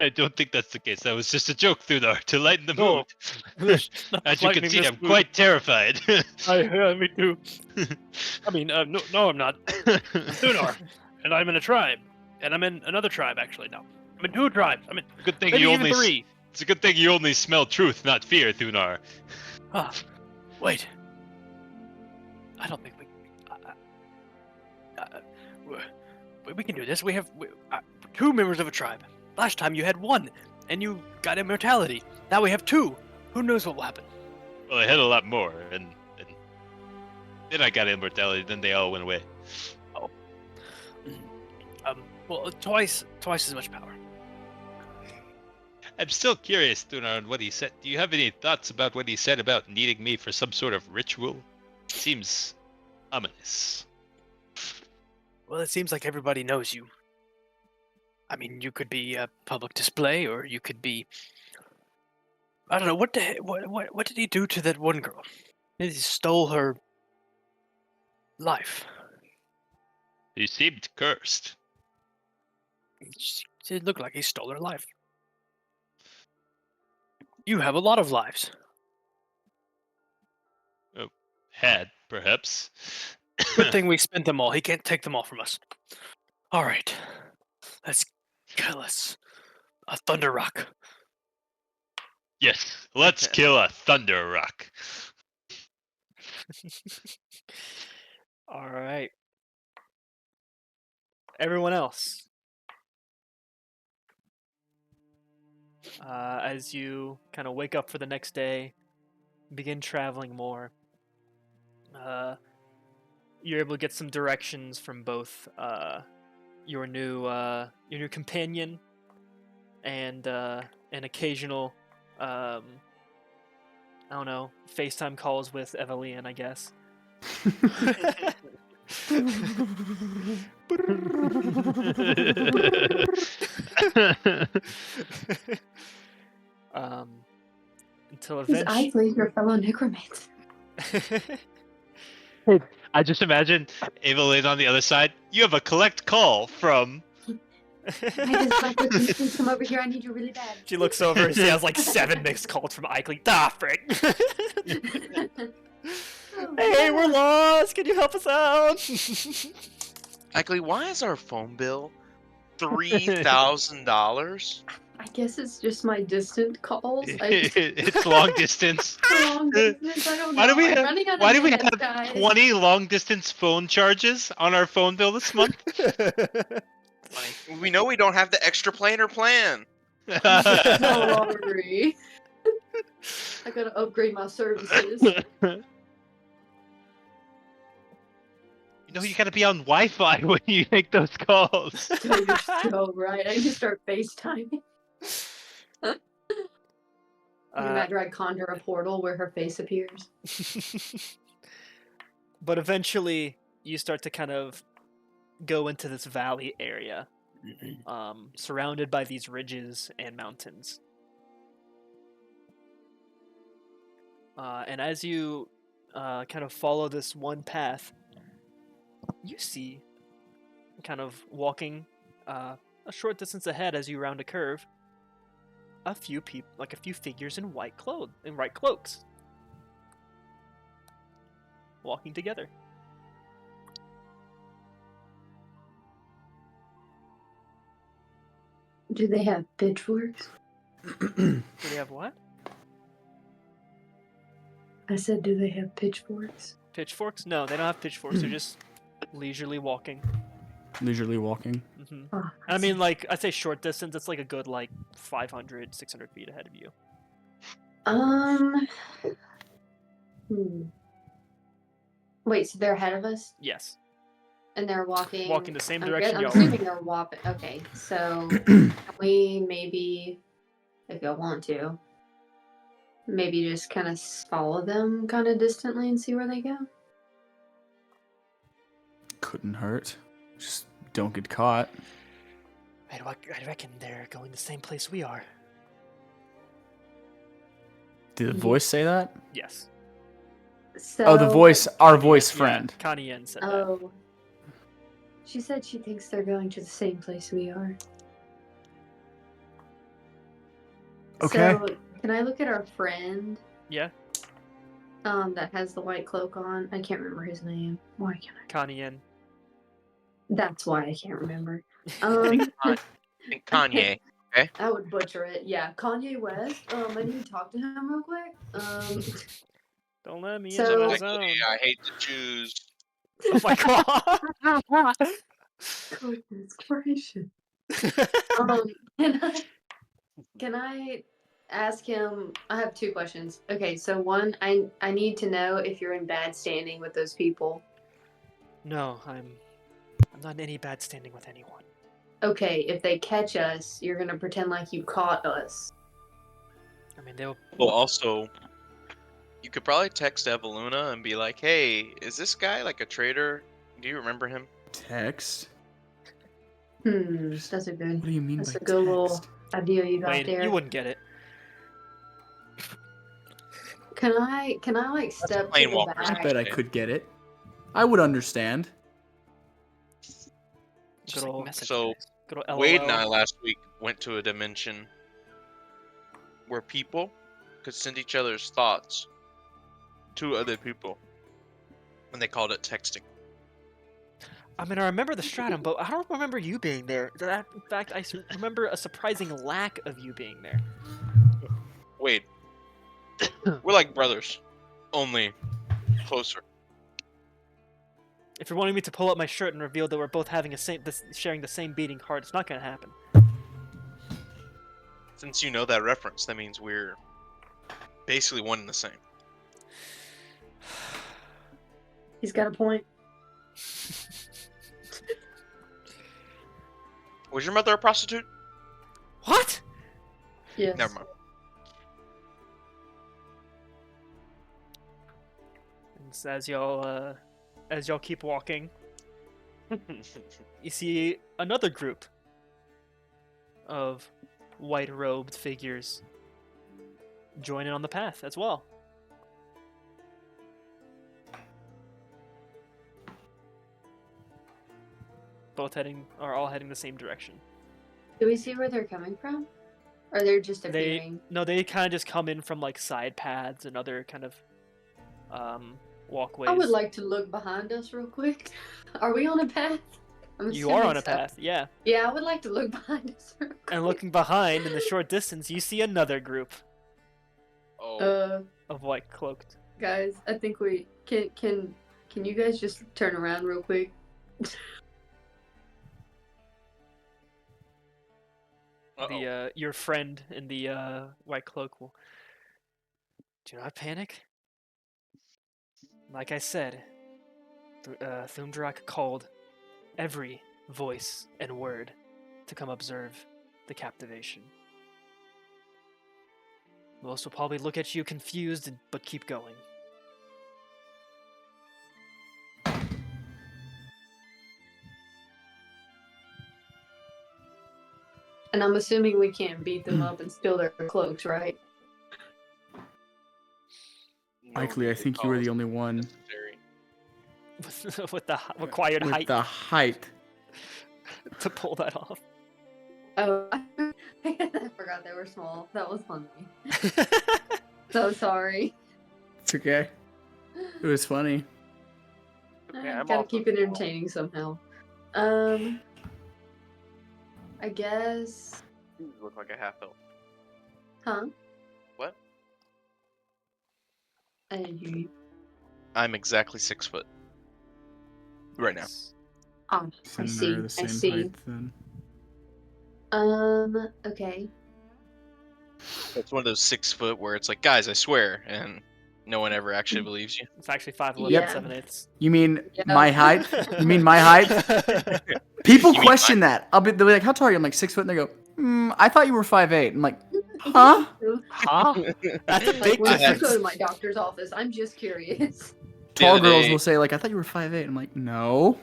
I don't think that's the case. That was just a joke, Thudar, to lighten the No. mood. As you can see, I'm quite terrified. Me too. I mean, no, I'm not. I'm Thudar, and I'm in a tribe, and I'm in another tribe actually now. I'm in 2 tribes. I'm in Good thing maybe you even only 3. It's a good thing you only smell truth, not fear, Thunar. Huh. Wait. I don't think we. We can do this. We have 2 members of a tribe. Last time you had 1, and you got immortality. Now we have 2. Who knows what will happen? Well, I had a lot more, and then I got immortality. Then they all went away. Well, twice as much power. I'm still curious, Thunar, on what he said. Do you have any thoughts about what he said about needing me for some sort of ritual? Seems ominous. Well, it seems like everybody knows you. I mean, you could be a public display, or you could be. I don't know what did he do to that one girl? He stole her life. He seemed cursed. It looked like he stole her life. You have a lot of lives. Had, perhaps. Good thing we spent them all. He can't take them all from us. All right, let's kill us a Thunder Rock. Yes, let's kill a Thunder Rock. All right. Everyone else. As you kind of wake up for the next day, begin traveling more, you're able to get some directions from both your new companion and an occasional I don't know, FaceTime calls with Evelyn, I guess. Until Who's eventually. Isley, your fellow necromancer? I just imagine Evelyn on the other side. You have a collect call from. I just like it. Please come over here. I need you really bad. She looks over and she has like 7 mixed calls from Ike. Ah, frick. Hey, we're lost. Can you help us out? Actually, why is our phone bill $3,000? I guess it's just my distant calls. It's long distance. Long distance, I don't know. Why do we I'm have, running out of why do we minutes, have guys. 20 long distance phone charges on our phone bill this month? We know we don't have the extra planer plan. Sorry. I gotta upgrade my services. You know you gotta be on Wi-Fi when you make those calls. You're so right. I need to start FaceTiming. Imagine I conjure a portal where her face appears. But eventually, you start to kind of go into this valley area, surrounded by these ridges and mountains. And as you kind of follow this one path, you see, kind of walking a short distance ahead as you round a curve, a few people, like a few figures in white cloaks, walking together. Do they have pitchforks? Do they have what? I said, do they have pitchforks? Pitchforks? No, they don't have pitchforks. They're just leisurely walking. Leisurely walking. Hmm. Oh, I mean, like, I'd say short distance. It's like a good, like, 500, 600 feet ahead of you. Wait, so they're ahead of us? Yes. And they're walking... Walking the same I'm direction I'm y'all assuming they're walking... Okay, so can we maybe, if you want to, maybe just kind of follow them kind of distantly and see where they go? Couldn't hurt. Just don't get caught. I reckon they're going the same place we are. Did the voice say that? Yes. So, Oh, the voice, our Connie voice Yen- friend. Yeah, Connie Yen said that. Oh. She said she thinks they're going to the same place we are. Okay. So, can I look at our friend? Yeah, That has the white cloak on. I can't remember his name. Why can't I? Connie Yen. That's why I can't remember. Think Kanye. I would butcher it. Yeah, Kanye West. I need to talk to him real quick. Don't let me So- into my Like, zone. I hate to choose. Oh my god. Goodness gracious. Can I ask him? I have two questions. Okay, so one, I need to know if you're in bad standing with those people. No, I'm not in any bad standing with anyone. Okay, if they catch us, you're gonna pretend like you caught us. I mean, they'll. Well, also, you could probably text Eveluna and be like, "Hey, is this guy like a traitor? Do you remember him?" Text? That's a good What do you mean That's by a good little text? idea you got Wait, there. you wouldn't get it. Can I like step to Plane the walkers. I back? bet I could get it. I would understand. Just Good ol'- message So, guys. Good old LOL. Wade and I last week went to a dimension where people could send each other's thoughts to other people, and they called it texting. I mean, I remember the stratum, but I don't remember you being there. In fact, I remember a surprising lack of you being there. Wade, we're like brothers, only closer. If you're wanting me to pull up my shirt and reveal that we're both having sharing the same beating heart, it's not gonna happen. Since you know that reference, that means we're basically one and the same. He's got a point. Was your mother a prostitute? What? Yes. Never mind. And so as y'all keep walking, you see another group of white-robed figures join in on the path as well. All heading the same direction. Do we see where they're coming from? Or they're just They appearing? they kind of just come in from like side paths and other kind of walkways. I would like to look behind us real quick. Are we on a path? I'm You are assuming on a so. path, yeah. Yeah, I would like to look behind us real quick. And looking behind in the short distance, you see another group Oh, of white cloaked. Guys, I think we can you guys just turn around real quick? uh-oh. Your friend in the white cloak will do not panic. Like I said, Thumdrak called every voice and word to come observe the captivation. Most will probably look at you confused, but keep going. And I'm assuming we can't beat them up and steal their cloaks, right? No Likely, I legal think you were the calls only one necessary. With the required with height the height. to pull that off. Oh, I forgot they were small. That was funny. So sorry. It's okay. It was funny. Yeah, I'm Gotta also keep it small. entertaining somehow. I guess. You look like a half elf. Huh? What? I didn't hear you. I'm exactly 6 foot. Right now. Oh, I And see. they're the I same see. height then. Okay. It's one of those 6 foot where it's like, guys, I swear, and no one ever actually believes you. It's actually 5'11", Yeah. 7/8. You mean Yeah. my height? You mean my height? People You mean question that. They'll be like, "How tall are you?" I'm like 6 foot, and they go, "I thought you were 5'8". I'm like, "Huh?" Huh? That's a Like big when I you have- go difference. to my doctor's office, I'm just curious. tall other girls day- will say like, "I thought you were 5'8". I'm like, no,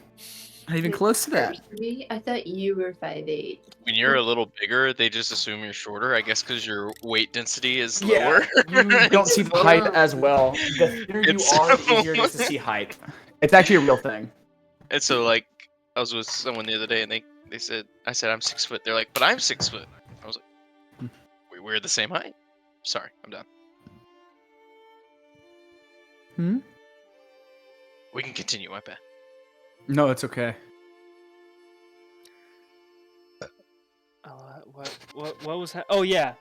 not even close to that. Me? I thought you were 5'8". When you're a little bigger, they just assume you're shorter. I guess because your weight density is Yeah, lower. you don't see the height as well. The thinner you It's are, the so- easier it is to see height. It's actually a real thing. And so, like, I was with someone the other day, and they said, I said I'm 6 foot. They're like, but I'm 6 foot. I was like, we're the same height. Sorry, I'm done. Hmm? We can continue. My bad. No, it's okay. What was that? Oh yeah.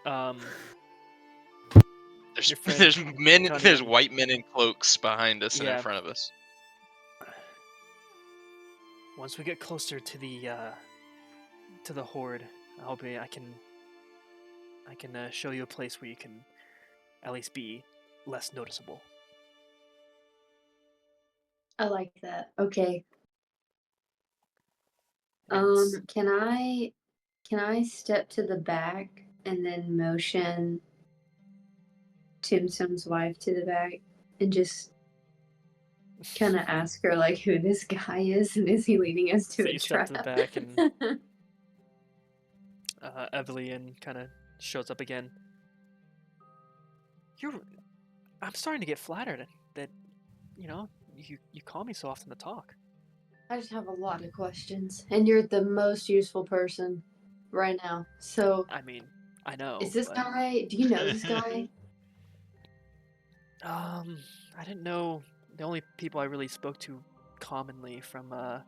There's Your friend there's men. Johnny There's and- white men in cloaks behind us and Yeah. in front of us. Once we get closer to the horde, I hope I can show you a place where you can at least be less noticeable. I like that. Okay. And s- Can I step to the back and then motion Tombstone's wife to the back and just kind of ask her like who this guy is and is he leading us to So a you step trap? to the back and Evelyn kind of shows up again. I'm starting to get flattered that you call me so often to talk. I just have a lot of questions, and you're the most useful person right now. So, I mean, I know. is this but, guy? Do you know this guy? I didn't know. The only people I really spoke to commonly from the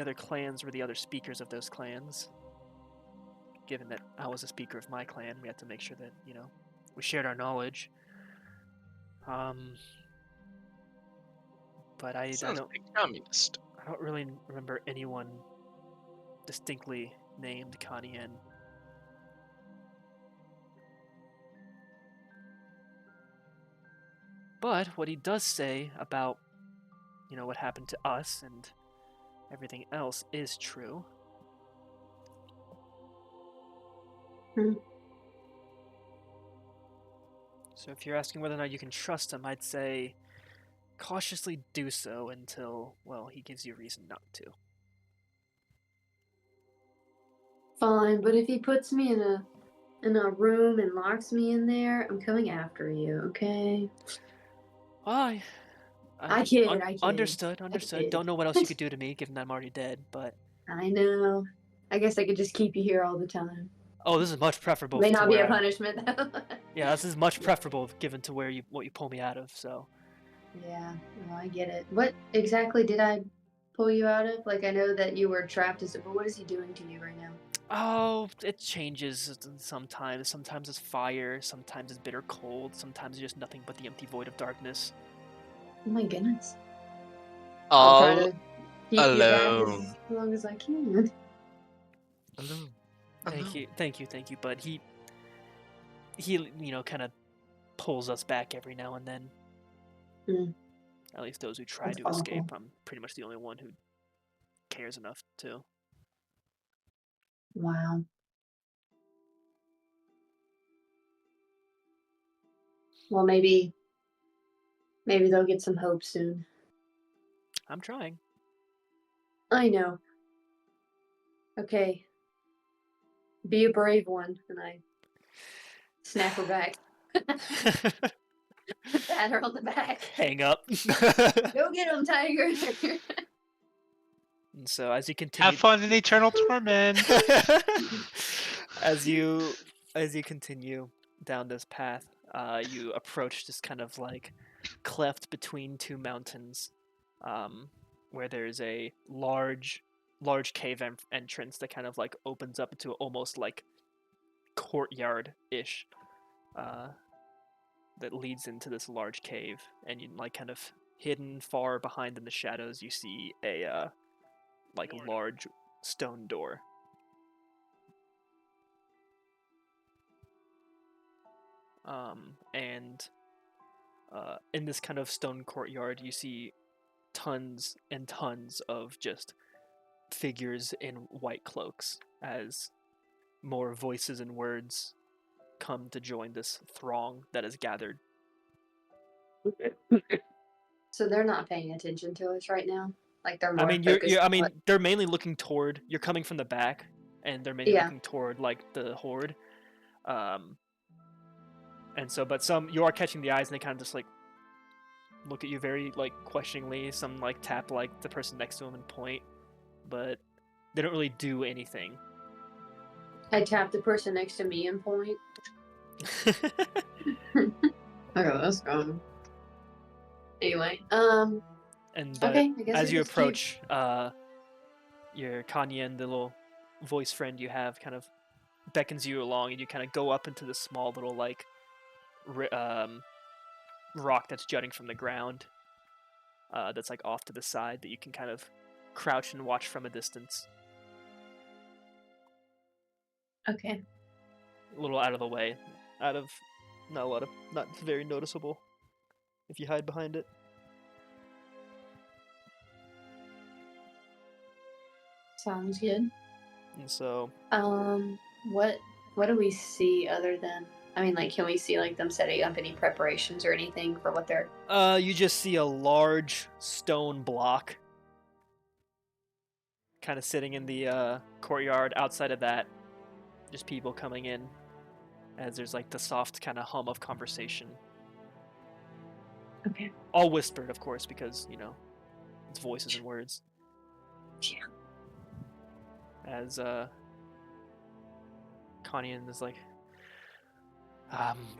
other clans were the other speakers of those clans. Given that I was a speaker of my clan, we had to make sure that we shared our knowledge. But I Sounds don't like communist. I don't really remember anyone distinctly named Kanien. But what he does say about, what happened to us and everything else is true. Hmm. So if you're asking whether or not you can trust him, I'd say cautiously do so until, well, he gives you a reason not to. Fine, but if he puts me in a room and locks me in there, I'm coming after you. Okay? Well, I kid. Understood. kid. Don't know what else you could do to me, given I'm already dead. But I know. I guess I could just keep you here all the time. oh, this is much preferable. May to not be where a punishment though. Yeah, this is much preferable given to what you pull me out of. So Yeah, no, I get it. What exactly did I pull you out of? Like, I know that you were trapped, but what is he doing to you right now? oh, it changes sometimes. Sometimes it's fire. Sometimes it's bitter cold. Sometimes it's just nothing but the empty void of darkness. Oh my goodness. I'll try All to keep you back alone. as long as I can. Alone. Thank you. But he kind of pulls us back every now and then. Mm. At least those who try That's to escape. awful. I'm pretty much the only one who cares enough to. Wow. Well, maybe they'll get some hope soon. I'm trying. I know. Okay. Be a brave one, and I snap her back. Pat her on the back. Hang up. Go get him, Tiger. And so as you continue, Have fun in eternal torment. as you continue down this path, you approach this kind of like cleft between two mountains, where there's a large cave entrance that kind of like opens up into almost like courtyard-ish, that leads into this large cave, and you like kind of hidden far behind in the shadows, you see a like a large stone door. And in this kind of stone courtyard, you see tons and tons of just figures in white cloaks as more voices and words come to join this throng that is gathered. So they're not paying attention to us right now. Like they're I more mean, focused. I on mean, what- they're mainly looking toward. You're coming from the back, and they're mainly Yeah. looking toward like the horde. And so, but some you are catching the eyes, and they kind of just like look at you very like questioningly. Some like tap like the person next to them and point, but they don't really do anything. I tap the person next to me and point. Okay, that's gone. Anyway, And but okay, I guess as we you just keep- approach, your Kanye and the little voice friend you have kind of beckons you along, and you kind of go up into the small little like rock that's jutting from the ground. That's like off to the side that you can kind of crouch and watch from a distance, Okay. a little out of the way, not very noticeable if you hide behind it. Sounds good. And so What do we see other than? I mean, like, can we see like them setting up any preparations or anything for what they're? you just see a large stone block kind of sitting in the courtyard. Outside of that, just people coming in as there's like the soft kind of hum of conversation. Okay. All whispered, of course, because, it's voices and words. Yeah. As Kanyan is like,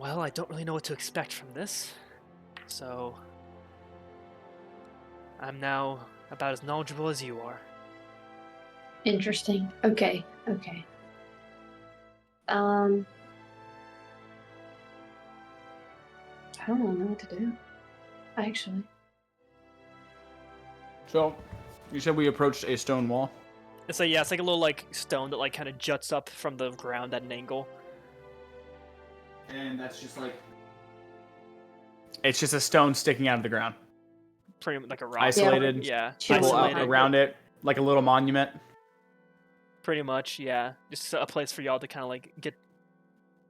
well, I don't really know what to expect from this, so I'm now about as knowledgeable as you are. Interesting. Okay. Okay. I don't know what to do. Actually. So, you said we approached a stone wall. It's like, yeah, it's like a little like stone that like kind of juts up from the ground at an angle. And that's just like... It's just a stone sticking out of the ground. Pretty much like a rock. Isolated. Yeah. People out Isolated. around it, like a little monument. Pretty much, yeah. Just a place for y'all to kind of like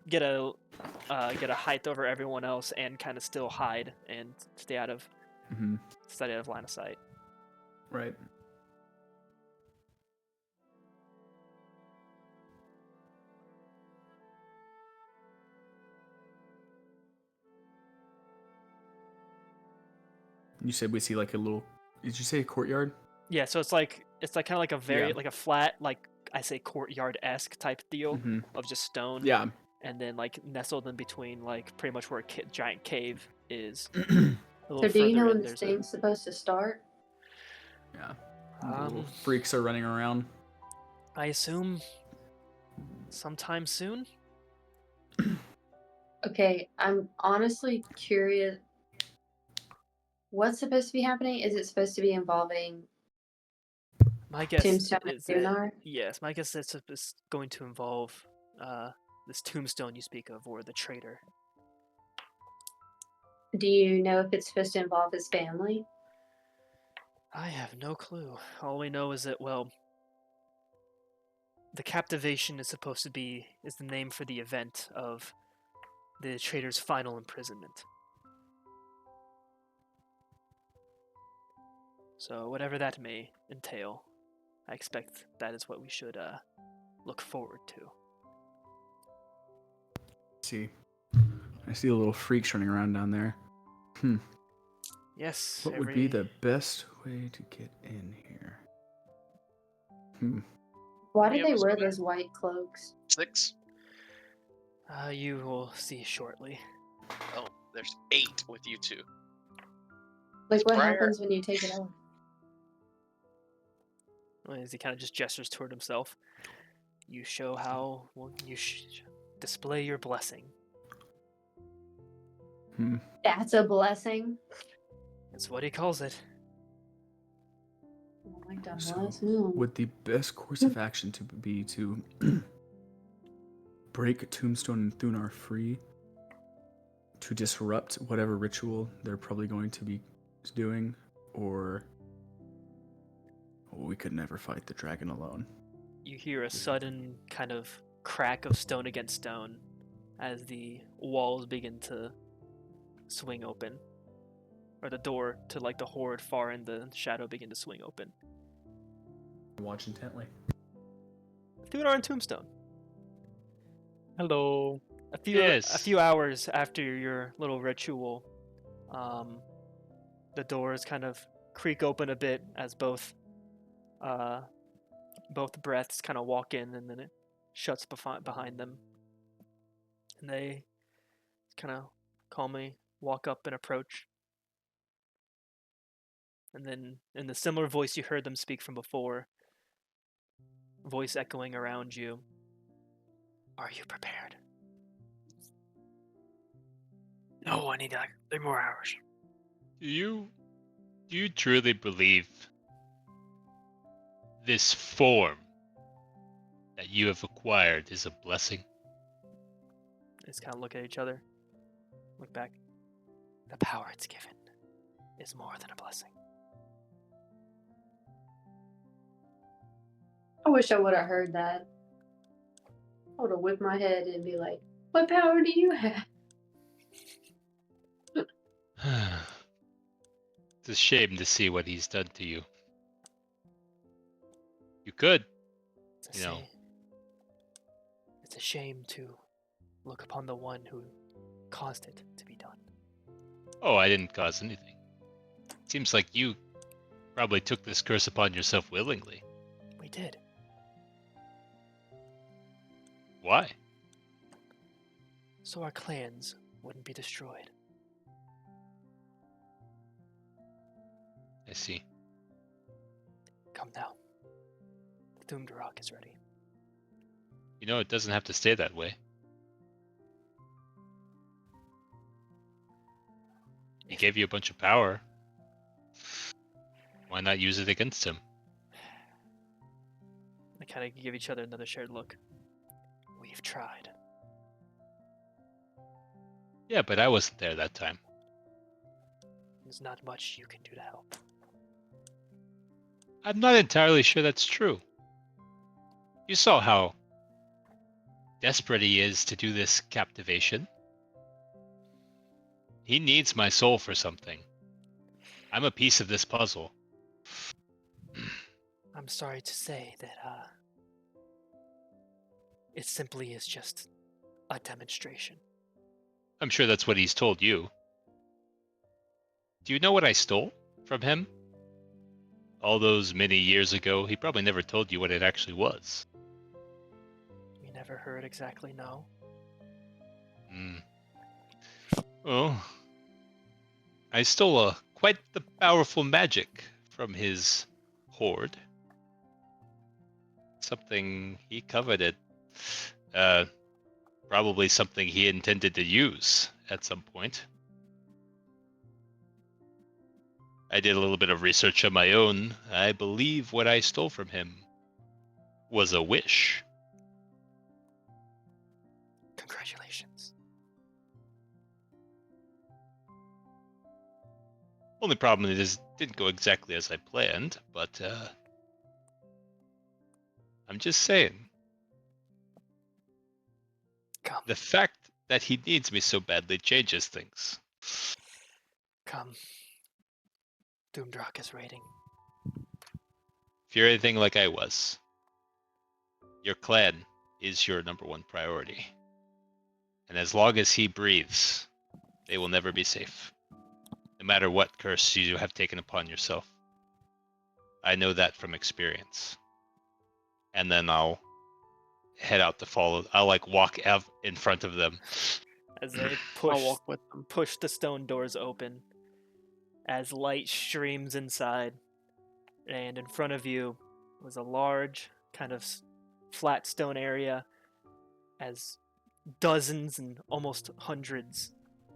get a height over everyone else and kind of still hide and stay out of line of sight. Right. You said we see like a little... Did you say a courtyard? Yeah, so it's like kind of like a very Yeah. like a flat, like I say courtyard-esque type deal of just stone. Yeah. And then like nestled in between like pretty much where a giant cave is. So do you know when this thing's supposed to start? Yeah. The little freaks are running around. I assume sometime soon. Okay, I'm honestly curious. What's supposed to be happening? Is it supposed to be involving My guess Tombstone and is that, Thunar? yes, my guess is it's going to involve this tombstone you speak of, or the traitor. Do you know if it's supposed to involve his family? I have no clue. All we know is that, well, the captivation is supposed to be is the name for the event of the traitor's final imprisonment. So whatever that may entail, I expect that is what we should look forward to. I see the little freaks running around down there. Yes. What would be the best way to get in here? Why do Yeah, they what's wear that? those white cloaks? 6? You will see shortly. Oh, there's 8 with you two. Like, what Prior- happens when you take it off? As he kind of just gestures toward himself, you show how display your blessing. That's a blessing. That's what he calls it. Oh my god, So, no. would the best course of action to be to break Tombstone and Thunar free to disrupt whatever ritual they're probably going to be doing, or we could never fight the dragon alone? You hear a sudden kind of crack of stone against stone as the walls begin to swing open. or the door to like the horde far in the shadow begin to swing open. Watch intently. Thunar and Tombstone. Hello. A Yes. few hours after your little ritual, the doors kind of creak open a bit as both breaths kind of walk in, and then it shuts behind them. And they kind of calmly walk up and approach. And then, in the similar voice you heard them speak from before, voice echoing around you, "Are you prepared?" No, I need like 3 more hours. Do you truly believe this form that you have acquired is a blessing? They just kind of look at each other, look back. The power it's given is more than a blessing. I wish I would have heard that. I would have whipped my head and be like, "What power do you have?" It's a shame to see what he's done to you. You could. It's a You know. shame. It's a shame to look upon the one who caused it to be done. Oh, I didn't cause anything. Seems like you probably took this curse upon yourself willingly. We did. Why? So our clans wouldn't be destroyed. I see. Come now. The Thumdarak is ready. You know, it doesn't have to stay that way. He gave you a bunch of power. Why not use it against him? They kind of give each other another shared look. We've tried. Yeah, but I wasn't there that time. There's not much you can do to help. I'm not entirely sure that's true. You saw how desperate he is to do this captivation. He needs my soul for something. I'm a piece of this puzzle. I'm sorry to say that, it simply is just a demonstration. I'm sure that's what he's told you. Do you know what I stole from him? All those many years ago, he probably never told you what it actually was. We never heard exactly no. Well, I stole quite the powerful magic from his hoard. Something he coveted. Probably something he intended to use at some point. I did a little bit of research on my own. I believe what I stole from him was a wish. Congratulations. Only problem is it didn't go exactly as I planned, but I'm just saying. Come, The fact that he needs me so badly changes things. come. Doomdrock is raiding. If you're anything like I was, your clan is your number one priority. And as long as he breathes, they will never be safe. No matter what curse you have taken upon yourself. I know that from experience. And then I'll head out to follow. I'll like walk in front of them. As they I'll walk with them. push the stone doors open, as light streams inside, and in front of you was a large kind of flat stone area, as dozens and almost hundreds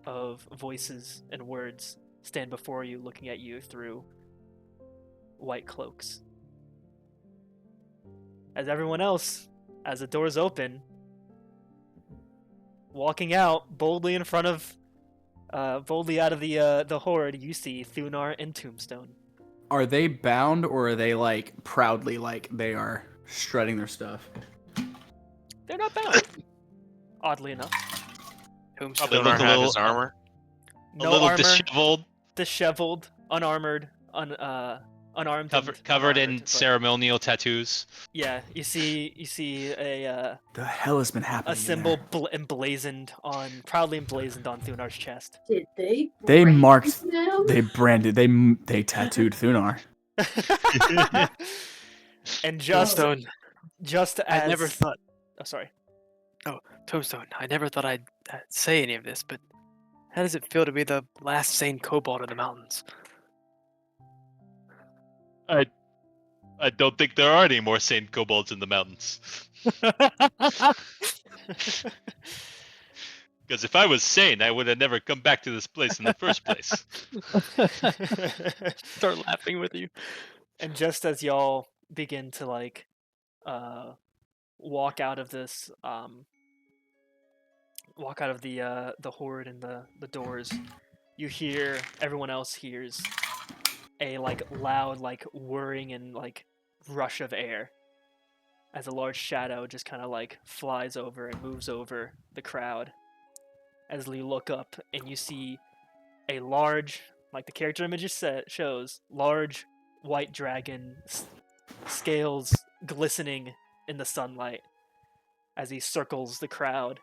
of voices and words stand before you, looking at you through white cloaks. As everyone else, as the doors open, walking out boldly in front of boldly out of the horde, you see Thunar and Tombstone. Are they bound, or are they like proudly like they are strutting their stuff? They're not bound, oddly enough. Probably Tombstone. look a Have little, his armor. No a little armor, disheveled. disheveled, unarmored, unarmed, and Covered in unarmored, but- ceremonial tattoos. Yeah, you see a The hell has been happening? a symbol proudly emblazoned on Thunar's chest. Did they? They break marked- now? They branded. They tattooed Thunar. And just Tombstone. as I never thought. Oh, sorry. Tombstone. I never thought I'd say any of this, but how does it feel to be the last sane kobold in the mountains? I don't think there are any more sane kobolds in the mountains. Because if I was sane, I would have never come back to this place in the first place. Start laughing with you. And just as y'all begin to like walk out of this walk out of the horde and the doors, you hear, everyone else hears a like loud like whirring and like rush of air as a large shadow just kind of like flies over and moves over the crowd. As you look up and you see a large, like the character image shows, large white dragon, scales glistening in the sunlight as he circles the crowd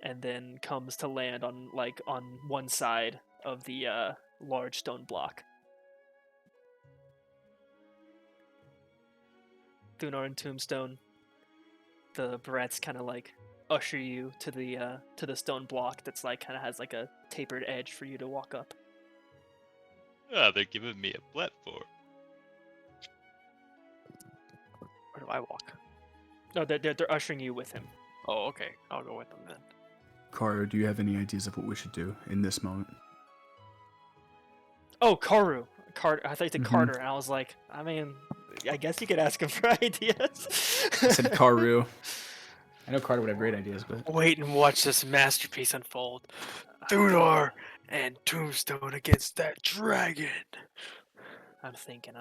and then comes to land on one side of the large stone block. Thunar and Tombstone, the Barrettes kind of like usher you to the stone block that's like kind of has like a tapered edge for you to walk up. Ah, they're giving me a platform. Where do I walk? No, they're ushering you with him. Oh, okay. I'll go with them then. Karu, do you have any ideas of what we should do in this moment? Oh, Karu. I thought you said Mhm. Carter, and I was like, I mean, I guess you could ask him for ideas. I said Karu. I know Carter would have great ideas, but Wait and watch this masterpiece unfold. Thunar and Tombstone against that dragon. I'm thinking.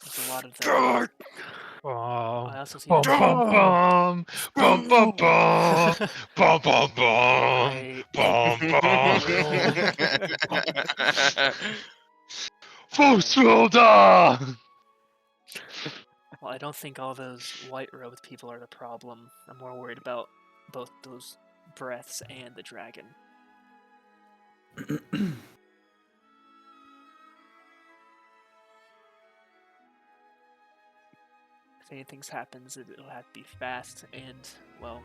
There's a lot of them. I also see. Bum bum bum bum bum bum bum bum bum bum. Fußwilder! Well, I don't think all those white-robed people are the problem. I'm more worried about both those breaths and the dragon. If anything happens, it'll have to be fast, and well,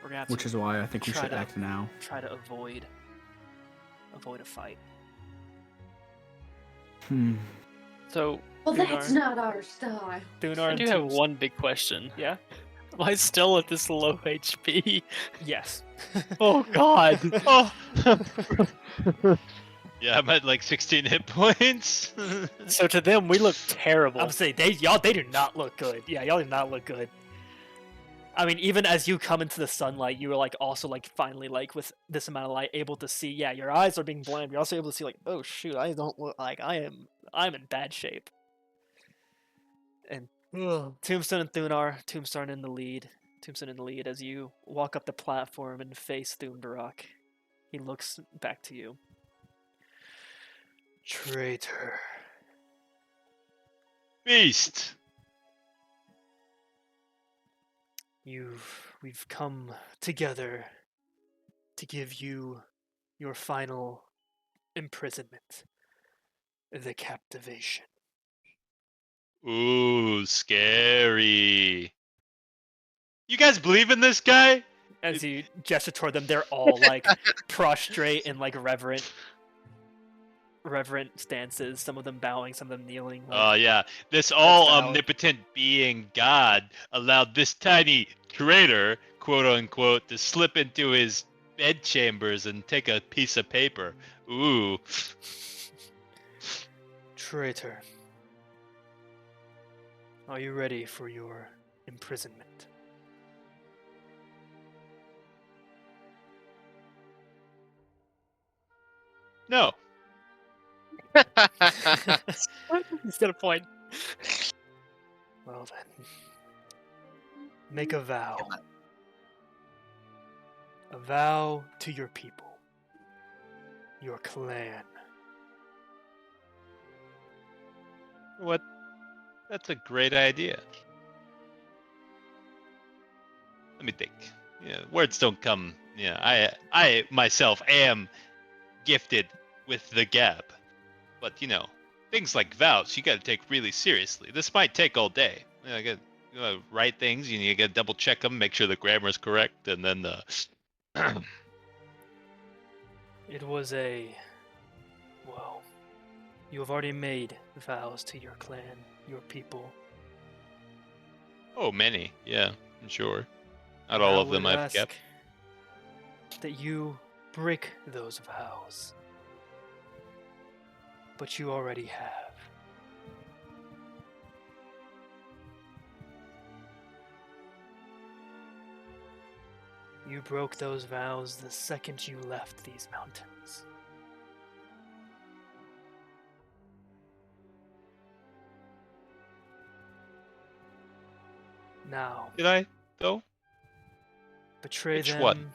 we're gonna have which to is why I think we try should to- act now. try to avoid a fight. So, Well, that's Thunar. not our style. Thunar I and do have Tombstone- one big question. Yeah. Am I still at this low HP? Yes. Oh God! Oh. Yeah, I'm at like 16 hit points. So to them, we look terrible. I'm saying they do not look good. Yeah, y'all do not look good. I mean, even as you come into the sunlight, you were like also like finally like with this amount of light able to see. Yeah, your eyes are being blind. You're also able to see like, oh shoot, I don't look like I'm in bad shape. And Tombstone and Thunar, Tombstone in the lead. Tombstone in the lead as you walk up the platform and face Thunbarak. He looks back to you. Traitor. Beast. We've come together to give you your final imprisonment, the captivation. Ooh, scary. You guys believe in this guy? As you gesture toward them, they're all like prostrate in like reverent stances. Some of them bowing, some of them kneeling. Oh like- yeah, this all valid. omnipotent being God allowed this tiny traitor, quote unquote, to slip into his bedchambers and take a piece of paper. Ooh. Traitor. Are you ready for your imprisonment? No. He's got a point. Well then. Make a vow. A vow to your people, your clan. What? That's a great idea. Let me think. Yeah, words don't come. Yeah, I myself am gifted with the gab, but things like vows you got to take really seriously. This might take all day. You gotta write things. You gotta double check them, make sure the grammar is correct, and then It was well, you have already made vows to your clan, your people. oh, many. Yeah, I'm sure. Not And all I of them would I've kept. ask that you break those vows. But you already have. You broke those vows the second you left these mountains. Now, Did I though? betray Which them one?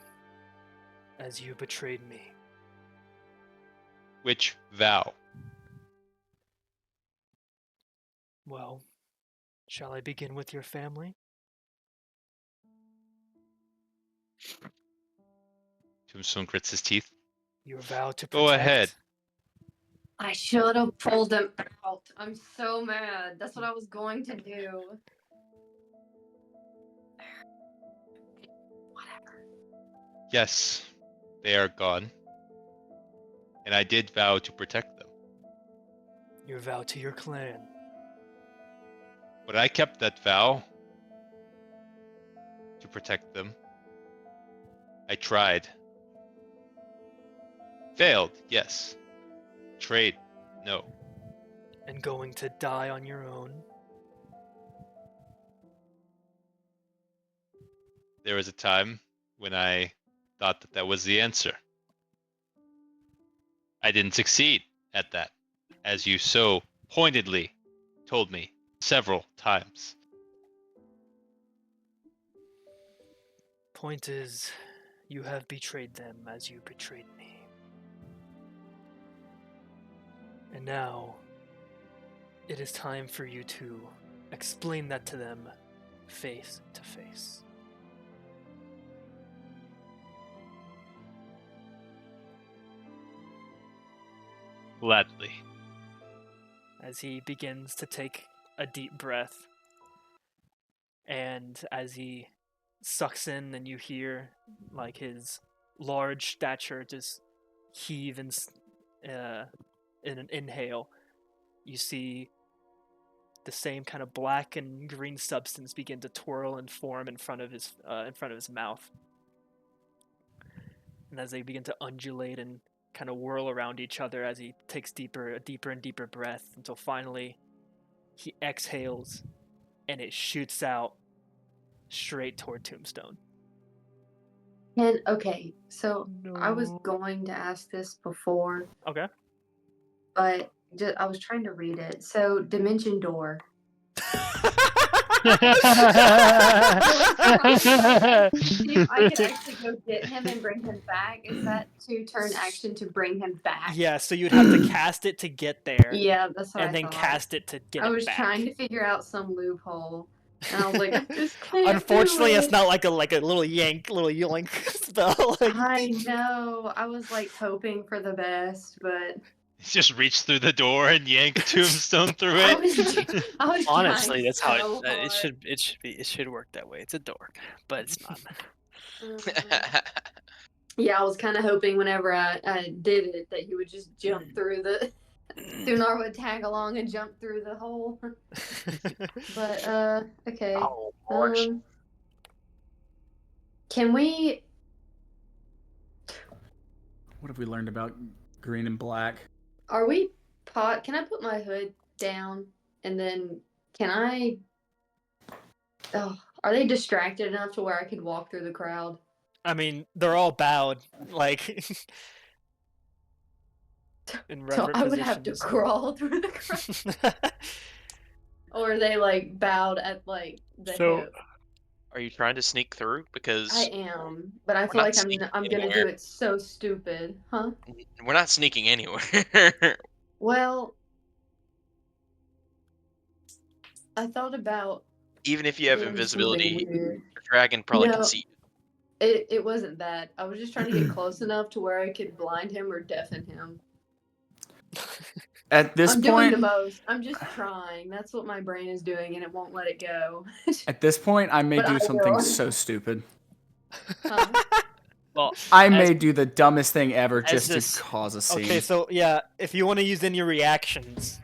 as you betrayed me. Which vow? Well, shall I begin with your family? Tombstone grits his teeth. Your vow to protect. Go ahead. I should have pulled him out. I'm so mad. That's what I was going to do. Whatever. Yes, they are gone. And I did vow to protect them. Your vow to your clan. But I kept that vow to protect them. I tried. Failed, yes. Trade, no. And going to die on your own. There was a time when I thought that that was the answer. I didn't succeed at that, as you so pointedly told me several times. Point is, you have betrayed them as you betrayed me. And now, it is time for you to explain that to them face to face. Gladly. As he begins to take a deep breath, and as he sucks in, and you hear like his large stature just heave in an inhale, you see the same kind of black and green substance begin to twirl and form in front of his mouth. And as they begin to undulate and kind of whirl around each other as he takes a deeper and deeper breath, until finally he exhales and it shoots out straight toward Tombstone. And okay, so I was going to ask this before, Okay. but I was trying to read it. So Dimension Door. Uh, If I could actually go get him and bring him back, is that 2-turn action to bring him back? Yeah, so you'd have to cast it to get there. Yeah, that's what and I then thought. cast it to get I it was back. trying to figure out some loophole, and I was like, I just can't Unfortunately, do it's it. not like a little yoink spell. I know. I was like hoping for the best, but Just reach through the door and yank Tombstone through I it. was Honestly, trying that's how so it hard. it should work that way. It's a door, but it's not. Yeah, I was kind of hoping whenever I did it that you would just jump through the. Thunar would tag along and jump through the hole. But okay. Oh, Lord. Can we? What have we learned about green and black? Are we Can I put my hood down and then can I? Oh, are they distracted enough to where I could walk through the crowd? I mean, they're all bowed, like in So reverent I would have to positions. crawl through the crowd, or are they like bowed at like the So, hip? Are you trying to sneak through? Because I am, but I we're feel not like sneaking I'm gonna anywhere. do it so stupid, huh? We're not sneaking anywhere. Well, I thought about Even if you have doing something invisibility, weird. the dragon probably can No, see you. it wasn't that. I was just trying to get close enough to where I could blind him or deafen him. At this I'm doing the point, most. I'm just trying. That's what my brain is doing, and it won't let it go. at this point, I may But do I something will. so stupid. Huh? Well, I as, may do the dumbest thing ever as just this- to cause a scene. Okay, so yeah, if you want to use any reactions,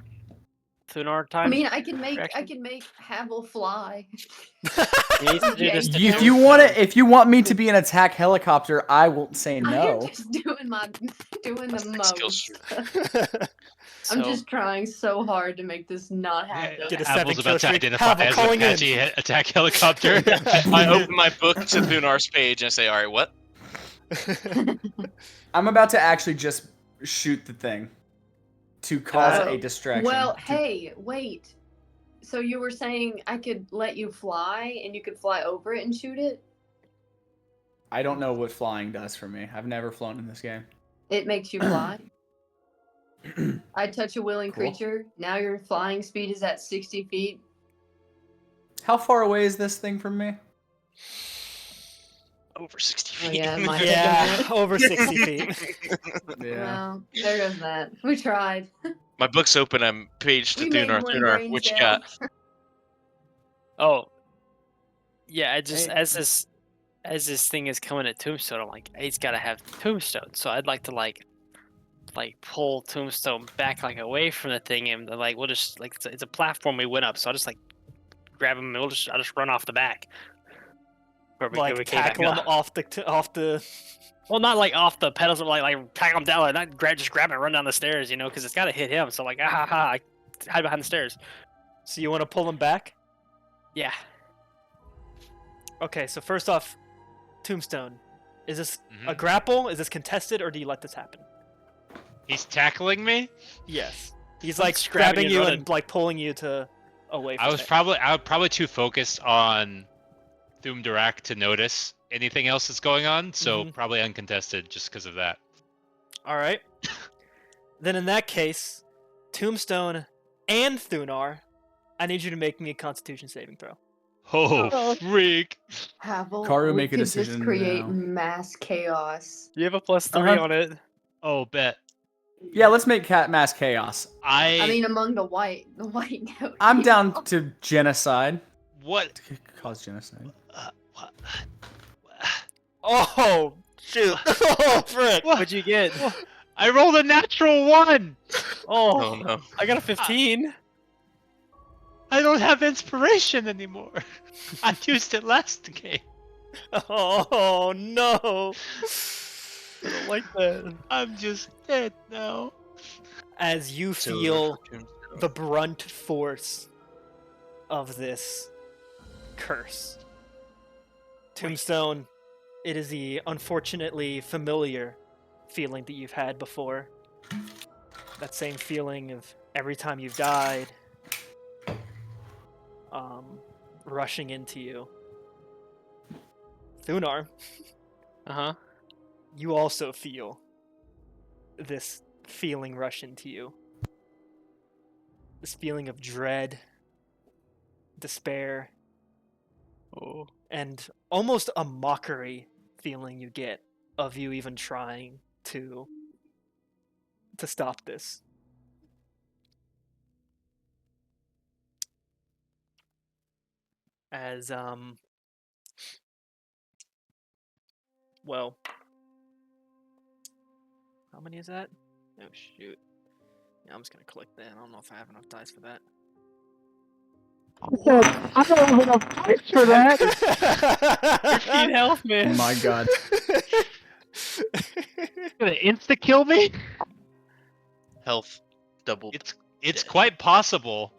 Thunar time. I mean, I can make reaction? Havel fly. He needs to do this to Yeah. If you want me to be an attack helicopter, I won't say I am no. just doing That's the the skill most. streak. I'm So, just trying so hard to make this not happen. Get a Havel's 7 about kill to streak. identify Havel as calling in. Apache attack helicopter. I open my book to Thunar's page and I say, "All right, what?" I'm about to actually just shoot the thing to cause Oh, a distraction. Well, To- hey, wait. So you were saying I could let you fly and you could fly over it and shoot it? I don't know what flying does for me. I've never flown in this game. It makes you fly. I touch a willing Cool. creature. Now your flying speed is at 60 feet. How far away is this thing from me? Over 60 Oh, feet. yeah, my head Yeah, over 60 feet. Well, there goes that. We tried. My book's open. I'm page to We made Thunar. one Thunar, brain what you cell. got? oh, yeah. I just Hey. as this thing is coming at Tombstone, I'm like, he's got to have Tombstone. So I'd like to like pull Tombstone back like away from the thing, and like we'll just like it's a platform we went up. So I'll just like grab him, and I'll just run off the back. Where we Like came back tackle him up. off the. Well, not like off the pedals, but like tackle him down, like not just grab him and run down the stairs, because it's got to hit him. So like, I hide behind the stairs. So you want to pull him back? Yeah. Okay, so first off, Tombstone, is this a Mhm. grapple? Is this contested, or do you let this happen? He's tackling me. Yes. He's I'm like just grabbing grabbing you you and and like pulling you to away from I was it. probably too focused on Thumdarak to notice anything else that's going on, so Mhm. probably uncontested just because of that. All right. Then in that case, Tombstone and Thunar, I need you to make me a Constitution saving throw. Oh, freak! Havel, Karu, we make a could just decision create now. mass chaos. You have a +3 Uh-huh. on it. Oh, bet. Yeah, let's make cat mass chaos. I mean, among the white note. I'm down to genocide. What? To cause genocide. What? Oh shoot! Oh frick! What? What'd you get? I rolled a natural 1. Oh, Oh no. I got a 15. I don't have inspiration anymore. I used it last game. Oh no! I don't like that. I'm just dead now. As you Silver feel for Tombstone. the brunt force of this curse. Tombstone, it is the unfortunately familiar feeling that you've had before. That same feeling of every time you've died, rushing into you. Thunar, Uh-huh. you also feel this feeling rush into you. This feeling of dread, despair, Oh. and almost a mockery feeling you get of you even trying to stop this. As well, how many is that? Oh shoot. Yeah, I'm just gonna click that. I don't know if I have enough dice for that. I don't have enough dice for that. 15 health, Oh man. my god. Gonna insta kill me? Health doubled. It's quite possible,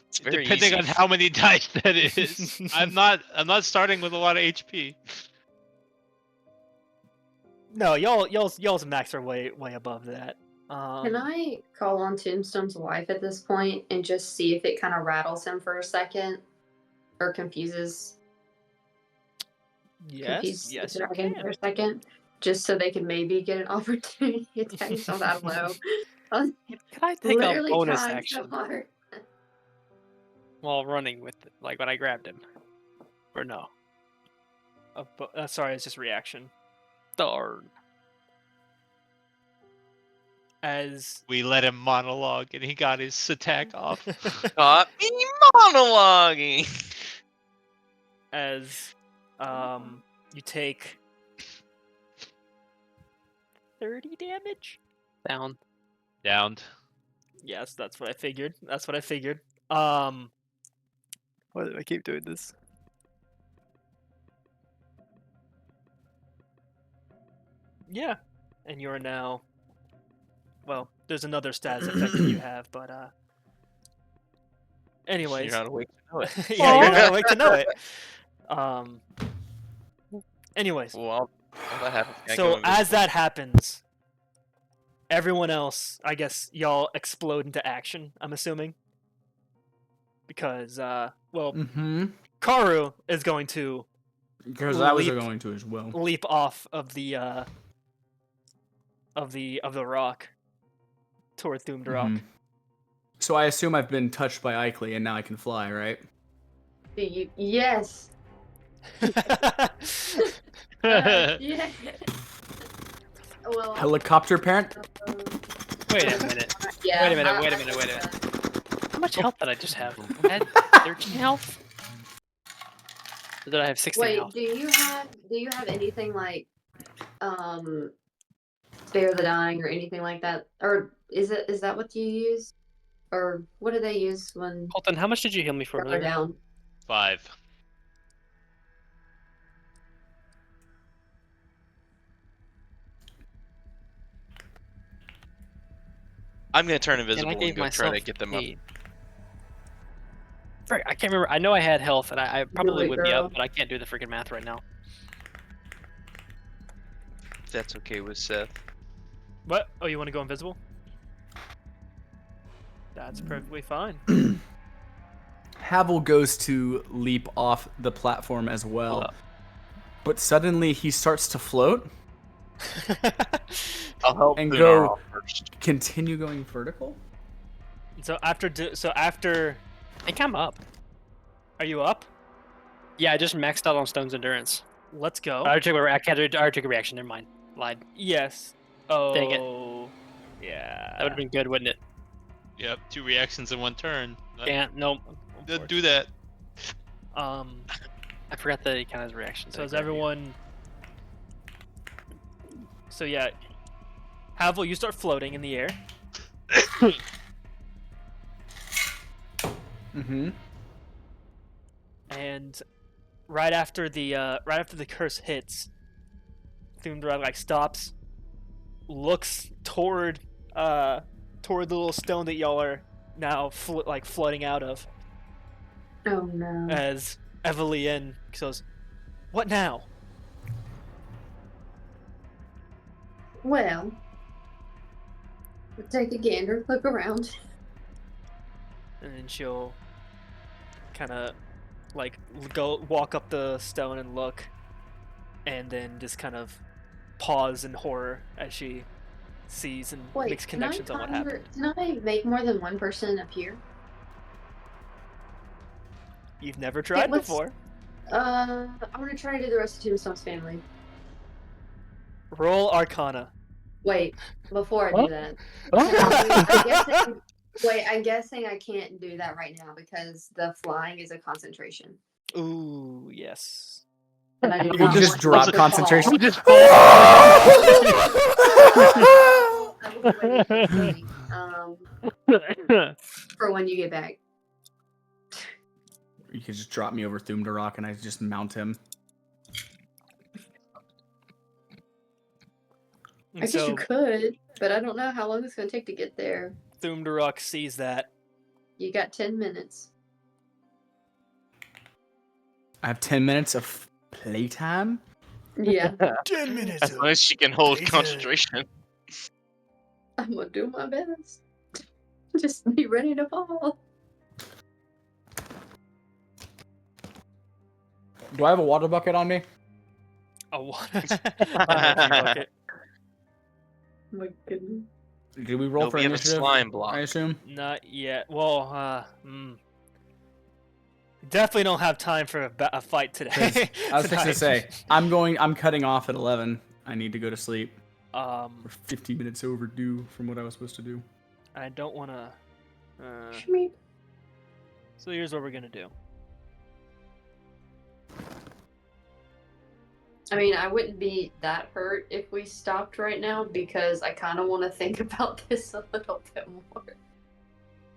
It's very depending easy. on how many dice that is. I'm not starting with a lot of HP. No, y'all's max are way above that. Can I call on Tombstone's wife at this point and just see if it kind of rattles him for a second or confuses? confuse Yes, the you dragon can. for a second, just so they can maybe get an opportunity attack. So I don't know. I was Can I take a literally bonus trying action so hard. while running with it, like when I grabbed him? Or no? Sorry, it's just reaction. Darn. As We let him monologue and he got his attack off. Caught me monologuing. as you take 30 damage. Down. Downed. Yes, that's what I figured. That's what I figured. Why do I keep doing this? Yeah, and you are now. Well, there's another status effect that you have, but anyways. You're not awake to know it. Yeah, you're not awake to know it. Anyways, Well, that happens. Can I go so invisible? as that happens, everyone else, I guess, y'all explode into action. I'm assuming because, well, Mm-hmm. Karu is going to Because I was Leap. going to as well. leap off of the rock toward Thoomed Rock. Mhm. So I assume I've been touched by Ikley and now I can fly, right? Do you? Yes. Yeah. Well. Helicopter parent? Wait a minute. Yeah. Wait a minute, I- wait a I minute, think wait a so. How much health did I just have? I had 13 health? Or did I have 16 Wait, health? do you have anything like spare the dying or anything like that? Or is that what you use? Or what do they use when Colton, how much did you heal me for they're earlier? down? 5. I'm gonna turn And invisible I and gave go try myself to get them up. 8. Frick, I can't remember. I know I had health, and I probably it, would be girl. up, but I can't do the freaking math right now. If that's okay with Seth. What? Oh, you want to go invisible? That's perfectly fine. Havel goes to leap off the platform as well. up. But suddenly he starts to float, I'll help And Lunar go- off first. continue going vertical. So after, I think I'm up. are you up? Yeah, I just maxed out on Stone's Endurance. Let's go. I took a reaction. Never mind. Lied. Yes. Oh. Dang it. Yeah. That would have been good, wouldn't it? Yep, 2 reactions in 1 turn. Can't. Nope. Do that. I forgot that he kind of has reactions. So is everyone? So yeah, Havel, you start floating in the air. Mm-hmm. And right after the curse hits, Thundra like stops, looks toward the little stone that y'all are now floating out of, Oh no. as Evelyn goes, "What now?" Well, we'll take a gander, look around. And then she'll kind of like go walk up the stone and look, and then just kind of pause in horror as she sees and Wait, makes connections on what happened. Can I make more than one person appear? You've never tried let's- before. I'm gonna try to do the rest of Tombstone's family. Roll Arcana. Wait, before I do What? that. Oh. I'm guessing I can't do that right now because the flying is a concentration. Ooh, yes. And I do You not just want drop to concentration. fall. I will be waiting for when you get back. You could just drop me over Thumdarok and I just mount him. I guess you could, but I don't know how long it's going to take to get there. Thumdarok sees that. You got 10 minutes. I have 10 minutes of playtime. Yeah, 10 minutes. As long as she can hold Later. concentration. I'm going to do my best. Just be ready to fall. Do I have a water bucket on me? A one. Energy bucket. My goodness. Did we roll No, for we have a initiative? slime block. I assume. Not yet. Well, definitely don't have time for a fight today. I was fixing to say, Tonight. I'm cutting off at 11. I need to go to sleep. Um, We're 15 minutes overdue from what I was supposed to do. I don't want to. Shmeep. So here's what we're gonna do. I mean, I wouldn't be that hurt if we stopped right now because I kind of want to think about this a little bit more.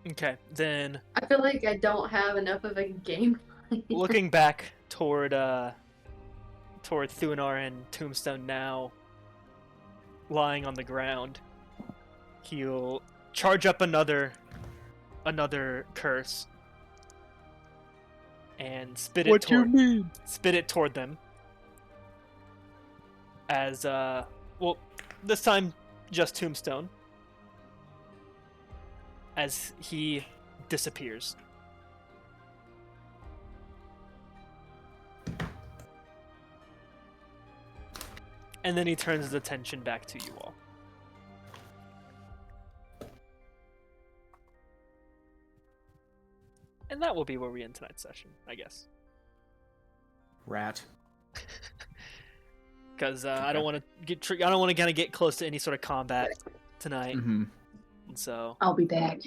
Okay, then I feel like I don't have enough of a game plan. looking back toward Thunar and Tombstone now lying on the ground, he'll charge up another curse and spit it toward them. As well, this time just Tombstone. As he disappears. And then he turns his attention back to you all. And that will be where we end tonight's session, I guess. Rat. Because I don't want to get close to any sort of combat tonight. Mm-hmm. And so I'll be back.